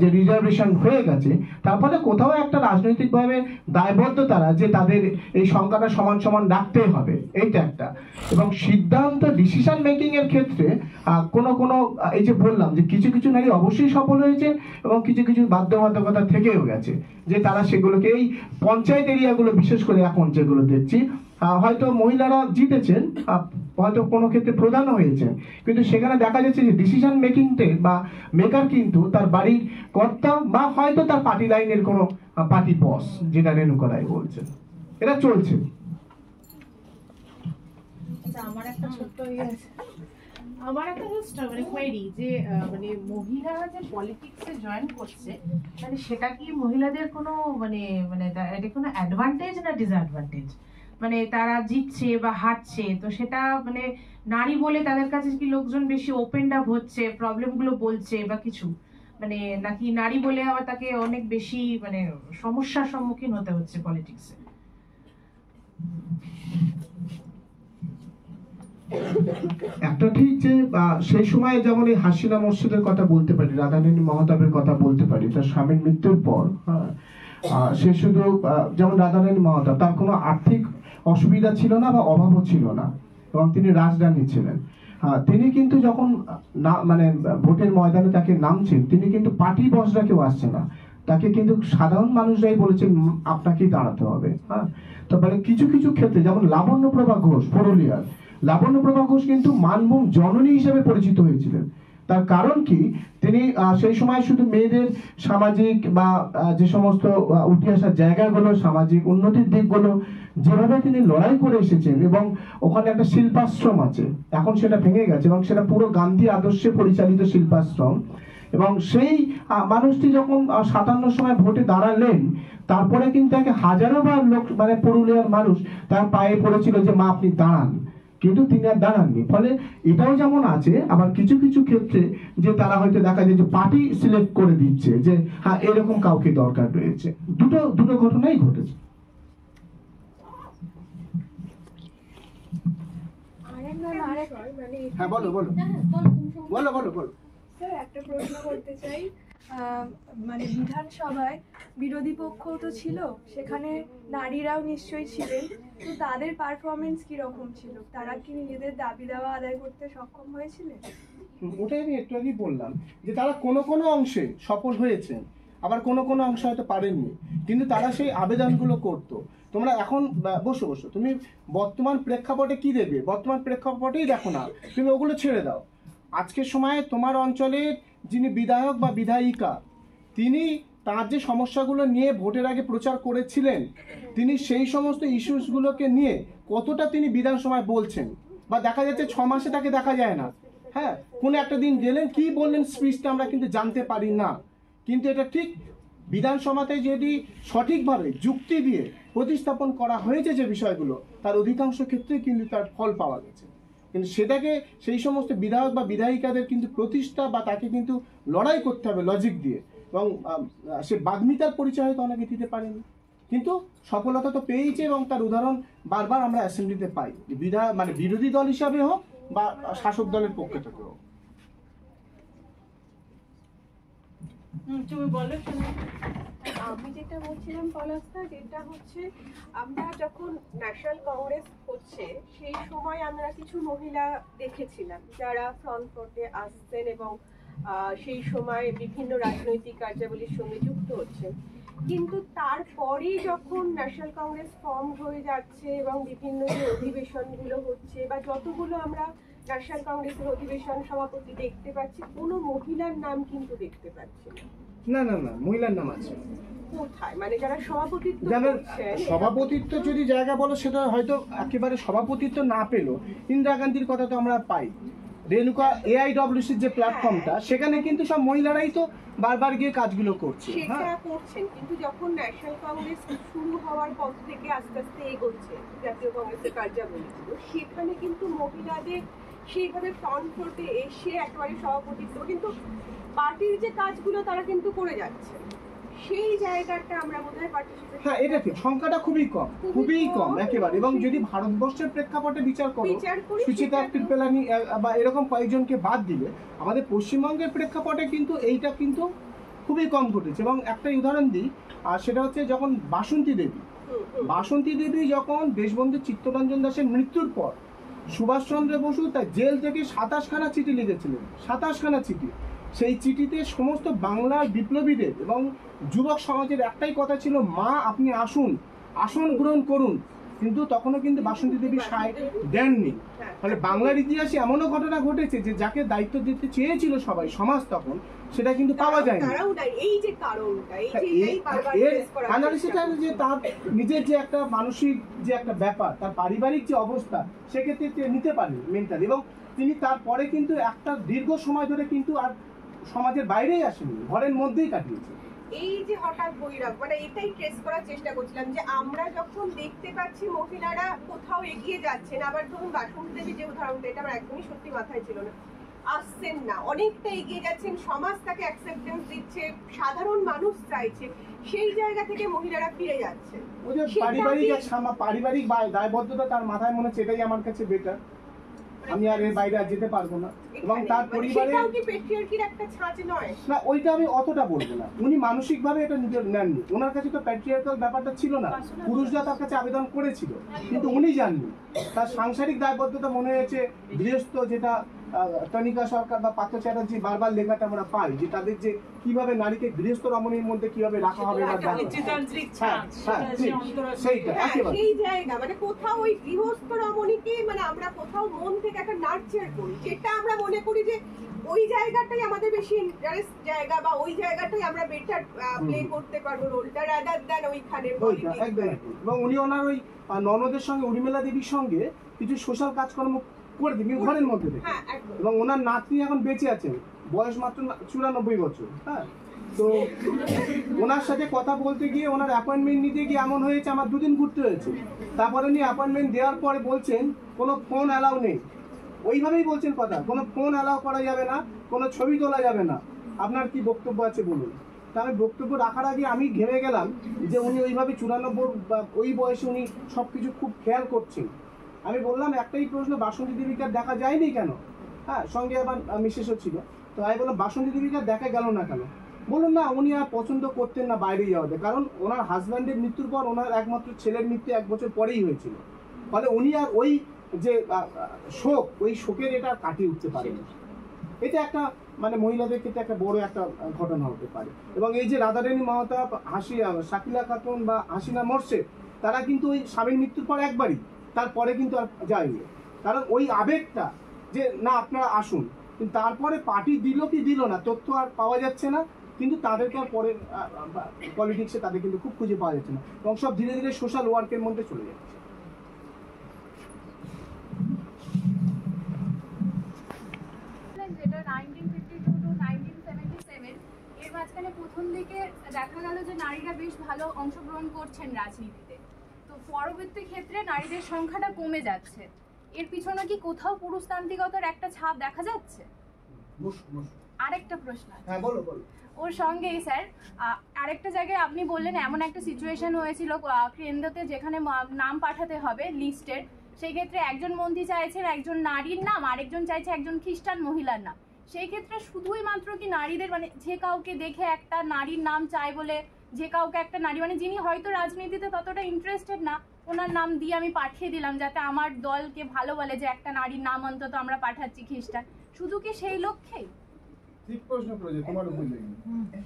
যে রিজার্ভেশন হয়ে গেছে, তারপরে কোথাও একটা রাজনৈতিকভাবে দায়বদ্ধ তারা যে তাদের এই সংখ্যাটা সমান সমান রাখতে হবে, এইটা একটা। এবং সিদ্ধান্ত ডিসিশন মেকিং এর ক্ষেত্রে কোনো এই যে বললাম যে কিছু কিছু নারী অবশ্যই সফল হয়েছে এবং কিছু কিছু বাধ্যবাধকতা থেকেও গেছে, যে তারা সেগুলোকে এই পঞ্চায়েত এরিয়াগুলো বিশেষ করে এখন যেগুলো দেখছি, হয়তো মহিলারা জিতেছেন, হয়তো কোনো ক্ষেত্রে প্রধানও হয়েছেন, কিন্তু সেখানে দেখা যাচ্ছে যে ডিসিশন মেকিংতে বা মেকার কিন্তু তার বাড়ির কর্তা বা হয়তো তার পার্টি লাইনের কোনো পার্টি বস, যেটা রেণুকা রায় বলছেন, এটা চলছে। আমার একটা ছোট্ট আমার একটা জাস্ট মানে কোয়েরি যে মানে মহিলারা যে পলিটিক্সে জয়েন করছে, মানে সেটা কি মহিলাদের কোনো মানে মানে এটা কোনো অ্যাডভান্টেজ না ডিসঅ্যাডভান্টেজ? মানে তারা জিতছে বা হারছে, তো সেটা মানে নারী বলে তাদের কাছে কি লোকজন বেশি ওপেন আপ হচ্ছে, প্রবলেমগুলো বলছে বা কিছু, মানে নাকি নারী বলে আবার তাকে অনেক বেশি মানে সমস্যার সম্মুখীন হতে হচ্ছে পলিটিক্সে? একটা ঠিক যে সেই সময় যেমন এই হাসিনা মসজিদের কথা বলতে পারি, রাধারানী মহতাবের কথা বলতে পারি, তার স্বামীর মৃত্যুর পর সে শুধু যেমন রাধারানী মহতাব, তার কোনো আর্থিক অসুবিধা ছিল না বা অভাবও ছিল না, এবং তিনি রাজরানী ছিলেন। তিনি কিন্তু যখন মানে ভোটের ময়দানে তাকে নামছেন, তিনি কিন্তু পার্টি বসরা কেউ আসছে না, তাকে কিন্তু সাধারণ মানুষরাই বলেছেন আপনাকেই দাঁড়াতে হবে। তারপরে কিছু কিছু ক্ষেত্রে যেমন লাবণ্যপ্রভা ঘোষ, পুরুলিয়ার লাবণ্যপ্রভা ঘোষ কিন্তু মানভূম জননী হিসেবে পরিচিত হয়েছিলেন। তার কারণ কি, তিনি সেই সময় শুধু মেয়েদের সামাজিক বা যে সমস্ত উঠে আসার জায়গাগুলো, সামাজিক উন্নতির দিকগুলো যেভাবে তিনি লড়াই করে এসেছেন, এবং ওখানে একটা শিল্পাশ্রম আছে, এখন সেটা ভেঙে গেছে, এবং সেটা পুরো গান্ধী আদর্শে পরিচালিত শিল্পাশ্রম। এবং সেই মানুষটি যখন 57 সময় ভোটে দাঁড়ালেন, তারপরে কিন্তু একে হাজারো বার লোক মানে পুরুলিয়ার মানুষ তার পায়ে পড়েছিল যে মা আপনি দাঁড়ান, কিন্তু তিনি আর দাঁড়াননি। ফলে এটাও যেমন আছে, আবার কিছু কিছু ক্ষেত্রে যে তারা হয়তো দেখা যায় যে পার্টি সিলেক্ট করে দিচ্ছে যে হ্যাঁ এরকম কাউকে দরকার রয়েছে। দুটো ঘটনাই ঘটেছে। হ্যাঁ বলো বলো বলো বলো বলো। স্যার একটা প্রশ্ন করতে চাই, মানে বিধানসভায় বিরোধী পক্ষ তো ছিল, সেখানে নারীরাও নিশ্চয়ই ছিলেন, তো তাদের পারফরমেন্স কিরকম ছিল? তারা কি নিজেদের দাবি দাওয়া আদায় করতে সক্ষম হয়েছিলেন? ওটাই আমি একটু আগেই বললাম যে তারা কোনো কোনো অংশে সফল হয়েছেন, আবার কোনো কোনো অংশ হয়তো পারেননি, কিন্তু তারা সেই আবেদনগুলো করতো। তোমরা এখন বসো বসো, তুমি বর্তমান প্রেক্ষাপটে কি দেখবে? বর্তমান প্রেক্ষাপটেই দেখো না, তুমি ওগুলো ছেড়ে দাও। আজকের সময়ে তোমার অঞ্চলের যিনি বিধায়ক বা বিধায়িকা, তিনি তার যে সমস্যাগুলো নিয়ে ভোটের আগে প্রচার করেছিলেন, তিনি সেই সমস্ত ইস্যুসগুলোকে নিয়ে কতটা তিনি বিধানসভায় বলছেন, বা দেখা যাচ্ছে 6 মাসে তাকে দেখা যায় না। হ্যাঁ, কোনো একটা দিন গেলেন, কি বললেন স্পিচটা আমরা কিন্তু জানতে পারি না। কিন্তু এটা ঠিক, বিধানসভাতে যদি সঠিকভাবে যুক্তি দিয়ে প্রতিস্থাপন করা হয়েছে যে বিষয়গুলো, তার অধিকাংশ ক্ষেত্রে কিন্তু তার ফল পাওয়া গেছে। কিন্তু সেটাকে সেই সমস্ত বিধায়ক বা বিধায়িকাদের কিন্তু প্রতিষ্ঠা বা তাকে কিন্তু লড়াই করতে হবে লজিক দিয়ে, এবং সে বাগ্মিতার পরিচয় হয়তো অনেকে দিতে পারেনি, কিন্তু সফলতা তো পেয়েছে, এবং তার উদাহরণ বারবার আমরা অ্যাসেম্বলিতে পাই, মানে বিরোধী দল হিসাবে হোক বা শাসক দলের পক্ষ থেকে হোক। তুমি বলো। আমি যেটা বলছিলাম পলাশদা, যেটা হচ্ছে আমরা যখন ন্যাশনাল কংগ্রেস হচ্ছে সেই সময় আমরা কিছু মহিলা দেখেছিলাম যারা ফ্রন্ট ফ্রন্টে আসছেন এবং সেই সময় বিভিন্ন রাজনৈতিক কার্যাবলীর সঙ্গে যুক্ত হচ্ছেন। কিন্তু তারপরেই যখন ন্যাশনাল কংগ্রেস ফর্ম হয়ে যাচ্ছে এবং বিভিন্ন যে অধিবেশনগুলো হচ্ছে বা যতগুলো আমরা ন্যাশনাল কংগ্রেসের অধিবেশন সভাপতি দেখতে পাচ্ছি, কোনো মহিলার নাম কিন্তু দেখতে পাচ্ছি না। না না না, মহিলার নাম আছে কোথায়? মানে যারা সভাপতিত্ব জানেন, করছেন, সভাপতিত্ব যদি জায়গা বলো, সেটা হয়তো একেবারে সভাপতিত্ব না পেলেও ইন্দিরা গান্ধীর কথা তো আমরা পাই। রেণুকা AIWCর যে প্ল্যাটফর্মটা, সেখানে কিন্তু সব মহিলারাই তো বারবার গিয়ে কাজগুলো করছে। সেটা করছেন, কিন্তু যখন ন্যাশনাল কংগ্রেস শুরু হওয়ার পর থেকে আস্তে আস্তে এগোচ্ছে জাতীয় কংগ্রেসের কার্যাবলীগুলো, সেখানে কিন্তু মহিলাদের সেইভাবে ফ্রন্ট ফ্রন্টে এসে একেবারে সভাপতিত্ব, কিন্তু পার্টির যে কাজগুলো তারা কিন্তু করে যাচ্ছে, সেই জায়গাটা আমরা বোধহয় পার্টিসিপেট। হ্যাঁ, এটা ঠিক, সংখ্যাটা খুবই কম একেবারে। এবং যদি ভারতবর্ষের প্রেক্ষাপটে বিচার করো, সুচিতা কৃপলানি বা এরকম কয়েকজনকে বাদ দিলে, আমাদের পশ্চিমবঙ্গের প্রেক্ষাপটে কিন্তু এইটা কিন্তু খুবই কম ঘটেছে। এবং একটা উদাহরণ দিই, আর সেটা হচ্ছে যখন বাসন্তী দেবী যখন দেশবন্ধু চিত্তরঞ্জন দাসের মৃত্যুর পর সুভাষচন্দ্র বসু তার জেল থেকে 27খানা চিঠি লিখেছিলেন, 27খানা চিঠি। সেই চিঠিতে সমস্ত বাংলার বিপ্লবীদের এবং যুবক সমাজের একটাই কথা ছিল, মা আপনি আসুন, আসন গ্রহণ করুন। কিন্তু তখনও কিন্তু বাসন্তী দেবী সায় দেননি। ফলে বাংলার ইতিহাসে এমনও ঘটনা ঘটেছে যে যাকে দায়িত্ব দিতে চেয়েছিল সবাই, সমাজ, তখন সেটা কিন্তু পাওয়া যায়নি। সেটা যে তার নিজের যে একটা মানসিক যে একটা ব্যাপার, তার পারিবারিক যে অবস্থা, সেক্ষেত্রে নিতে পারেনি মেন্টালি। এবং তিনি তারপরে কিন্তু একটা দীর্ঘ সময় ধরে কিন্তু আর সমাজের বাইরেই আসেনি, ঘরের মধ্যেই কাটিয়েছে। এই যে হঠাৎ বৈরাগ, মানে এটাই ট্রেস করার চেষ্টা করছিলাম যে আমরা যখন দেখতে পাচ্ছি মহিলারা কোথাও এগিয়ে যাচ্ছেন, আবার ধরুন বাসন্তী দেবী যে উদাহরণটা, এটা আমার একদমই সত্যি মাথায় ছিল না, আসছেন না, অনেকটা এগিয়ে যাচ্ছেন, সমাজ তাকে অ্যাকসেপ্টেন্স দিচ্ছে, সাধারণ মানুষ চাইছে, সেই জায়গা থেকে মহিলারা ফিরে যাচ্ছে। ওই যে পারিবারিক দায়বদ্ধতা তার মাথায় মনে হচ্ছে এটাই আমার কাছে বেটার, আমি আর এর বাইরে আর যেতে পারবো না। এবং তার পরিবারে একটা ছাঁচ নয় না, ওইটা আমি অতটা বলবো না। উনি মানসিকভাবে এটা নিজের নেননি, ওনার কাছে তো প্যাট্রিয়ার্কাল ব্যাপারটা ছিল না, পুরুষরা তার কাছে আবেদন করেছিল কিন্তু উনি জাননি। তার সাংসারিক দায়বদ্ধতা মনে হয়েছে গৃহস্থ, যেটা তনিকা সরকার বা পার্থ চ্যাটার্জি বারবার লেখাটা আমরা পাই, যে তাদের যে কিভাবে নারীকে গৃহস্থ রমণীর মধ্যে কিভাবে রাখা হবে সেই জায়গা, মানে কোথাও ওই গৃহস্থ রমণীকে মানে আমরা কোথাও মন থেকে একটা নার্চার করি, যেটা আমরা মনে করি যে ওই জায়গাটাই আমাদের বেশি ইন্টারেস্ট জায়গা, বা ওই জায়গাটাই আমরা বেটার প্লে করতে পারবো রোলটা, রাদার দ্যান ওইখানে। এবং উনি ওনার ওই ননদের সঙ্গে, উর্মিলা দেবীর সঙ্গে কিছু সোশ্যাল কাজকর্ম করে দিন ঘরের মধ্যে থেকে। এবং ওনার নাতনি এখন বেঁচে আছেন, বয়স মাত্র 94 বছর। হ্যাঁ, তো ওনার সাথে কথা বলতে গিয়ে, ওনার অ্যাপয়েন্টমেন্ট নিতে গিয়ে এমন হয়েছে আমার 2 দিন ঘুরতে হয়েছে। তারপরে উনি অ্যাপয়েন্টমেন্ট দেওয়ার পরে বলছেন কোনো ফোন অ্যালাউ নেই, ওইভাবেই বলছেন কথা, কোনো ফোন অ্যালাউ করা যাবে না, কোনো ছবি তোলা যাবে না, আপনার কি বক্তব্য আছে বলুন। তা আমি বক্তব্য রাখার আগে আমি ঘেমে গেলাম যে উনি ওইভাবে 94 বা ওই বয়সে উনি সব কিছু খুব খেয়াল করছেন। আমি বললাম একটাই প্রশ্ন, বাসন্তী দেবীকে দেখা যায়নি কেন? হ্যাঁ, সঙ্গে আবার মিসেসও ছিল। তো আমি বললাম বাসন্তী দেবীকে দেখা গেল না কেন? বলুন না, উনি আর পছন্দ করতেন না বাইরে যাওয়াতে, কারণ ওনার হাজব্যান্ডের মৃত্যুর পর ওনার একমাত্র ছেলের মৃত্যু 1 বছর পরেই হয়েছিল, ফলে উনি আর ওই যে শোক, ওই শোকের এটা কাটিয়ে উঠতে পারেন। এটা একটা মানে মহিলাদের ক্ষেত্রে একটা বড় একটা ঘটনা হতে পারে। এবং এই যে রাধারানী মাহতাব, শাকিলা খাতুন বা হাসিনা মোর্শেদ, তারা কিন্তু ওই স্বামীর মৃত্যুর পর একবারই, তারপরে কিন্তু আর যায়নি, কারণ ওই আবেগটা যে না আপনারা আসুন। কিন্তু তারপরে পার্টি দিল কি দিল না তথ্য আর পাওয়া যাচ্ছে না, কিন্তু তাদেরকে আর পরে পলিটিক্সে তাদের কিন্তু খুব খুঁজে পাওয়া যাচ্ছে না, এবং সব ধীরে ধীরে সোশ্যাল ওয়ার্কের মধ্যে চলে যাচ্ছে। যেটা 1952 to 1977 এর মাঝখানে প্রথম দিকে দেখা গেল যে নারীরা বেশ ভালো অংশগ্রহণ করছেন রাজনীতিতে, তো পরবর্তী ক্ষেত্রে নারীদের সংখ্যাটা কমে যাচ্ছে। এর পিছনে কি কোথাও পুরুষতান্ত্রিকতার একটা ছাপ দেখা যাচ্ছে? আরেকটা প্রশ্ন আছে। হ্যাঁ, বলো বলো। ওর সঙ্গেই স্যার আরেকটা জায়গায় আপনি বললেন এমন একটা সিচুয়েশন হয়েছিল কেন্দ্রতে যেখানে নাম পাঠাতে হবে লিস্টের, সেই ক্ষেত্রে একজন মন্ত্রী চাইছেন একজন নারীর নাম, আরেকজন চাইছে একজন খ্রিস্টান মহিলার নাম। সেই ক্ষেত্রে শুধুই মাত্র কি নারীদের মানে যে কাউকে দেখে একটা নারীর নাম চাই বলে যে কাউকে একটা নারী মানে যিনি হয়তো রাজনীতিতে ততটা ইন্টারেস্টেড না, ওনার নাম দিয়ে আমি পাঠিয়ে দিলাম যাতে আমার দলকে ভালো বলে যে একটা নারীর নাম অন্তত আমরা পাঠাচ্ছি খ্রিস্টান, শুধু কি সেই লক্ষ্যেই? ঠিক প্রশ্ন করেছে, তোমার উপযোগী।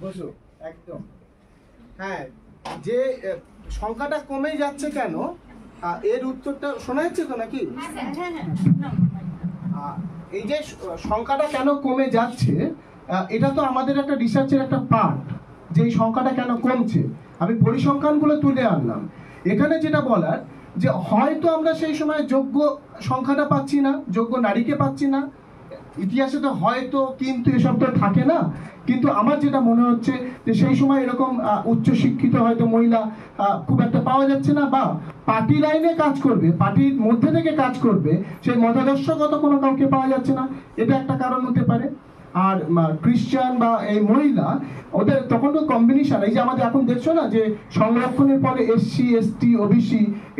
বসো, একদম। হ্যাঁ, যে সংখ্যাটা কমে যাচ্ছে কেন, এর উত্তরটা শোনা যাচ্ছে তো নাকি? এই যে সংখ্যাটা কেন কমে যাচ্ছে, এটা তো আমাদের একটা রিসার্চের একটা পার্ট, যে এই সংখ্যাটা কেন কমছে। আমি পরিসংখ্যানগুলো তুলে আনলাম। এখানে যেটা বলার যে হয়তো আমরা সেই সময় যোগ্য সংখ্যাটা পাচ্ছি না, যোগ্য নারীকে পাচ্ছি না, ইতিহাসে তো হয়তো কিন্তু এসব তো থাকে না, কিন্তু আমার যেটা মনে হচ্ছে যে সেই সময় এরকম উচ্চশিক্ষিত হয়তো মহিলা খুব একটা পাওয়া যাচ্ছে না, বা পার্টি লাইনে কাজ করবে, পার্টির মধ্যে থেকে কাজ করবে সেই মতাদর্শগত কোনো কাউকে পাওয়া যাচ্ছে না, এটা একটা কারণ হতে পারে। আর খ্রিস্টান বা এই মহিলা ওদের তখন তো কম্বিনেশন, এই যে আমাদের এখন দেখছো না যে সংরক্ষণের পরে SC ST OBC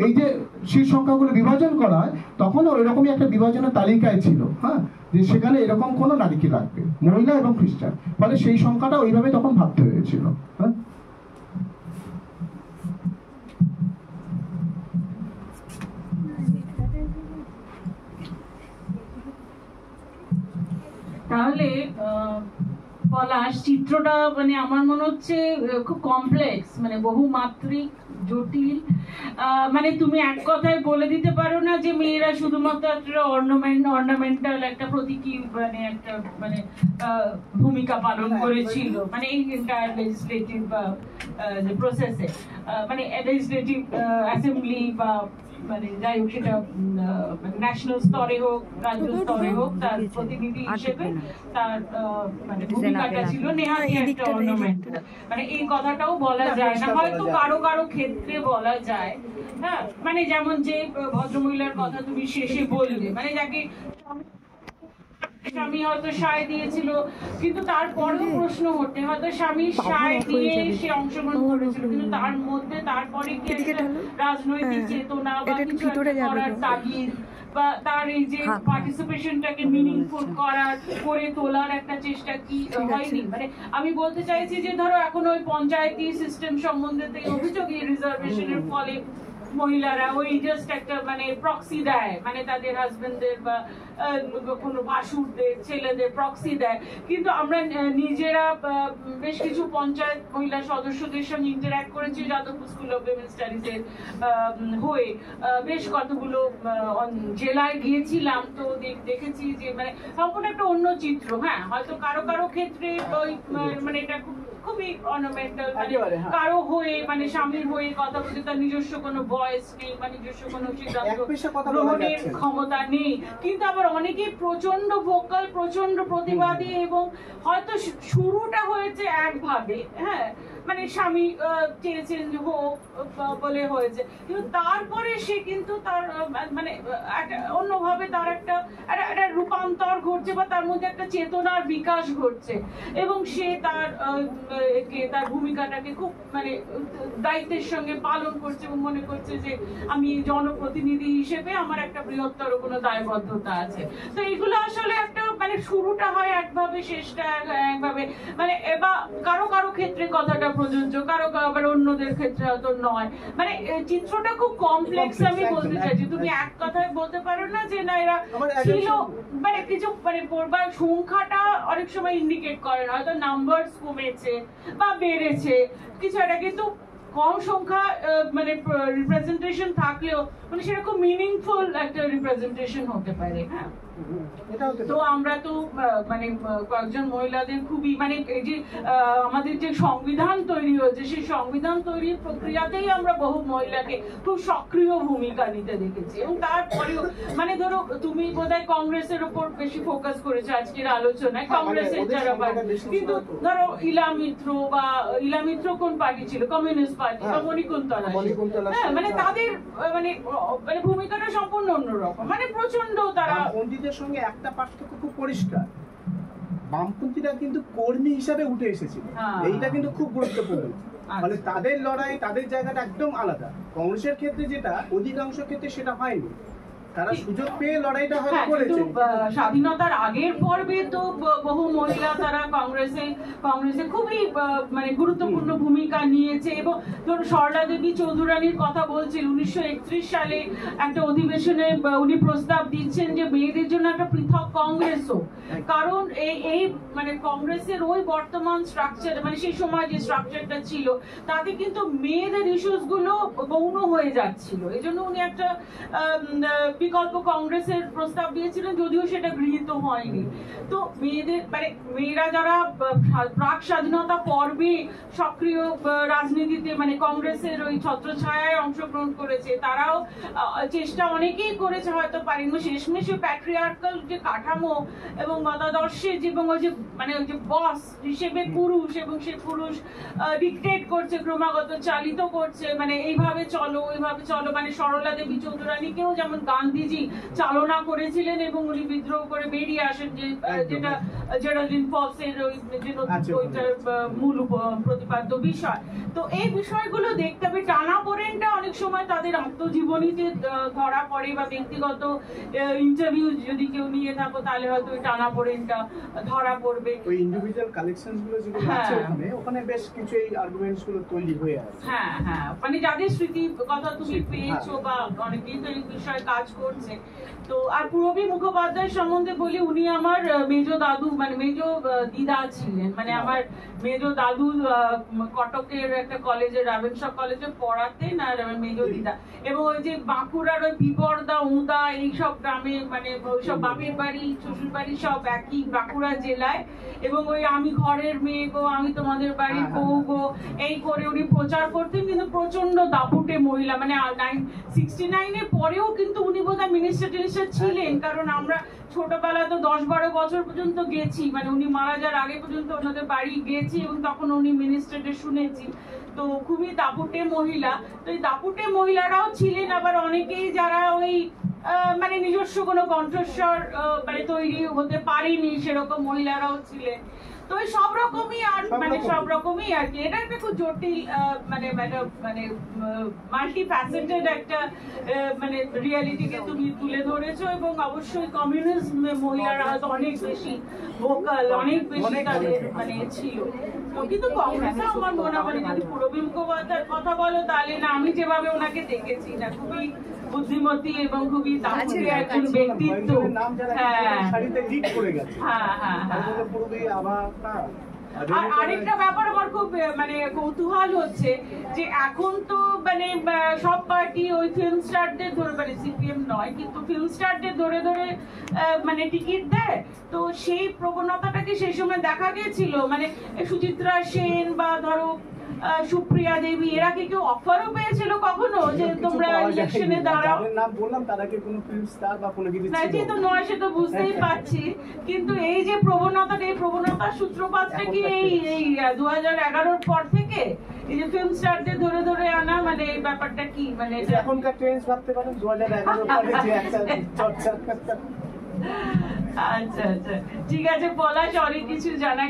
এই যে শীর্ষ সংখ্যাগুলো বিভাজন করা হয়, তখনও এরকমই একটা বিভাজনের তালিকায় ছিল। হ্যাঁ, যে সেখানে এরকম কোনো নারীকে রাখবে, মহিলা এবং খ্রিস্টান, ফলে সেই সংখ্যাটা ওইভাবে তখন ভাবতে হয়েছিল। হ্যাঁ, তাহলে পলাশ, চিত্রটা মানে আমার মনে হচ্ছে খুব কমপ্লেক্স, মানে বহুমাত্রিক, জটিল। মানে তুমি এক কথায় বলে দিতে পারো না যে মেয়েরা শুধুমাত্র একটা অর্নামেন্টাল একটা প্রতীকী মানে একটা মানে ভূমিকা পালন করেছিল মানে এই এন্টায়ার লেজিসলেটিভ প্রসেসে, মানে লেজিসলেটিভ অ্যাসেম্বলি বা মানে যাই হোক সেটা ন্যাশনাল স্তরে হোক রাজ্য স্তরে হোক, তার প্রতিনিধি হিসেবে তার মানে ভূমিকাটা ছিল নেহাতি একটা অর্নামেন্টাল। মানে এই কথাটাও বলা যায় না, হয়তো কারো কারো ক্ষেত্রে বলা যায়। হ্যাঁ, মানে যেমন যে ভদ্রমহিলার কথা তুমি শেষে বললে, মানে যাকে স্বামী হয়তো সায় দিয়েছিল, কিন্তু তারপরেও প্রশ্ন ওঠে হয়তো স্বামীর সায় দিয়ে সে অংশগ্রহণ করেছিল, কিন্তু তার মধ্যে তারপরে কি একটা রাজনৈতিক চেতনা বা কিছু একটা করার তাগিদ বা তার এই যে পার্টিসিপেশনটাকে মিনিংফুল করে তোলার একটা চেষ্টা কি হয়নি? মানে আমি বলতে চাইছি যে ধরো এখন ওই পঞ্চায়েতি সিস্টেম সম্বন্ধে অভিযোগ, এই রিজার্ভেশনের ফলে মহিলারা ওই জাস্ট একটা মানে প্রক্সি দেয়, মানে তাদের হাজবেন্ডদের বা কোনো ভাসুরদের ছেলেদের প্রক্সি দেয়, কিন্তু আমরা নিজেরা বেশ কিছু পঞ্চায়েত মহিলা সদস্যদের সঙ্গে ইন্টারঅ্যাক্ট করেছি যাদবপুর স্কুল অফ উইমেন স্টাডিজের হয়ে, বেশ কতগুলো জেলায় গিয়েছিলাম, তো দেখেছি যে মানে সম্পূর্ণ একটা অন্য চিত্র। হ্যাঁ, হয়তো কারো কারো ক্ষেত্রে ওই মানে এটা খুবই অর্নামেন্টাল, মানে কারো হয়ে মানে স্বামীর হয়ে কথা বলতে তার নিজস্ব কোনো ভয়েস নেই বা নিজস্ব কোনো সিদ্ধান্ত গ্রহণের ক্ষমতা নেই, কিন্তু আবার অনেকে প্রচন্ড ভোকাল, প্রচন্ড প্রতিবাদী, এবং হয়তো শুরুটা হয়েছে একভাবে, হ্যাঁ মানে স্বামী চেয়েছেন যে হোক বলে হয়েছে, কিন্তু তারপরে সে কিন্তু তার মানে অন্যভাবে তার একটা রূপান্তর ঘটছে বা তার মধ্যে একটা চেতনার বিকাশ ঘটছে, এবং সে তার ভূমিকাটাকে খুব মানে দায়িত্বের সঙ্গে পালন করছে এবং মনে করছে যে আমি জনপ্রতিনিধি হিসেবে আমার একটা বৃহত্তর কোনো দায়বদ্ধতা আছে। তো এগুলো আসলে একটা মানে শুরুটা হয় একভাবে, শেষটা একভাবে, মানে বা কারো কারো ক্ষেত্রে কথাটা প্রযোজ্য, কারো আবার অন্যদের ক্ষেত্রে হয়তো নয়, মানে চিত্রটা খুব কমপ্লেক্স। আমি বলতে চাইছি তুমি এক কথায় বলতে পারো না যে না এরা ছিল, মানে কিছু মানে পড়বার সংখ্যাটা অনেক সময় ইন্ডিকেট করে না, হয়তো নাম্বারস কমেছে বা বেড়েছে কিছু একটা, কিন্তু কম সংখ্যা মানে রিপ্রেজেন্টেশন থাকলেও মানে সেরকম মিনিংফুল একটা রিপ্রেজেন্টেশন হতে পারে। হ্যাঁ, তো আমরা তো মানে কয়েকজন মহিলাদের খুবই মানে এই যে আমাদের যে সংবিধান তৈরি হয়েছে সেই সংবিধান তৈরির প্রক্রিয়াতেই আমরা বহু মহিলাকে খুব সক্রিয় ভূমিকা নিতে দেখেছি, এবং তারপরেও মানে ধরো তুমি বোধহয় কংগ্রেসের উপর বেশি ফোকাস করেছো আজকের আলোচনায়, কংগ্রেসের যারা, কিন্তু ধরো ইলা মিত্র কোন পার্টি ছিল? কমিউনিস্ট পার্টি বা মণিকুন্তলা, হ্যাঁ মানে তাদের মানে ভূমিকাটা সম্পূর্ণ অন্যরকম, মানে প্রচন্ড তারা সঙ্গে একটা পার্থক্য খুব পরিষ্কার, বামপন্থীরা কিন্তু কর্মী হিসাবে উঠে এসেছিল, এইটা কিন্তু খুব গুরুত্বপূর্ণ, মানে তাদের লড়াই তাদের জায়গাটা একদম আলাদা। কংগ্রেসের ক্ষেত্রে যেটা অধিকাংশ ক্ষেত্রে সেটা হয়নি, তারা সুযোগ পেয়ে লড়াইটা হয়তো করেছে। স্বাধীনতার আগের পর্বে তো বহু মহিলা তারা কংগ্রেসে খুবই মানে গুরুত্বপূর্ণ ভূমিকা নিয়েছে, এবং ধরুন সরলা দেবী চৌধুরানীর কথা বলছেন 1931 সালে একটা অধিবেশনে উনি প্রস্তাব দিচ্ছেন যে মেয়েদের জন্য একটা পৃথক কংগ্রেস হোক, কারণ এই মানে কংগ্রেসের ওই বর্তমান স্ট্রাকচার মানে সেই সময় যে স্ট্রাকচারটা ছিল তাতে কিন্তু মেয়েদের ইস্যুস গুলো গৌণ হয়ে যাচ্ছিল, এই জন্য উনি একটা বিকল্প কংগ্রেসের প্রস্তাব দিয়েছিলেন, যদিও সেটা গৃহীত হয়নি। তো মেয়েদের মানে মেয়েরা যারা প্রাক স্বাধীনতা পর্বে সক্রিয় রাজনীতিতে মানে কংগ্রেসের ওই ছত্রছায়ায় অংশগ্রহণ করেছে, তারাও চেষ্টা অনেকেই করেছে, হয়তো পারেনি, শেষমেশে প্যাট্রিয়ার্কাল যে কাঠামো এবং মতাদর্শে এবং ওই যে মানে ওই যে বস হিসেবে পুরুষ, এবং সে পুরুষ ডিকটেট করছে, ক্রমাগত চালিত করছে, মানে এইভাবে চলো ওইভাবে চলো, মানে সরলা দেবী চৌধুরানীকেও যেমন গান্ধীজি চালনা করেছিলেন এবং উনি বিদ্রোহ করে বেরিয়ে আসেন, যে যেটা জেরাল্ডিন ফলসের ওইটার মূল প্রতিপাদ্য বিষয়। তো এই বিষয়গুলো দেখতে হবে, টানাপোড়েনটা অনেক সময় তাদের আত্মজীবনীতে ধরা পড়ে বা ব্যক্তিগত ইন্টারভিউ যদি কেউ নিয়ে থাকো তাহলে হয়তো ওই টানাপোড়েনটা ধরা পড়বে। ওই ইন্ডিভিজুয়াল কালেকশনস গুলো যেগুলো আছে ওখানে বেশ কিছু এই আর্গুমেন্টস গুলো তৈরি হয়ে আছে। হ্যাঁ হ্যাঁ, মানে যাদের স্মৃতি কথা তুমি পেয়েছো বা অনেকেই তো এই বিষয়ে কাজ করছে। তো আর পূরবী মুখোপাধ্যায় সম্বন্ধে বলি, উনি আমার মেজো দাদু মানে মেজো দিদা ছিলেন, মানে আমার মেজো দাদু কটকের একটা কলেজে রাবেনশা কলেজে পড়াতেন, আর আমার মেজো দিদা, এবং ওই যে বাঁকুড়ার ওই বিবর্দা উদা এইসব গ্রামে মানে ওইসব বাপের বাড়ি শ্বশুর বাড়ি সব একই বাঁকুড়া জেলায়, এবং ওই আমি ঘরের মেয়ে গো, আমি তোমাদের বাড়ির বউ গো, এই করে উনি প্রচার করতেন, কিন্তু প্রচন্ড দাপুটে মহিলা, মানে 69-এর পরেও কিন্তু উনি বোধহয় মিনিস্টার ছিলেন, কারণ আমরা ছোটবেলায় তো 10-12 বছর পর্যন্ত গেছি, মানে উনি মারা যাওয়ার আগে পর্যন্ত ওনাদের বাড়ি গেছি এবং তখন উনি মিনিস্টারে শুনেছি। তো খুবই দাপুটে মহিলা। তো এই দাপুটে মহিলারাও ছিলেন, আবার অনেকেই যারা ওই মানে নিজস্ব কোনো কণ্ঠস্বর মানে তৈরি হতে পারেনি সেরকম মহিলারাও ছিলেন। তো ওই সব রকমই আর মানে সব রকমই আর কি, এটা একটা খুব জটিল মানে মানে মাল্টি ফ্যাসেটেড একটা মানে রিয়ালিটিকে তুমি তুলে ধরেছো। এবং অবশ্যই কমিউনিস্ট মহিলারা হয়তো অনেক বেশি ভোকাল, অনেক বেশি তাদের মানে ছিল। তো কিন্তু কংগ্রেসে আমার মনে হয় যদি পূরবী মুখোপাধ্যায়ের কথা বলো তাহলে না, আমি যেভাবে ওনাকে দেখেছি না, খুবই বুদ্ধিমতী এবং খুবই দাপুটে একজন ব্যক্তিত্ব। হ্যাঁ হ্যাঁ হ্যাঁ। আর আরেকটা ব্যাপার আমার খুব মানে কৌতূহল হচ্ছে যে এখন তো মানে সব পার্টি ওই ফিল্ম স্টারদের ধরে, মানে সিপিএম নয় কিন্তু ফিল্ম স্টারদের ধরে ধরে মানে টিকিট দেয়। তো সেই প্রবণতাটাকে সেই সময় দেখা গেছিল, মানে সুচিত্রা সেন বা ধরো সুপ্রিয়া দেবী, এরা কি কেউ অফারও পেয়েছিল কখনো যে তোমরা ইলেকশনে দাঁড়াও? নাম বললাম, তারা কি কোনো ফিল্ম স্টার বা কোনো কিছু না, যেহেতু নয় সে তো বুঝতেই পারছি, কিন্তু এই যে প্রবণতাটা, এই প্রবণতার সূত্রপাতটা কি এই 2011-র পর থেকে এই যে ফিল্ম স্টারদের ধরে ধরে আনা, মানে এই ব্যাপারটা কি মানে এখনকার ট্রেন্ডস ভাবতে পারেন 2011 পরে যে একটা চর্চা। আচ্ছা আচ্ছা, ঠিক আছে পলাশ, অনেক কিছু জানা